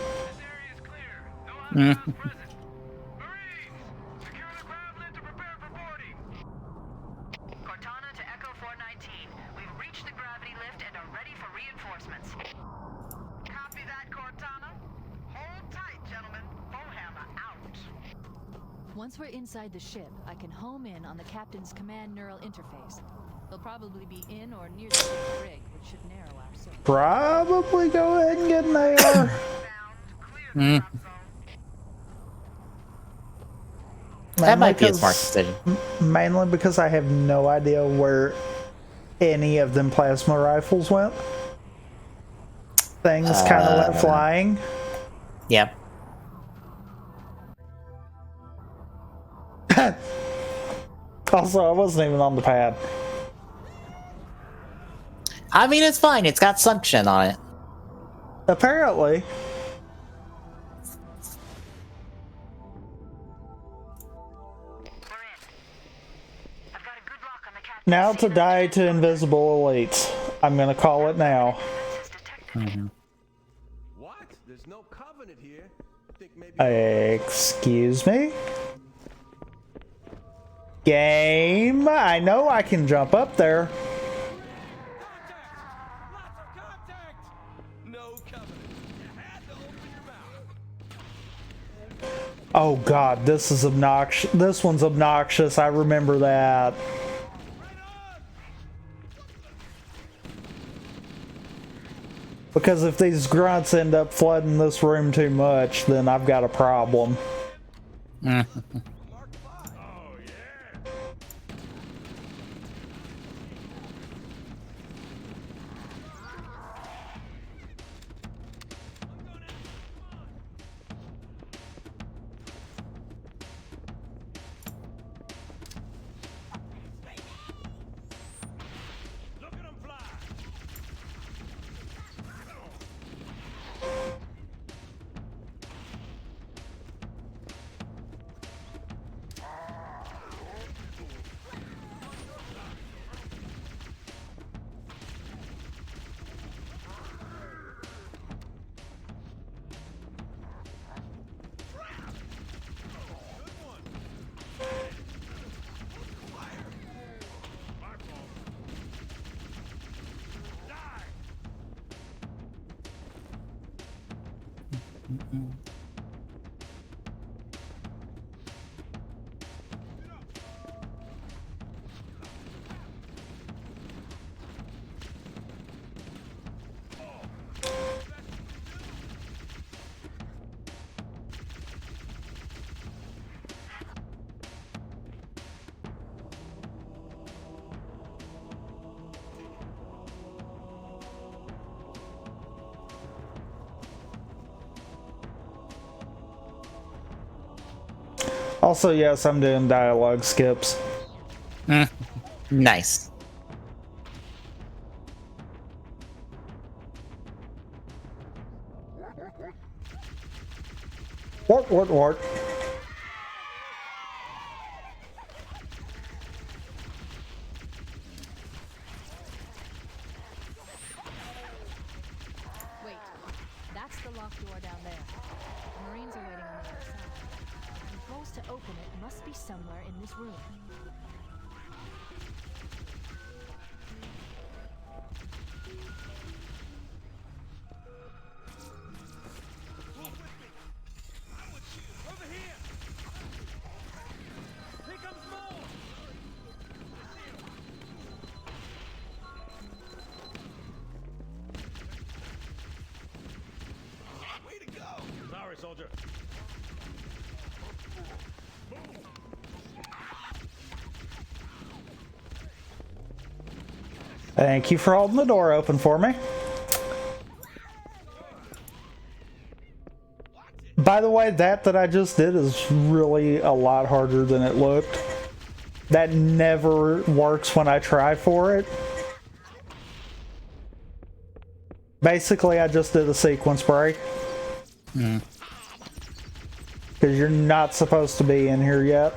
Q: Once we're inside the ship, I can home in on the captain's command neural interface. They'll probably be in or near the ship's rig, which should narrow our search.
A: Probably go ahead and get an AR.
J: That might be a smart decision.
A: Mainly because I have no idea where any of them plasma rifles went. Things kind of went flying.
J: Yep.
A: Also, I wasn't even on the pad.
J: I mean, it's fine. It's got suction on it.
A: Apparently. Now to die to invisible elites. I'm gonna call it now.
K: What? There's no covenant here. I think maybe
A: Excuse me? Game? I know I can jump up there. Oh god, this is obnoxious. This one's obnoxious. I remember that. Because if these grunts end up flooding this room too much, then I've got a problem. Also, yes, I'm doing dialogue skips.
J: Nice.
A: What?
Q: Wait, that's the locked door down there. The Marines are waiting on the other side. The controls to open it must be somewhere in this room.
L: Sorry, soldier.
A: Thank you for holding the door open for me. By the way, that I just did is really a lot harder than it looked. That never works when I try for it. Basically, I just did a sequence break. Because you're not supposed to be in here yet.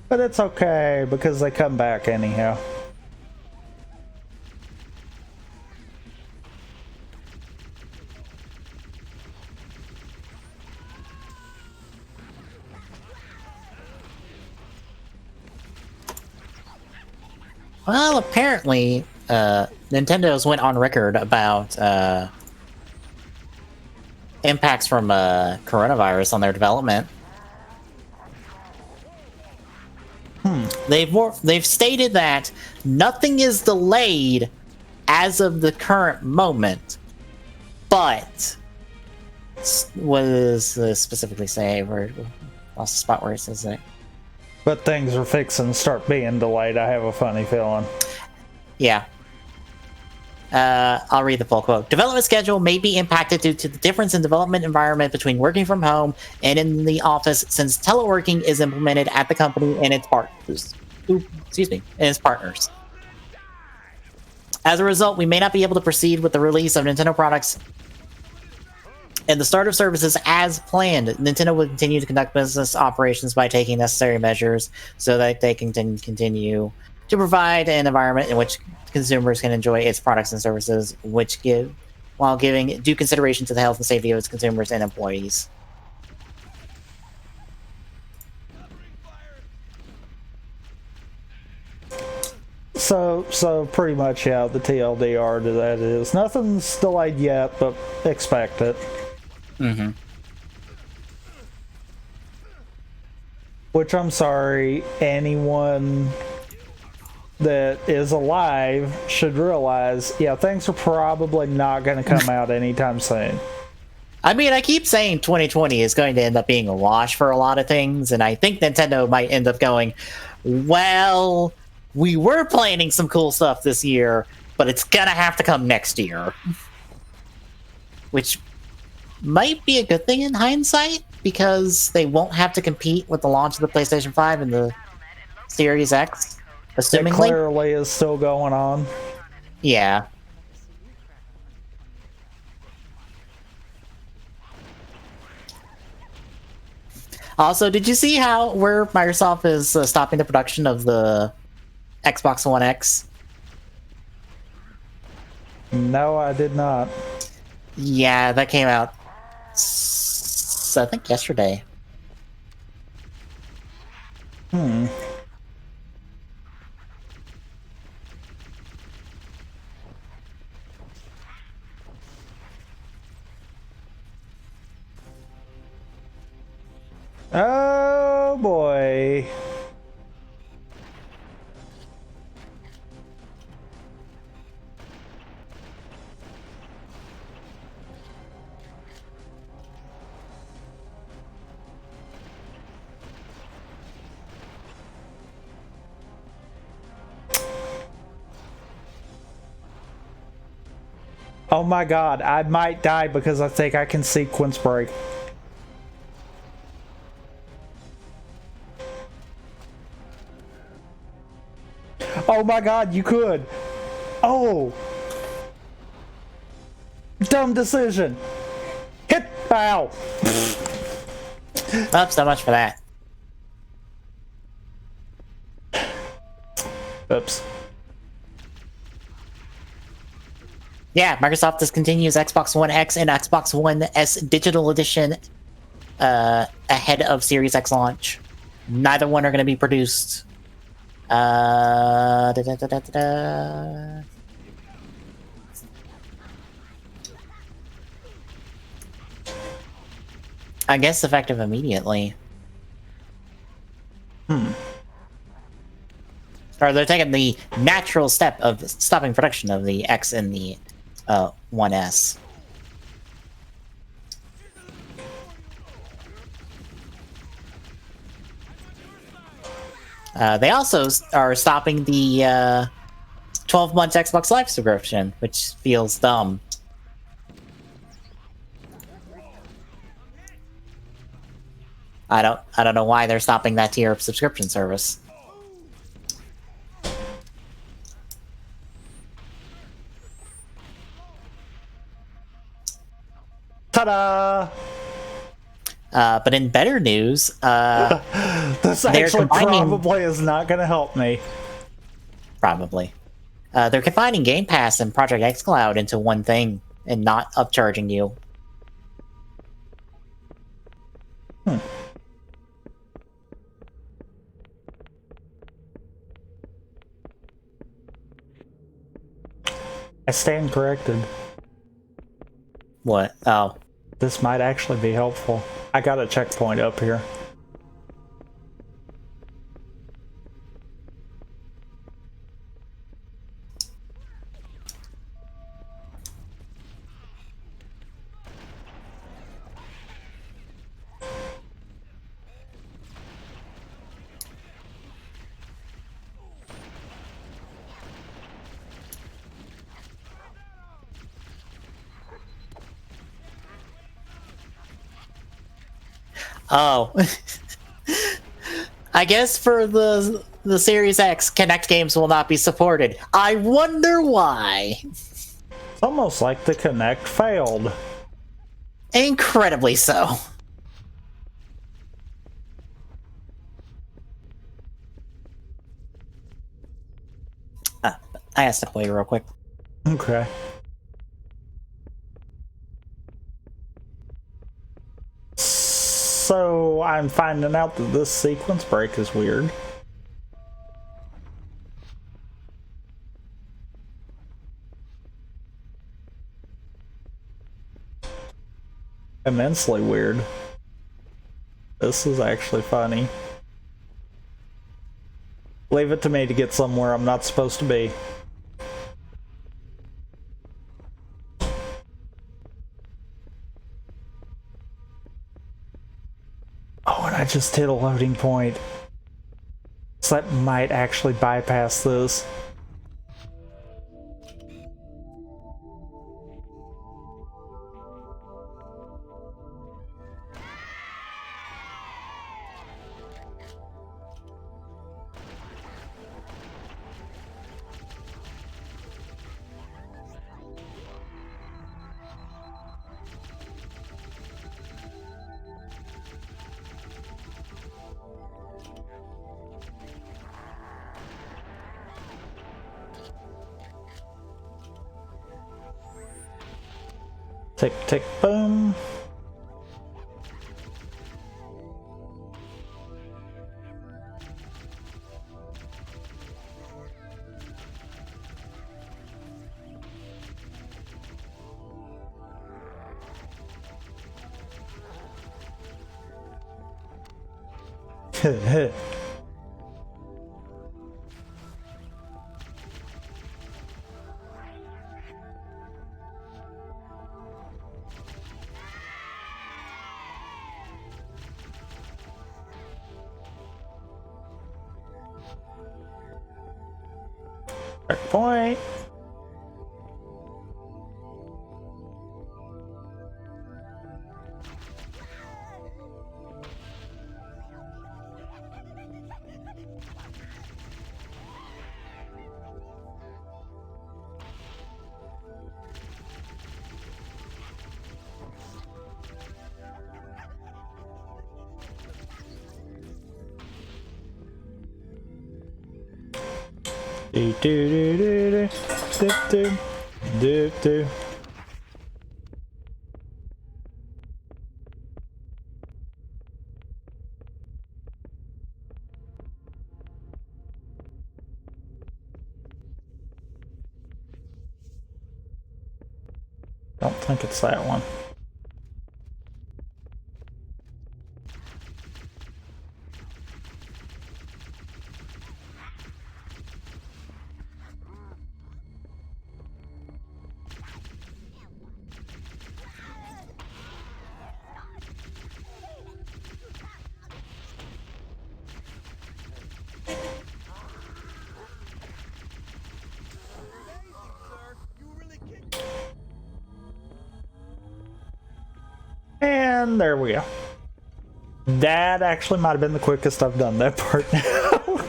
A: But it's okay, because they come back anyhow.
J: Well, apparently, Nintendo's went on record about impacts from coronavirus on their development. They've stated that nothing is delayed as of the current moment, but what does this specifically say? Where lost the spot where it says that.
A: But things are fixing to start being delayed. I have a funny feeling.
J: Yeah. I'll read the full quote. Development schedule may be impacted due to the difference in development environment between working from home and in the office, since teleworking is implemented at the company and its partners. And its partners. As a result, we may not be able to proceed with the release of Nintendo products and the start of services as planned. Nintendo will continue to conduct business operations by taking necessary measures so that they can continue to provide an environment in which consumers can enjoy its products and services, while giving due consideration to the health and safety of its consumers and employees.
A: So pretty much, yeah, the TLDR to that is nothing's delayed yet, but expect it.
J: Mm-hmm.
A: Which, I'm sorry, anyone that is alive should realize, yeah, things are probably not going to come out anytime soon.
J: I mean, I keep saying 2020 is going to end up being a wash for a lot of things, and I think Nintendo might end up going, well, we were planning some cool stuff this year, but it's gonna have to come next year. Which might be a good thing in hindsight, because they won't have to compete with the launch of the PlayStation 5 and the Series X, assumingly.
A: It clearly is still going on.
J: Yeah. Also, did you see where Microsoft is stopping the production of the Xbox One X?
A: No, I did not.
J: Yeah, that came out, I think, yesterday.
A: Oh boy. Oh my god, I might die because I think I can sequence break. Oh my god, you could. Oh. Dumb decision. Hit. Ow.
J: Well, so much for that.
A: Oops.
J: Yeah, Microsoft discontinues Xbox One X and Xbox One S Digital Edition ahead of Series X launch. Neither one are going to be produced. I guess effective immediately. Or they're taking the natural step of stopping production of the X and the One S. They also are stopping the 12-month Xbox Live subscription, which feels dumb. I don't know why they're stopping that tier of subscription service.
A: Ta-da!
J: But in better news,
A: this actually probably is not going to help me.
J: Probably. They're combining Game Pass and Project xCloud into one thing and not upcharging you.
A: I stand corrected.
J: What? Oh.
A: This might actually be helpful. I got a checkpoint up here.
J: Oh. I guess for the Series X, Kinect games will not be supported. I wonder why.
A: It's almost like the Kinect failed.
J: Incredibly so. I gotta step away real quick.
A: Okay. So I'm finding out that this sequence break is weird. Immensely weird. This is actually funny. Leave it to me to get somewhere I'm not supposed to be. Oh, and I just hit a loading point. So that might actually bypass this. Tick, tick, boom. Checkpoint. Do do do do do do do do. Don't think it's that one. And there we go. That actually might have been the quickest I've done that part now.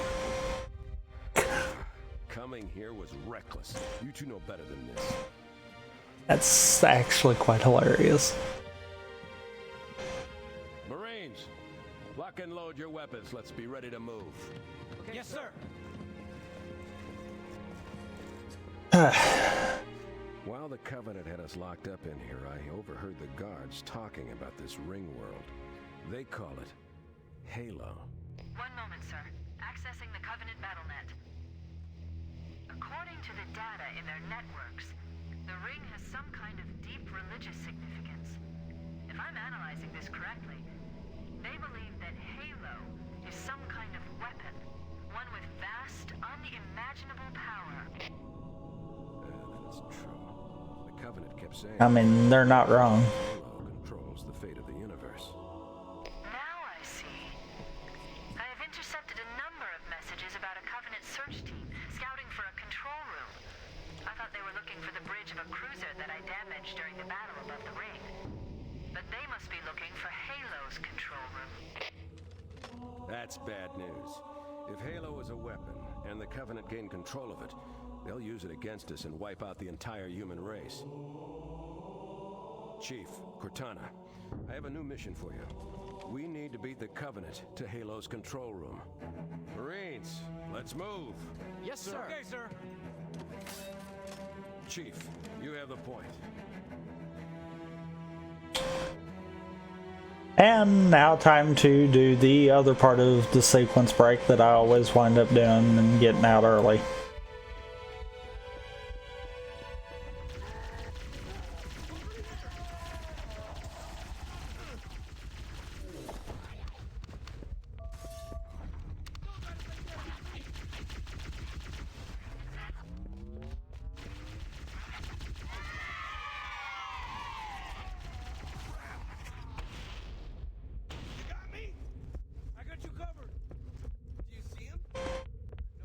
L: Coming here was reckless. You two know better than this.
A: That's actually quite hilarious.
L: Marines, lock and load your weapons. Let's be ready to move.
B: Okay, yes, sir.
L: While the Covenant had us locked up in here, I overheard the guards talking about this ring world. They call it Halo.
P: One moment, sir. Accessing the Covenant BattleNet. According to the data in their networks, the ring has some kind of deep religious significance. If I'm analyzing this correctly, they believe that Halo is some kind of weapon, one with vast, unimaginable power.
L: That's true. The Covenant kept saying,
A: I mean, they're not wrong.
L: Halo controls the fate of the universe.
P: Now I see. I have intercepted a number of messages about a Covenant search team scouting for a control room. I thought they were looking for the bridge of a cruiser that I damaged during the battle above the ring. But they must be looking for Halo's control room.
L: That's bad news. If Halo is a weapon, and the Covenant gain control of it, they'll use it against us and wipe out the entire human race. Chief, Cortana, I have a new mission for you. We need to beat the Covenant to Halo's control room. Marines, let's move!
N: Yes, sir.
B: Okay, sir.
L: Chief, you have the point.
A: And now time to do the other part of the sequence break that I always wind up doing and getting out early.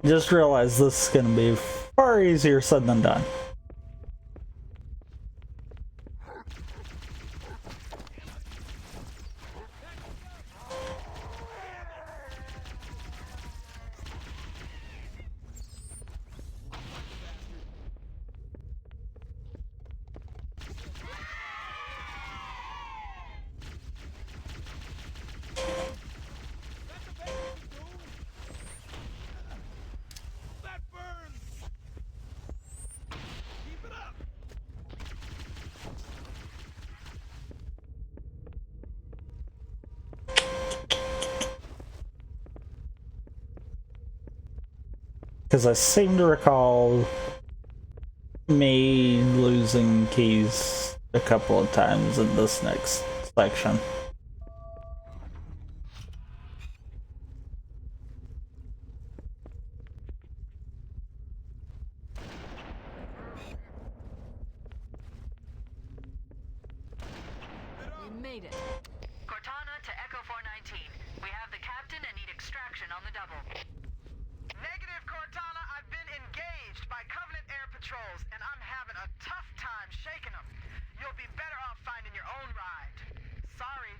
A: Just realize this is going to be far easier said than done. Because I seem to recall me losing keys a couple of times in this next section.
P: We made it. Cortana to Echo 419. We have the captain and need extraction on the double.
B: Negative, Cortana. I've been engaged by Covenant air patrols, and I'm having a tough time shaking them. You'll be better off finding your own ride. Sorry.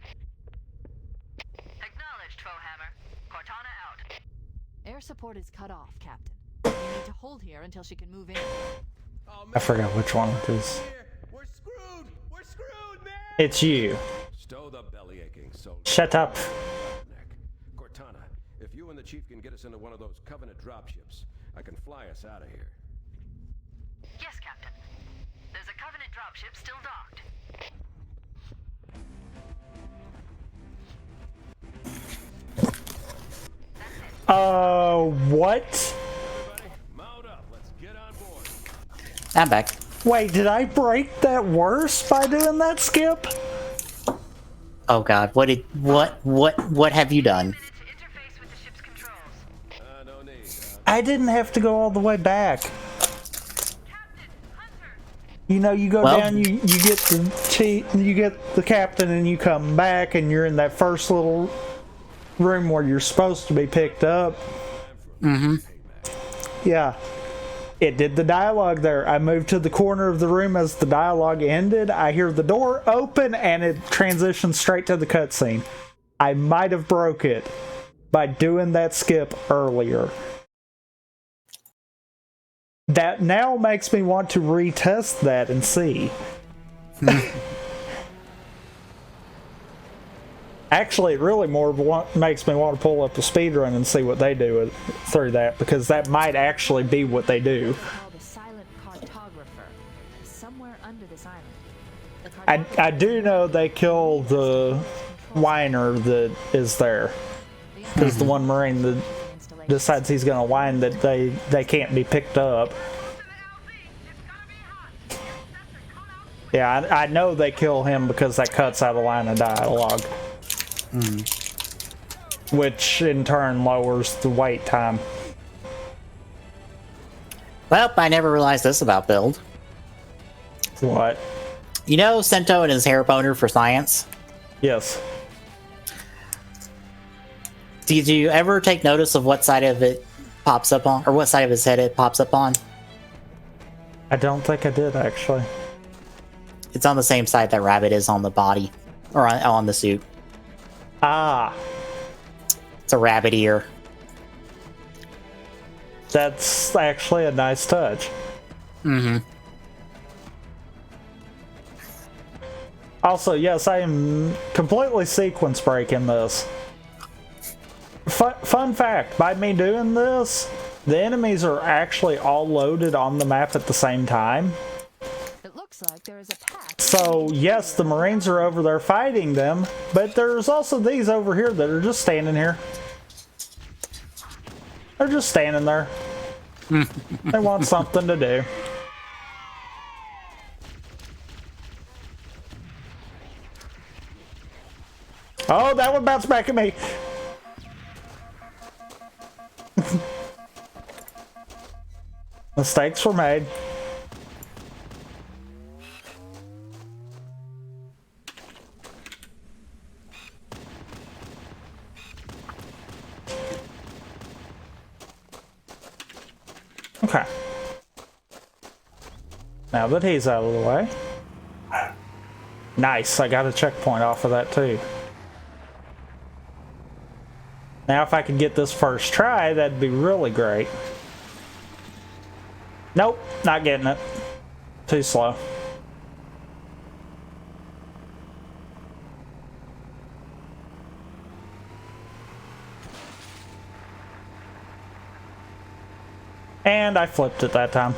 P: Acknowledged, Foehammer. Cortana out.
Q: Air support is cut off, Captain. You need to hold here until she can move in.
A: I forgot which one it is.
B: We're screwed. We're screwed, man.
A: It's you.
L: Stow the belly aching soldier.
A: Shut up.
L: Cortana, if you and the Chief can get us into one of those Covenant dropships, I can fly us out of here.
P: Yes, Captain. There's a Covenant dropship still docked.
A: What?
L: Mount up. Let's get on board.
J: I'm back.
A: Wait, did I break that worse by doing that skip?
J: Oh god, what have you done?
A: I didn't have to go all the way back. You know, you go down, you get the captain, and you come back, and you're in that first little room where you're supposed to be picked up.
J: Mm-hmm.
A: Yeah. It did the dialogue there. I moved to the corner of the room as the dialogue ended. I hear the door open, and it transitions straight to the cutscene. I might have broke it by doing that skip earlier. That now makes me want to retest that and see. Actually, it really makes me want to pull up the speedrun and see what they do through that, because that might actually be what they do.
Q: The silent cartographer is somewhere under this island.
A: I do know they kill the whiner that is there. Because the one Marine that decides he's going to whine that they can't be picked up. Yeah, I know they kill him because that cuts out a line of dialogue. Which in turn lowers the wait time.
J: Well, I never realized this about Build.
A: What?
J: You know Sento and his hair boner for science?
A: Yes.
J: Did you ever take notice of what side of it pops up on? Or what side of his head it pops up on?
A: I don't think I did, actually.
J: It's on the same side that Rabbit is on the body. Or on the suit.
A: Ah.
J: It's a rabbit ear.
A: That's actually a nice touch.
J: Mm-hmm.
A: Also, yes, I am completely sequence breaking this. Fun fact, by me doing this, the enemies are actually all loaded on the map at the same time.
Q: It looks like there is a path.
A: So, yes, the Marines are over there fighting them, but there's also these over here that are just standing here. They're just standing there. They want something to do. Oh, that one bounced back at me. Mistakes were made. Okay. Now that he's out of the way. Nice, I got a checkpoint off of that too. Now if I could get this first try, that'd be really great. Nope, not getting it. Too slow. And I flipped it that time.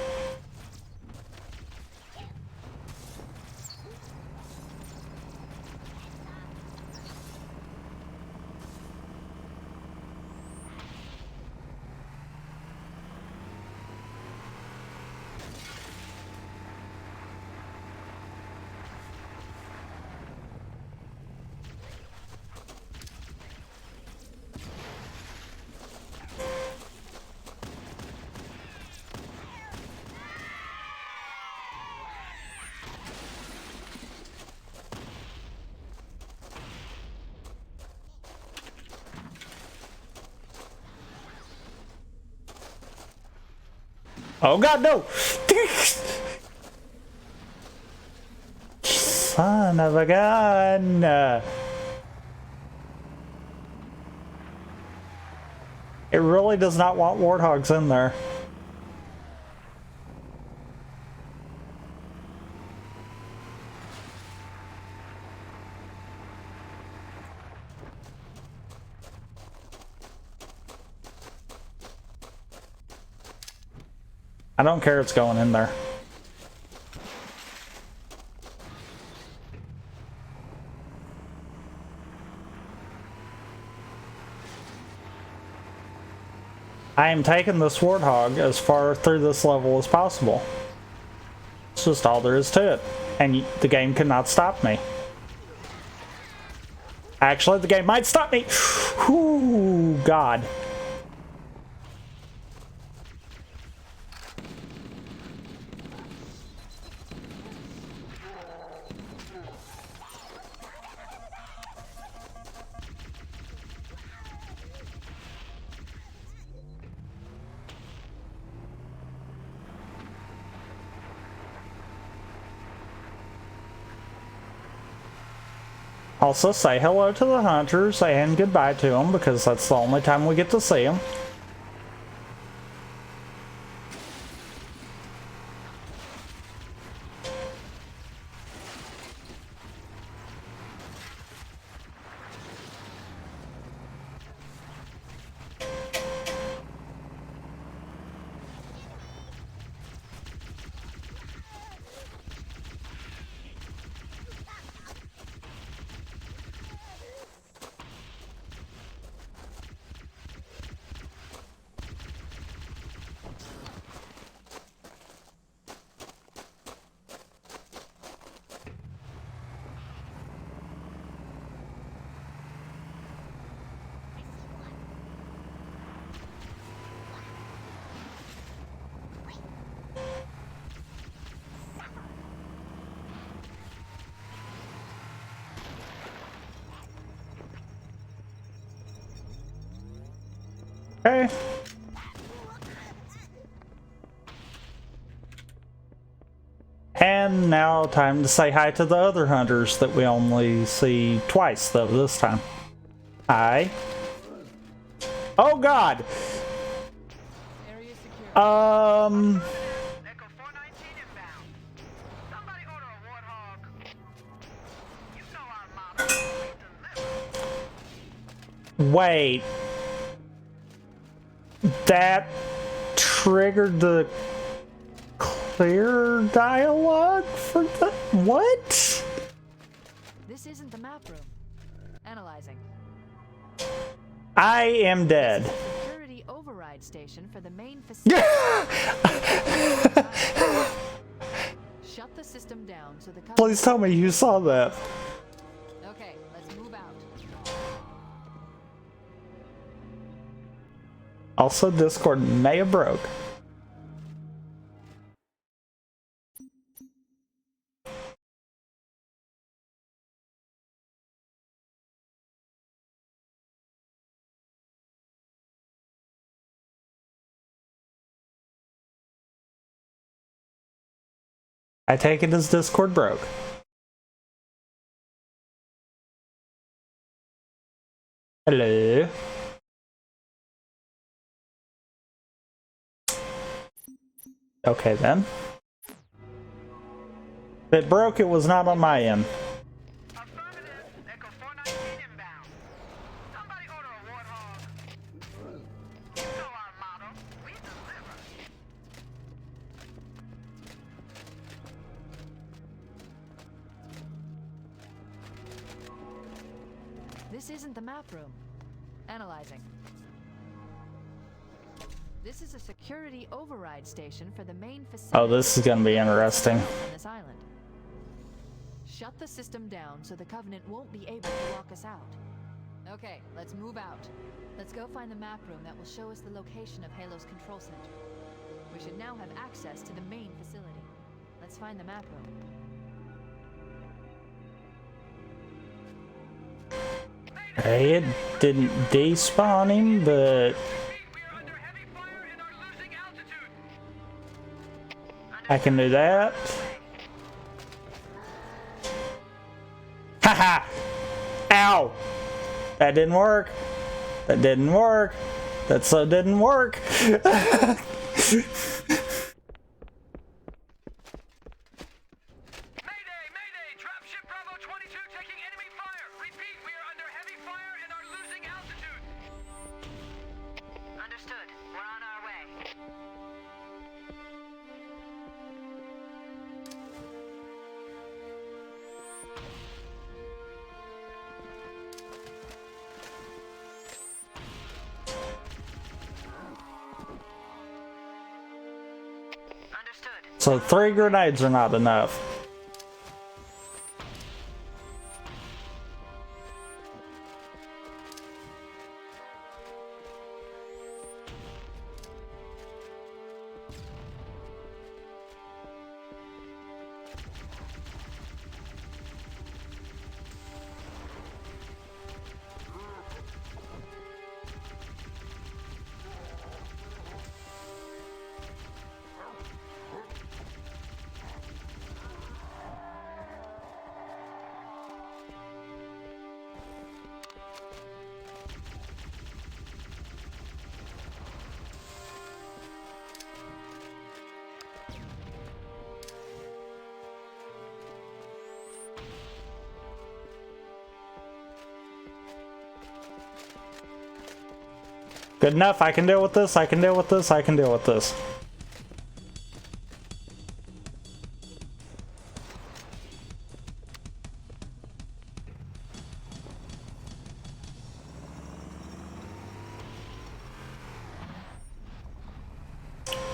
A: Oh god, no! Son of a gun! It really does not want warthogs in there. I don't care, it's going in there. I am taking this warthog as far through this level as possible. It's just all there is to it. And the game cannot stop me. Actually, the game might stop me! Ooh, God. Also, say hello to the hunters and goodbye to them, because that's the only time we get to see them. Okay. And now time to say hi to the other hunters that we only see twice though this time. Hi. Oh God. Wait. That triggered the clear dialogue for the what?
Q: This isn't the map room. Analyzing.
A: I am dead.
Q: Security override station for the main facility. Shut the system down so the
A: Please tell me you saw that.
Q: Okay, let's move out.
A: Also, Discord may have broke. I take it as Discord broke. Hello. Okay then. If it broke, it was not on my end.
Q: This isn't the map room. Analyzing. This is a security override station for the main facility.
A: Oh, this is gonna be interesting.
Q: On this island. Shut the system down so the Covenant won't be able to lock us out. Okay, let's move out. Let's go find the map room that will show us the location of Halo's control center. We should now have access to the main facility. Let's find the map room.
A: Hey, it didn't despawn him, but I can do that. Haha! Ow! That didn't work. That didn't work. That so didn't work. So 3 grenades are not enough. Good enough, I can deal with this, I can deal with this, I can deal with this.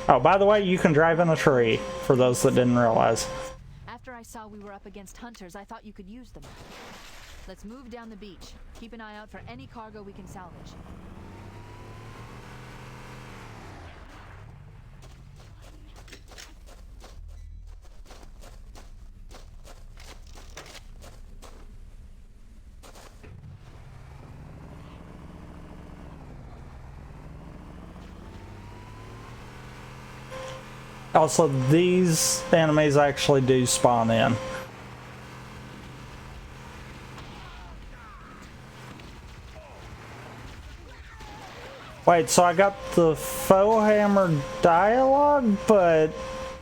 A: Oh, by the way, you can drive in a tree, for those that didn't realize.
Q: After I saw we were up against hunters, I thought you could use them. Let's move down the beach. Keep an eye out for any cargo we can salvage.
A: Also, these enemies actually do spawn in. Wait, so I got the faux hammer dialogue, but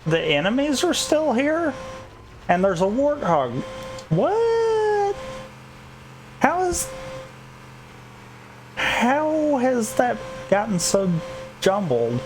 A: the enemies are still here? And there's a warthog. What? How has that gotten so jumbled?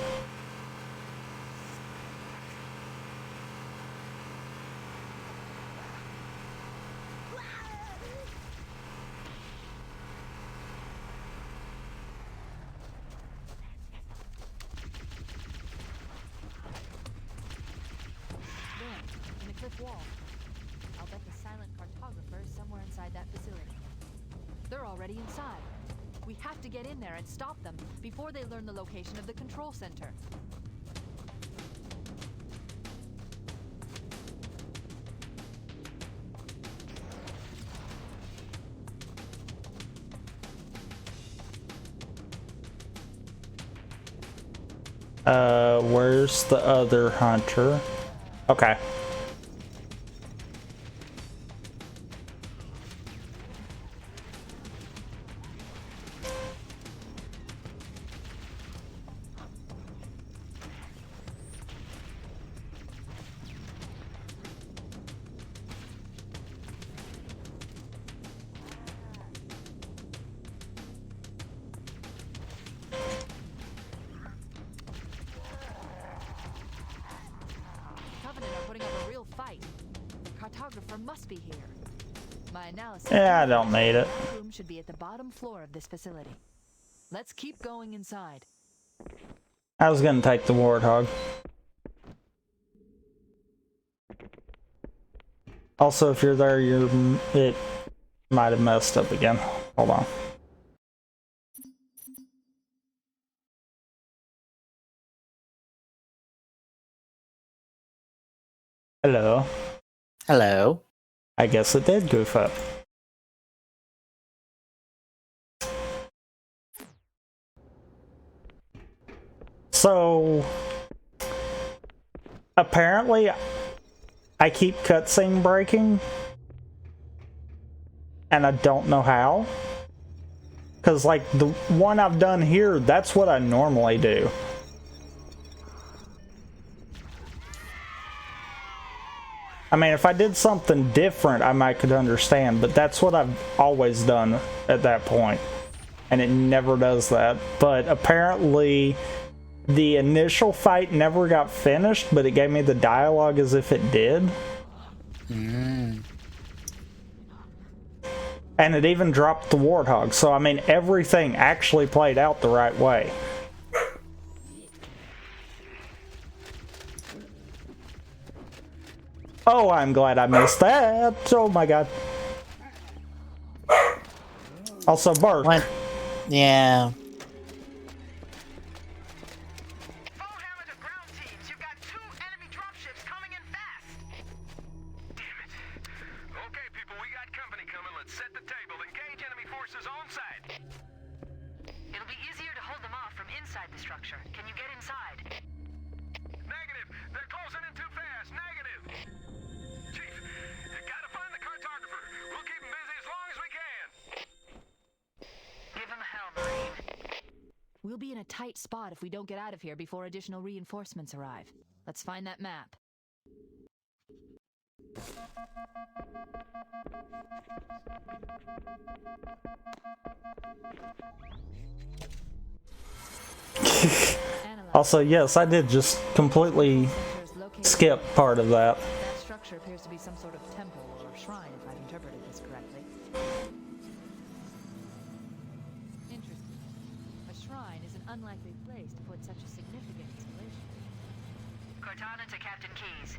Q: Wall. I'll bet the silent cartographer is somewhere inside that facility. They're already inside. We have to get in there and stop them before they learn the location of the control center.
A: Where's the other hunter? Okay. Yeah, I don't need it.
Q: Room should be at the bottom floor of this facility. Let's keep going inside.
A: I was gonna take the warthog. Also, if you're there, it might have messed up again. Hold on. Hello.
J: Hello.
A: I guess it did goof up. So, apparently, I keep cutscene breaking, and I don't know how. Because, like, the one I've done here, that's what I normally do. I mean, if I did something different, I might could understand, but that's what I've always done at that point. And it never does that. But apparently, the initial fight never got finished, but it gave me the dialogue as if it did. And it even dropped the warthog. So, I mean, everything actually played out the right way. Oh, I'm glad I missed that. Oh my god. Also, Bart.
J: What? Yeah.
Q: We'll be in a tight spot if we don't get out of here before additional reinforcements arrive. Let's find that map.
A: Also, yes, I did just completely skip part of that.
Q: That structure appears to be some sort of temple or shrine, if I've interpreted this correctly. Interesting. A shrine is an unlikely place to put such a significant installation.
B: Cortana to Captain Keyes.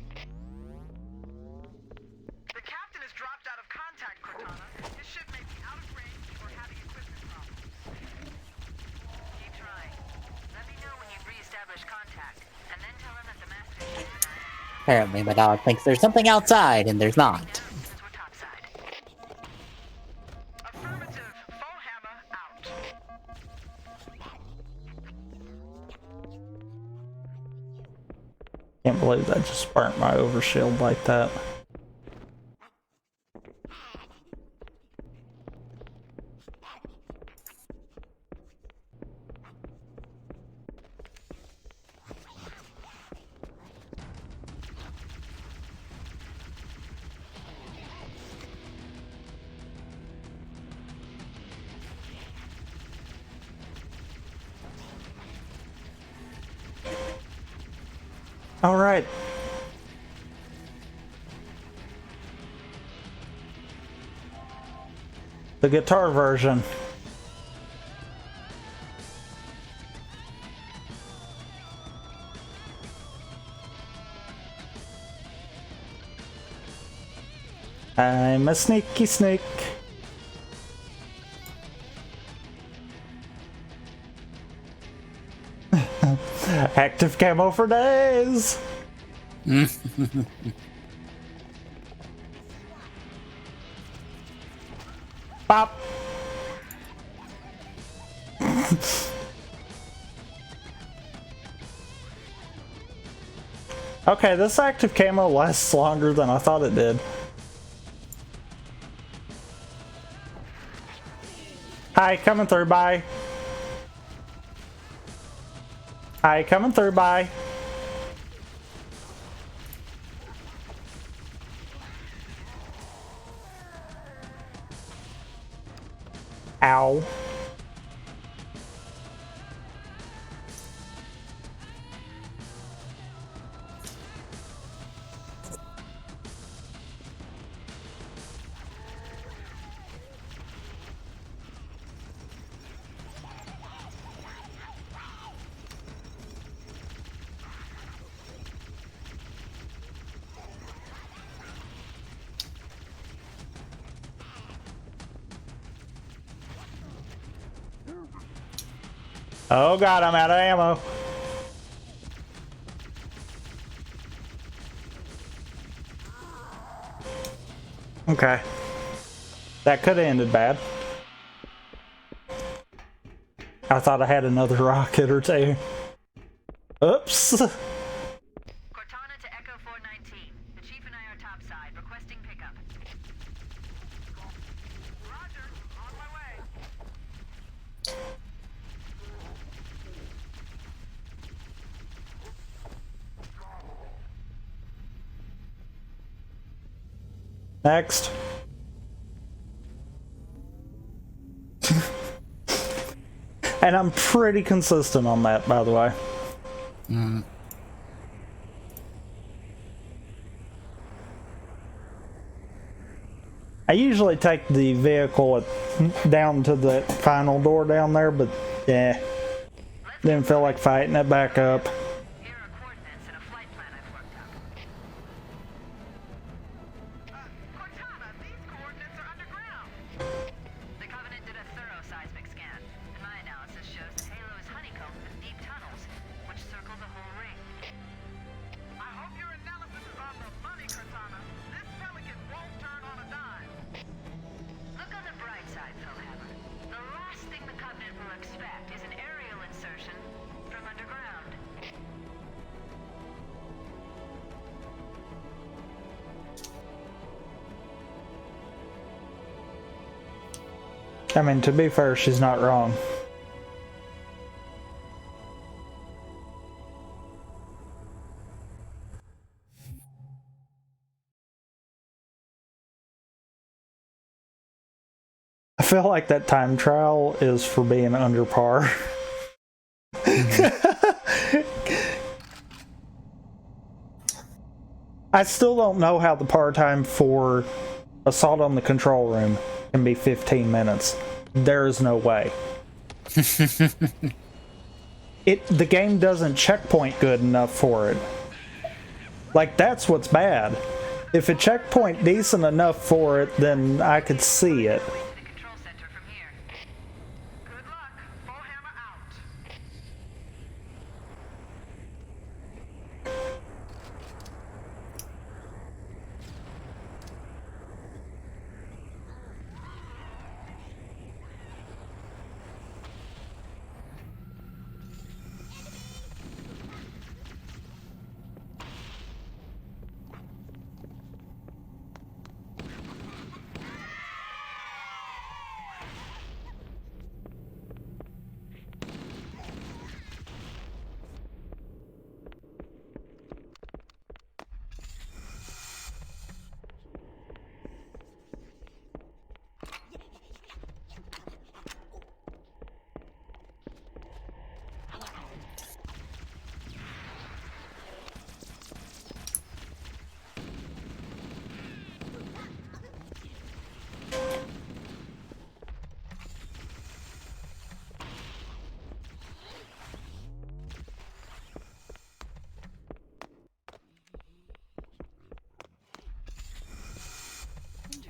B: The captain has dropped out of contact, Cortana. His ship may be out of range or having equipment problems. Keep trying. Let me know when you've reestablished contact, and then tell him that the master chief and I...
J: Apparently my dog thinks there's something outside, and there's not.
A: Can't believe that just burnt my overshield like that. All right. The guitar version. I'm a sneaky snake. Active camo for days. Pop. Okay, this active camo lasts longer than I thought it did. Hi, coming through, bye. Hi, coming through, bye. Ow. Oh god, I'm out of ammo. Okay. That could have ended bad. I thought I had another rocket or two. Oops.
B: Cortana to Echo 419. The Chief and I are topside, requesting pickup. Roger, on my way.
A: Next. And I'm pretty consistent on that, by the way. I usually take the vehicle down to the final door down there, but yeah, didn't feel like fighting it back up.
B: Here are coordinates and a flight plan I've worked up. Cortana, these coordinates are underground. The Covenant did a thorough seismic scan, and my analysis shows that Halo is honeycombed with deep tunnels, which circle the whole ring. I hope your analysis is on the money, Cortana. This Pelican won't turn on a dime. Look on the bright side, Philhammer. The last thing the Covenant will expect is an aerial insertion from underground.
A: I mean, to be fair, she's not wrong. I feel like that time trial is for being under par. I still don't know how the par time for Assault on the Control Room can be 15 minutes. There is no way. The game doesn't checkpoint good enough for it. Like, that's what's bad. If it checkpoint decent enough for it, then I could see it.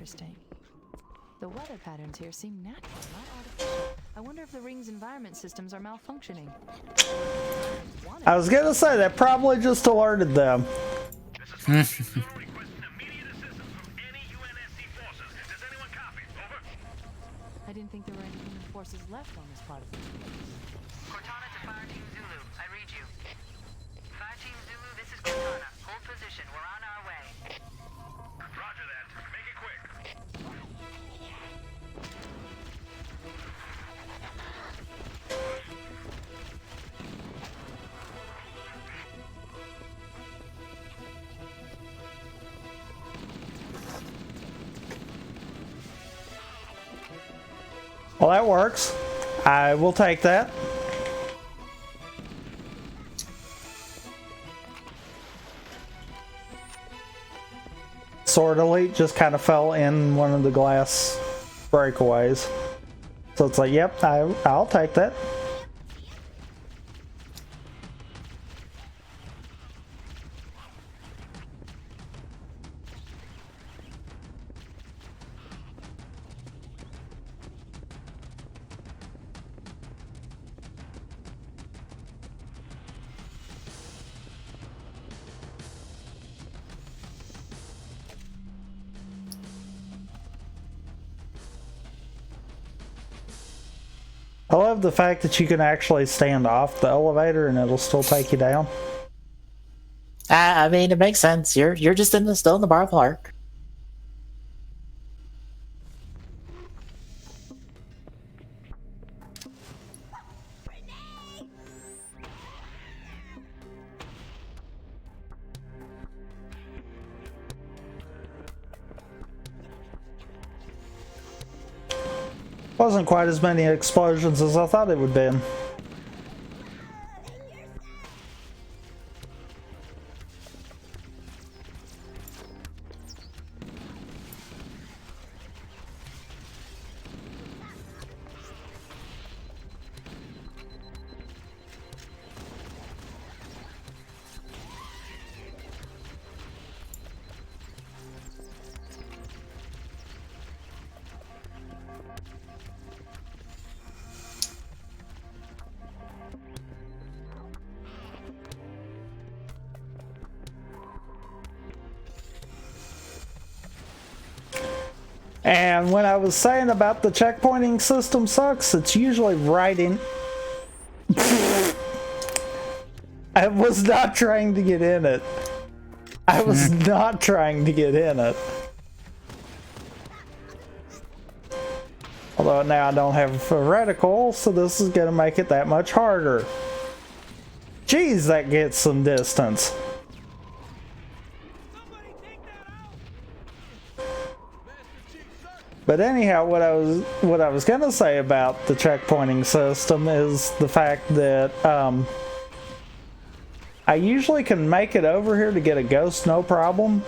Q: Interesting. The weather patterns here seem natural, not artificial. I wonder if the ring's environment systems are malfunctioning.
A: I was gonna say that probably just alerted them.
Q: I didn't think there were any human forces left on this part of the universe.
B: Cortana to Fire Team Zulu. I read you. Fire Team Zulu, this is Cortana. Hold position. We're on our way.
K: Roger that. Make it quick.
A: Well, that works. I will take that. Sword Elite just kind of fell in one of the glass breakaways. So it's like, yep, I'll take that. I love the fact that you can actually stand off the elevator and it'll still take you down.
J: I mean, it makes sense. You're just still in the bar park.
A: Wasn't quite as many explosions as I thought it would be. And when I was saying about the checkpointing system sucks, it's usually right in... I was not trying to get in it. I was not trying to get in it. Although now I don't have a reticle, so this is going to make it that much harder. Jeez, that gets some distance. But anyhow, what I was gonna say about the checkpointing system is the fact that I usually can make it over here to get a ghost no problem.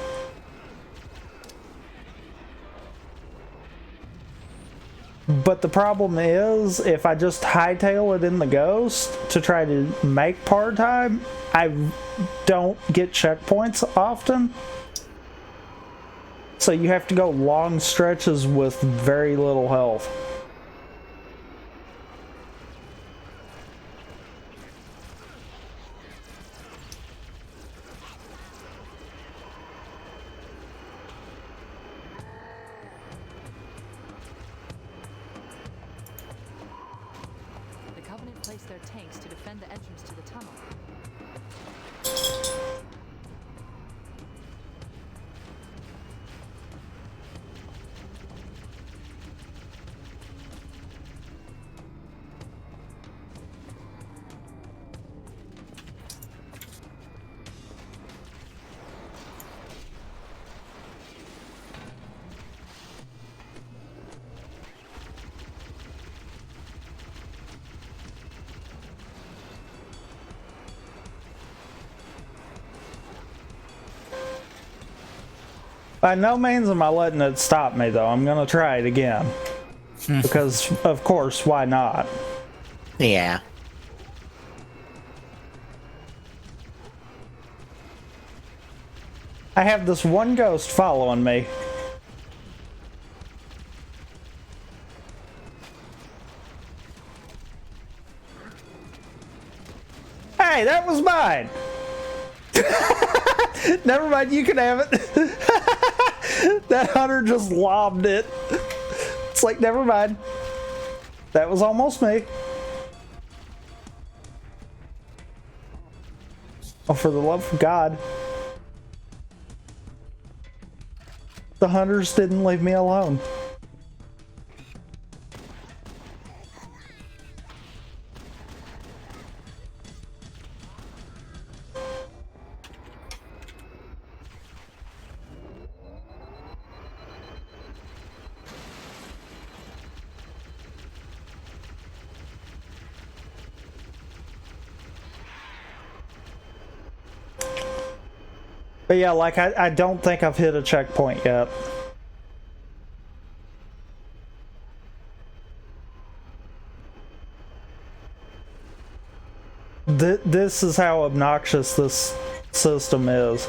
A: But the problem is, if I just hightail it in the ghost to try to make part time, I don't get checkpoints often. So you have to go long stretches with very little health.
Q: The Covenant placed their tanks to defend the entrance to the tunnel.
A: By no means am I letting it stop me, though. I'm gonna try it again. Because, of course, why not?
J: Yeah.
A: I have this one ghost following me. Hey, that was mine! Never mind, you can have it. That hunter just lobbed it. It's like, never mind. That was almost me. Oh, for the love of God. The hunters didn't leave me alone. But yeah, like, I don't think I've hit a checkpoint yet. This is how obnoxious this system is.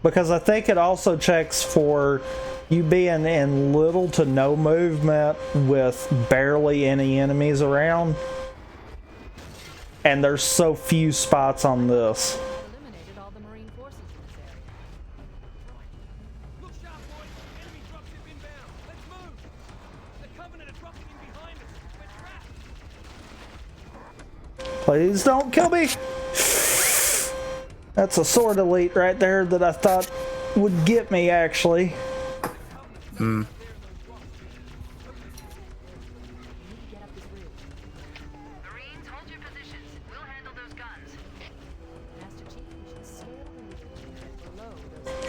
A: Because I think it also checks for you being in little to no movement with barely any enemies around. And there's so few spots on this.
Q: Eliminated all the Marine forces in this area.
N: Look sharp, boys. Enemy dropship inbound. Let's move. The Covenant are dropping in behind us. We're trapped.
A: Please don't kill me. That's a sword elite right there that I thought would get me, actually.
J: Hmm.
B: Marines, hold your positions. We'll handle those guns.
Q: Master Chief, we should scale the region below those guns.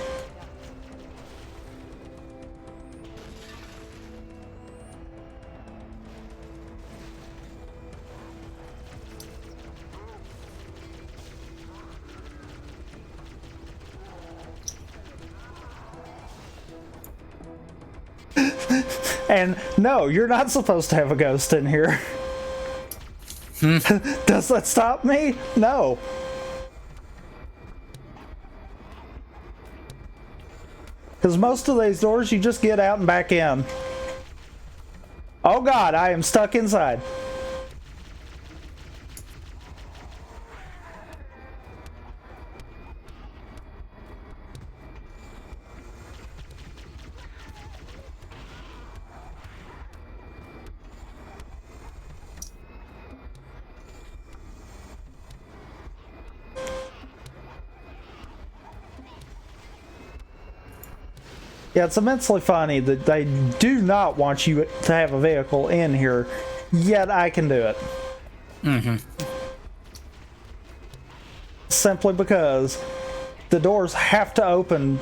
A: And no, you're not supposed to have a ghost in here. Does that stop me? No. Because most of these doors, you just get out and back in. Oh God, I am stuck inside. Yeah, it's immensely funny that they do not want you to have a vehicle in here, yet I can do it.
J: Mm-hmm.
A: Simply because the doors have to open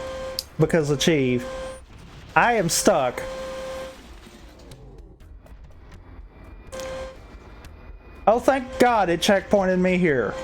A: because of Chief. I am stuck. Oh, thank God it checkpointed me here.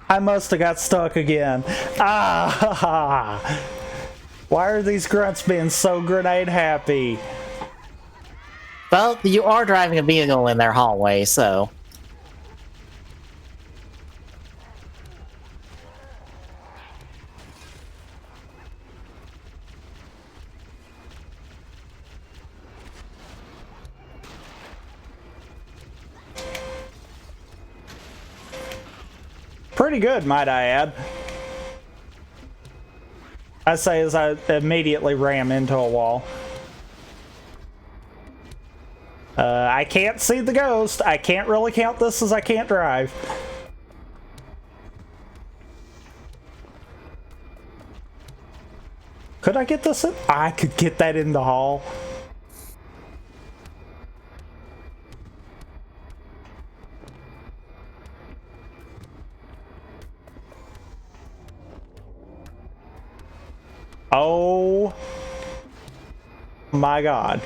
A: I must have got stuck again. Ah! Why are these grunts being so grenade happy?
J: Well, you are driving a vehicle in their hallway, so...
A: Pretty good, might I add. I say as I immediately ram into a wall. I can't see the ghost. I can't really count this as I can't drive. Could I get this in? I could get that in the hall. Oh my God.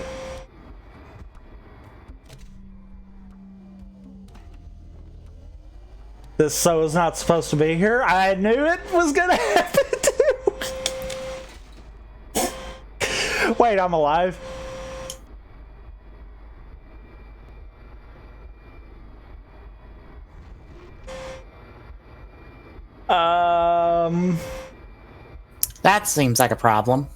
A: This so is not supposed to be here. I knew it was gonna happen too. Wait, I'm alive.
J: That seems like a problem.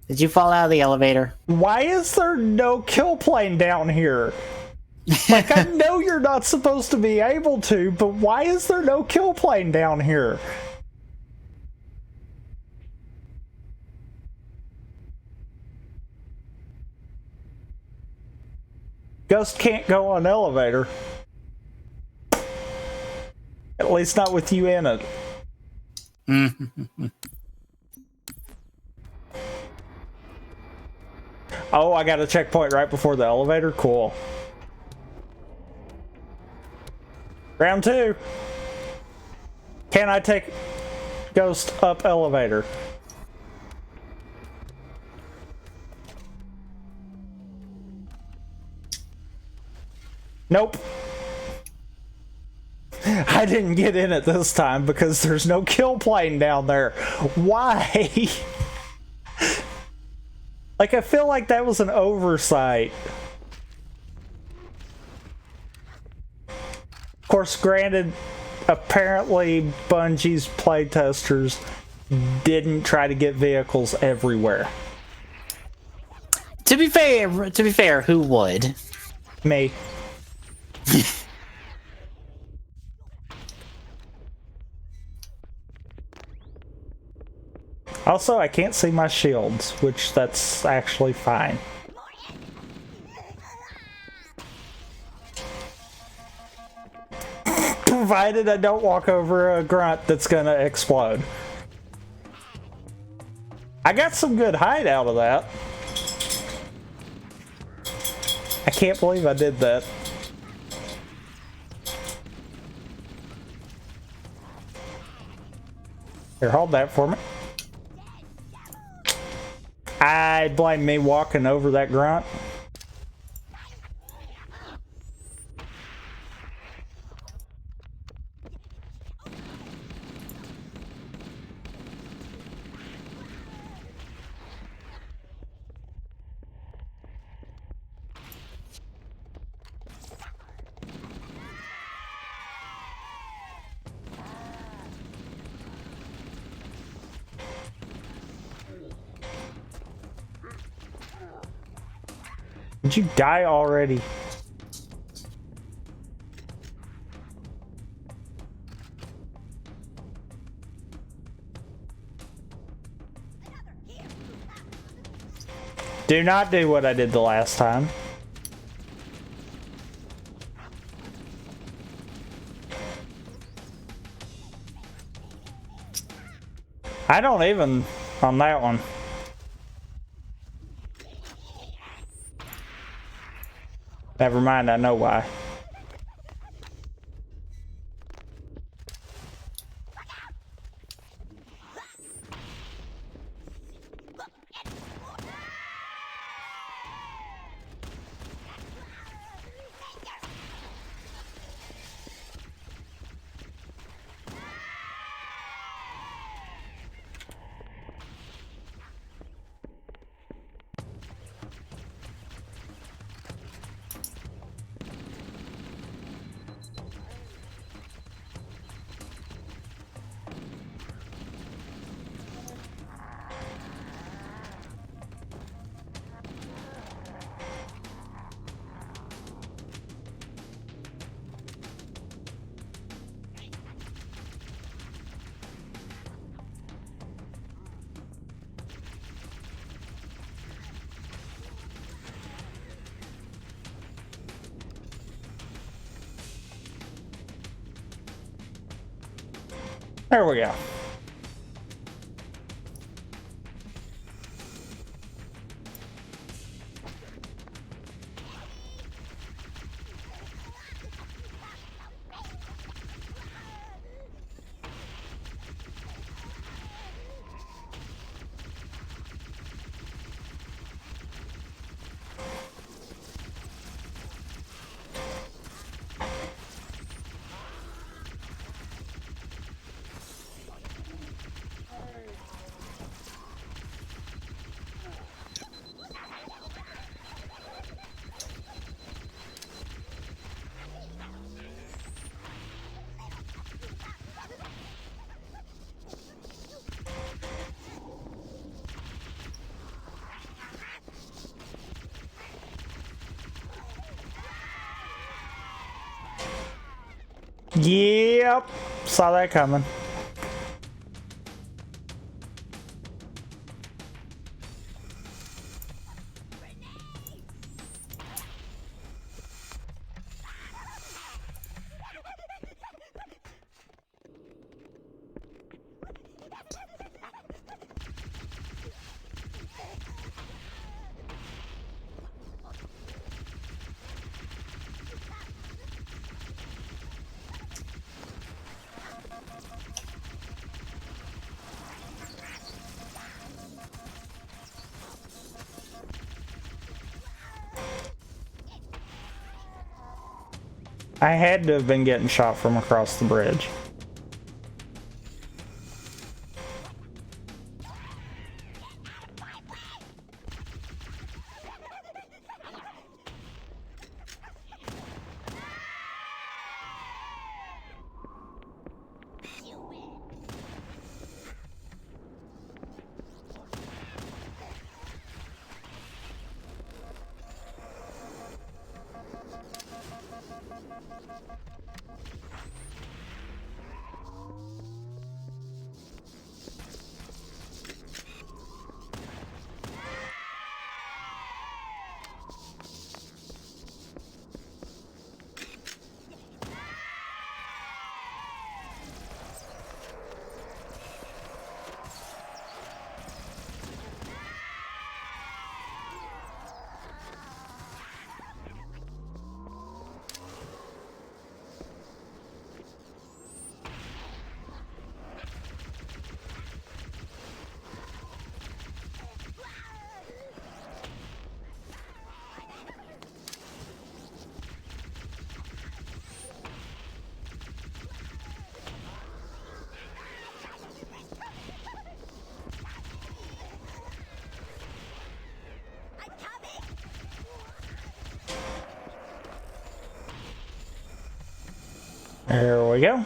J: Did you fall out of the elevator?
A: Why is there no kill plane down here? Like, I know you're not supposed to be able to, but why is there no kill plane down here? Ghost can't go on elevator. At least not with you in it. Oh, I got a checkpoint right before the elevator? Cool. Round 2. Can I take Ghost up elevator? Nope. I didn't get in it this time because there's no kill plane down there. Why? Like, I feel like that was an oversight. Of course, granted, apparently Bungie's playtesters didn't try to get vehicles everywhere.
J: To be fair, who would?
A: Me. Also, I can't see my shields, which that's actually fine. Provided I don't walk over a grunt that's gonna explode. I got some good height out of that. I can't believe I did that. Here, hold that for me. I blame me walking over that grunt. Did you die already? Do not do what I did the last time. I don't even on that one. Never mind, I know why. There we go. Yep, saw that coming. I had to have been getting shot from across the bridge. There we go.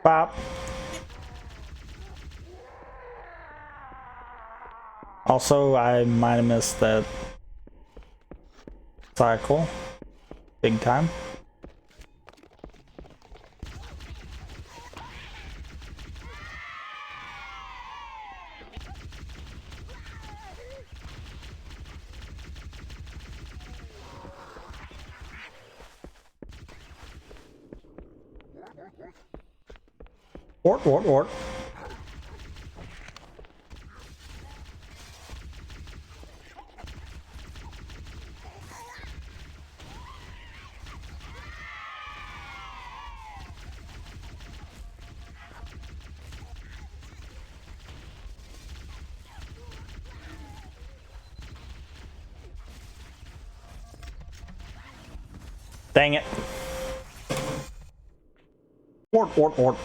A: Pop. Also, I might have missed that cycle. Big time. Wart. Dang it. Wart.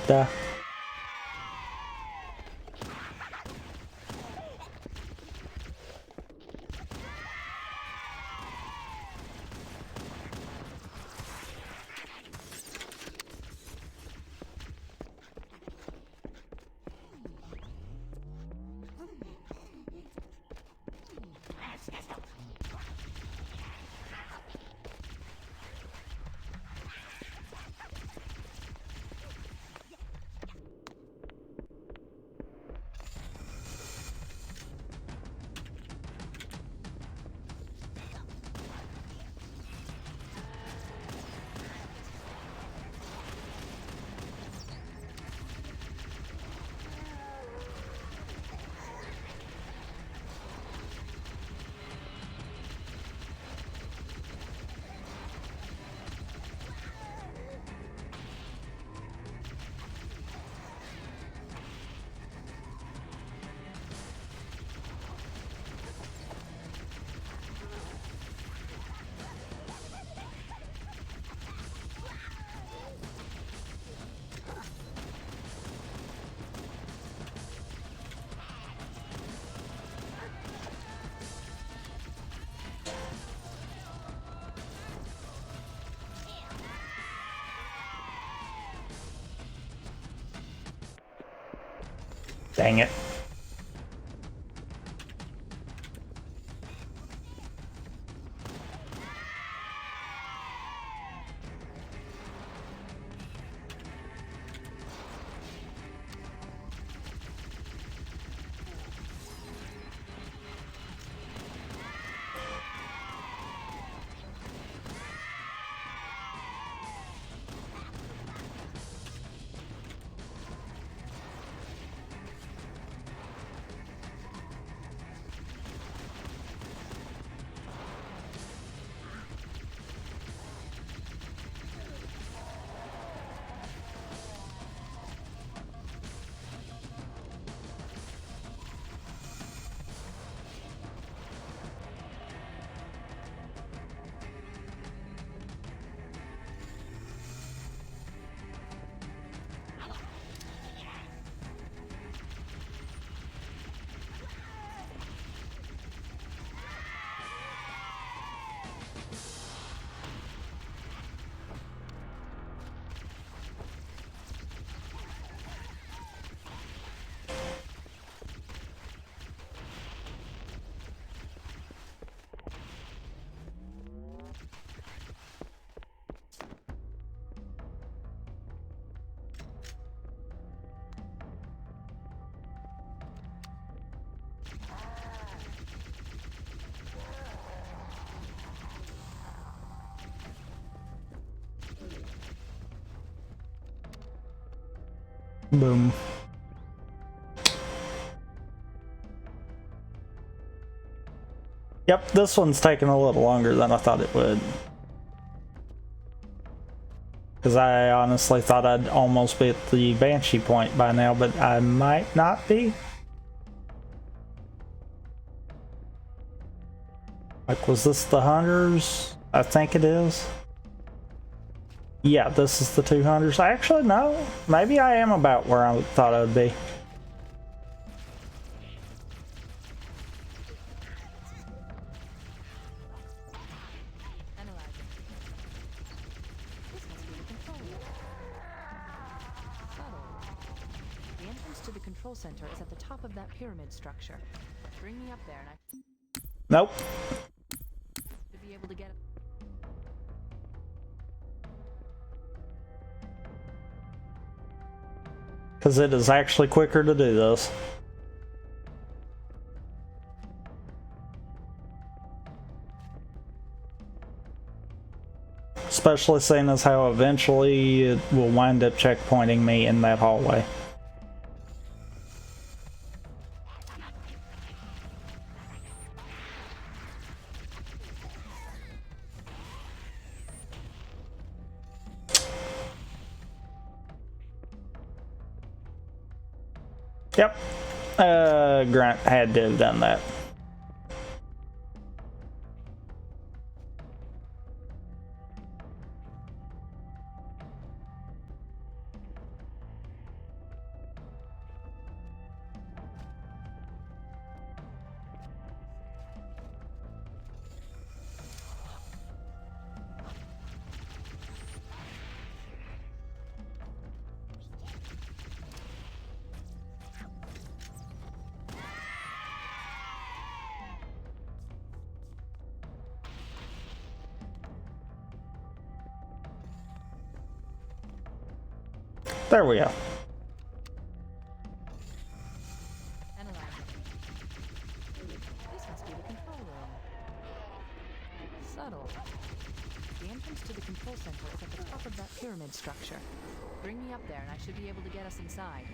A: Da. Dang it. Boom. Yep, this one's taking a little longer than I thought it would. Because I honestly thought I'd almost be at the Banshee point by now, but I might not be. Like, was this the Hunters? I think it is. Yeah, this is the 2 Hunters. Actually, no. Maybe I am about where I thought I would be.
Q: The entrance to the control center is at the top of that pyramid structure. Bring me up there and I...
A: Nope.
Q: To be able to get...
A: Because it is actually quicker to do this. Especially seeing as how eventually it will wind up checkpointing me in that hallway. Yep. Grant had to have done that. There we go.
Q: This must be the control room. Subtle. The entrance to the control center is at the top of that pyramid structure. Bring me up there and I should be able to get us inside.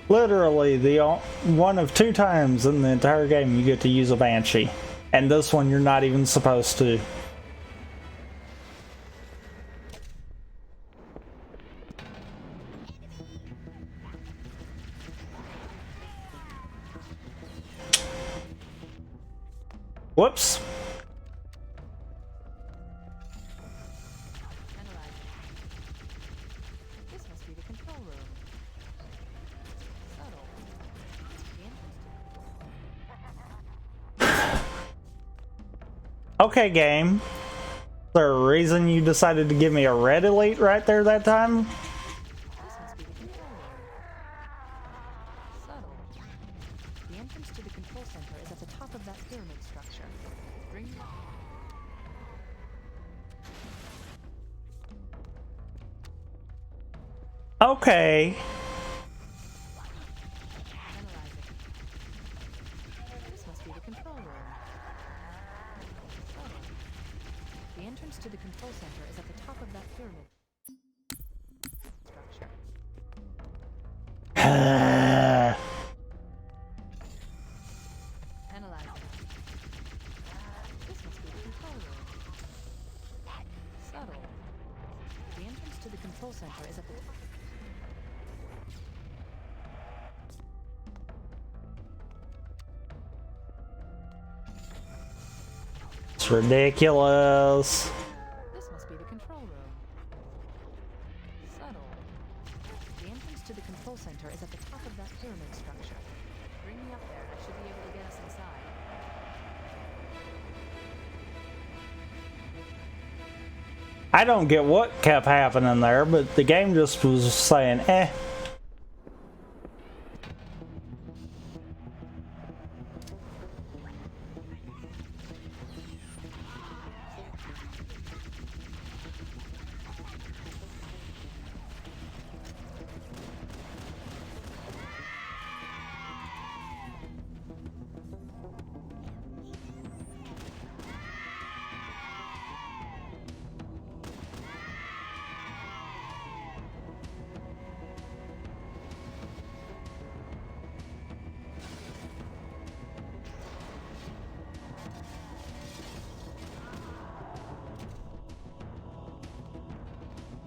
A: Literally, the one of 2 times in the entire game you get to use a Banshee. And this one you're not even supposed to. Whoops.
Q: This must be the control room. Subtle.
A: Okay, game. Is there a reason you decided to give me a red elite right there that time?
Q: This must be the control room. entrance to the control center is at the top of that pyramid structure. Bring me...
A: Okay.
Q: This must be the control room. The entrance to the control center is at the top of that pyramid structure. Analyzing. This must be the control room. Subtle. The entrance to the control center is at the top.
A: It's ridiculous.
Q: This must be the control room. Subtle. The entrance to the control center is at the top of that pyramid structure. Bring me up there. I should be able to get us inside.
A: I don't get what kept happening there, but the game just was saying, eh.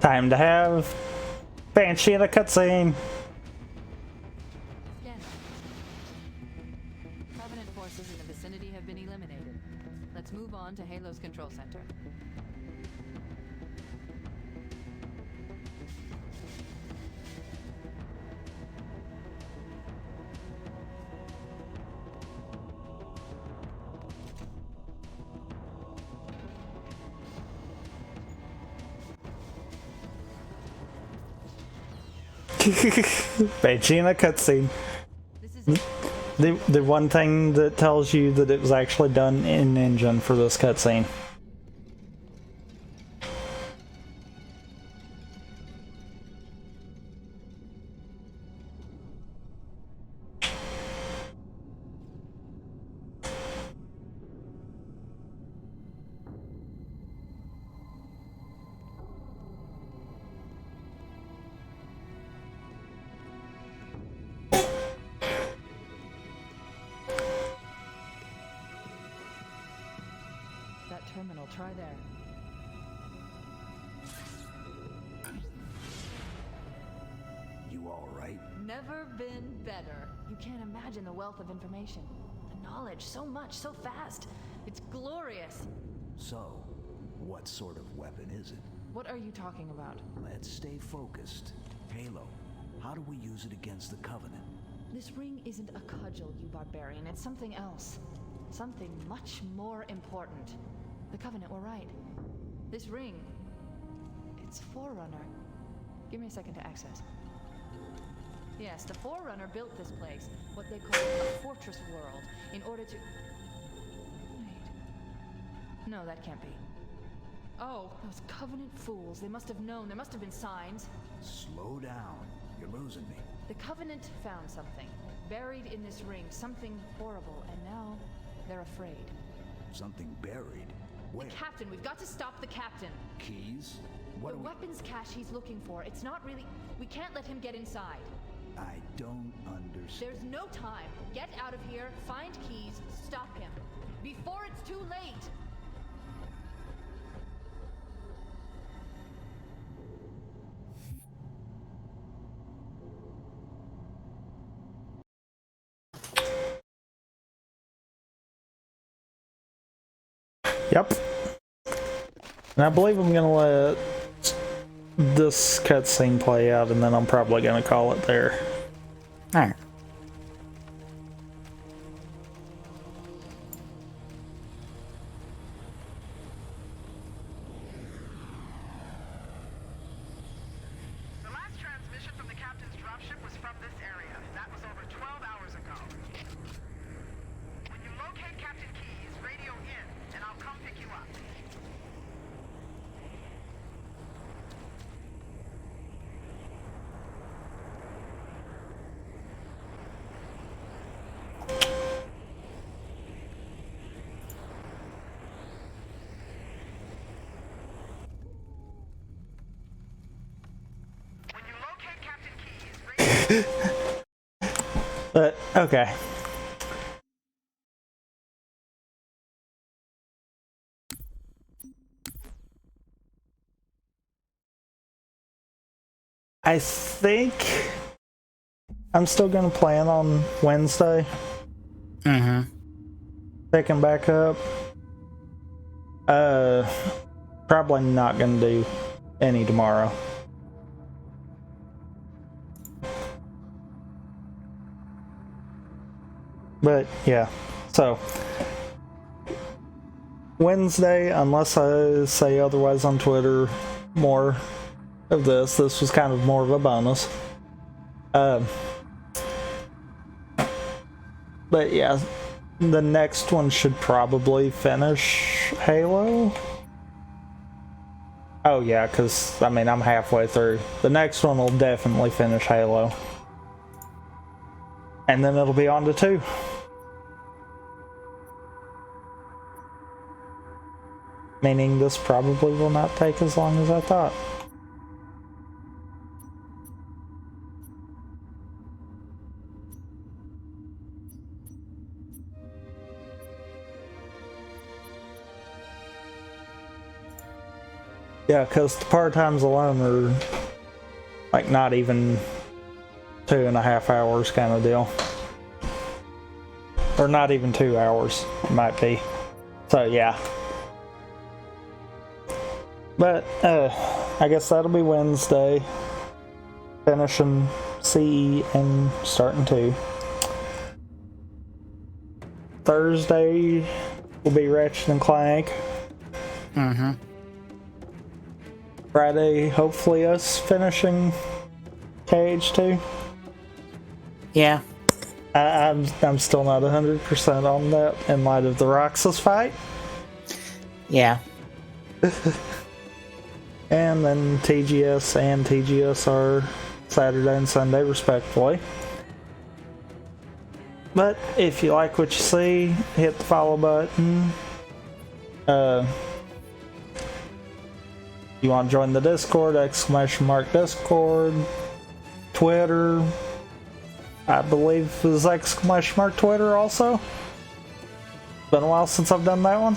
A: Time to have Banshee in a cutscene.
Q: Scanning. Covenant forces in the vicinity have been eliminated. Let's move on to Halo's control center.
A: Banshee in a cutscene. The one thing that tells you that it was actually done in engine for this cutscene.
Q: Terminal, try there.
R: You all right?
Q: Never been better. You can't imagine the wealth of information. The knowledge, so much, so fast. It's glorious.
R: So, what sort of weapon is it?
Q: What are you talking about?
R: Let's stay focused. Halo, how do we use it against the Covenant?
Q: This ring isn't a cudgel, you barbarian. It's something else. Something much more important. The Covenant were right. This ring, it's Forerunner. Give me a second to access. Yes, the Forerunner built this place, what they call a fortress world, in order to... Wait. No, that can't be. Oh, those Covenant fools. They must have known. There must have been signs.
R: Slow down. You're losing me.
Q: The Covenant found something, buried in this ring, something horrible, and now they're afraid.
R: Something buried? Where?
Q: The captain. We've got to stop the captain.
R: Keys? What
Q: the weapons cache he's looking for. It's not really... We can't let him get inside.
R: I don't understand.
Q: There's no time. Get out of here, find keys, stop him. Before it's too late!
A: Yep. And I believe I'm gonna let this cutscene play out, and then I'm probably gonna call it there. Alright.
B: The last transmission from the captain's dropship was from this area. That was over 12 hours ago.
A: But, okay. I think I'm still gonna plan on Wednesday. Picking back up. Probably not gonna do any tomorrow. But yeah, so Wednesday, unless I say otherwise on Twitter, more of this. This was kind of more of a bonus. But yeah, the next one should probably finish Halo. Oh yeah, because I mean I'm halfway through. The next one will definitely finish Halo. And then it'll be on to 2. Meaning this probably will not take as long as I thought. Yeah, because the part times alone are like not even 2.5 hours kind of deal. Or not even 2 hours, it might be. So yeah. But I guess that'll be Wednesday. Finishing CE and starting 2. Thursday will be Ratchet and Clank. Friday, hopefully us finishing KH2.
J: Yeah.
A: I'm still not 100% on that in light of the Roxas fight.
J: Yeah.
A: And then TGS and TGS are Saturday and Sunday respectively. But if you like what you see, hit the follow button. You want to join the Discord, !Discord, Twitter, I believe is !Twitter also. Been a while since I've done that one.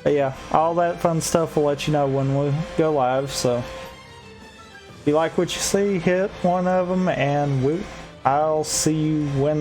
A: But yeah, all that fun stuff will let you know when we go live, so if you like what you see, hit one of them, and I'll see you when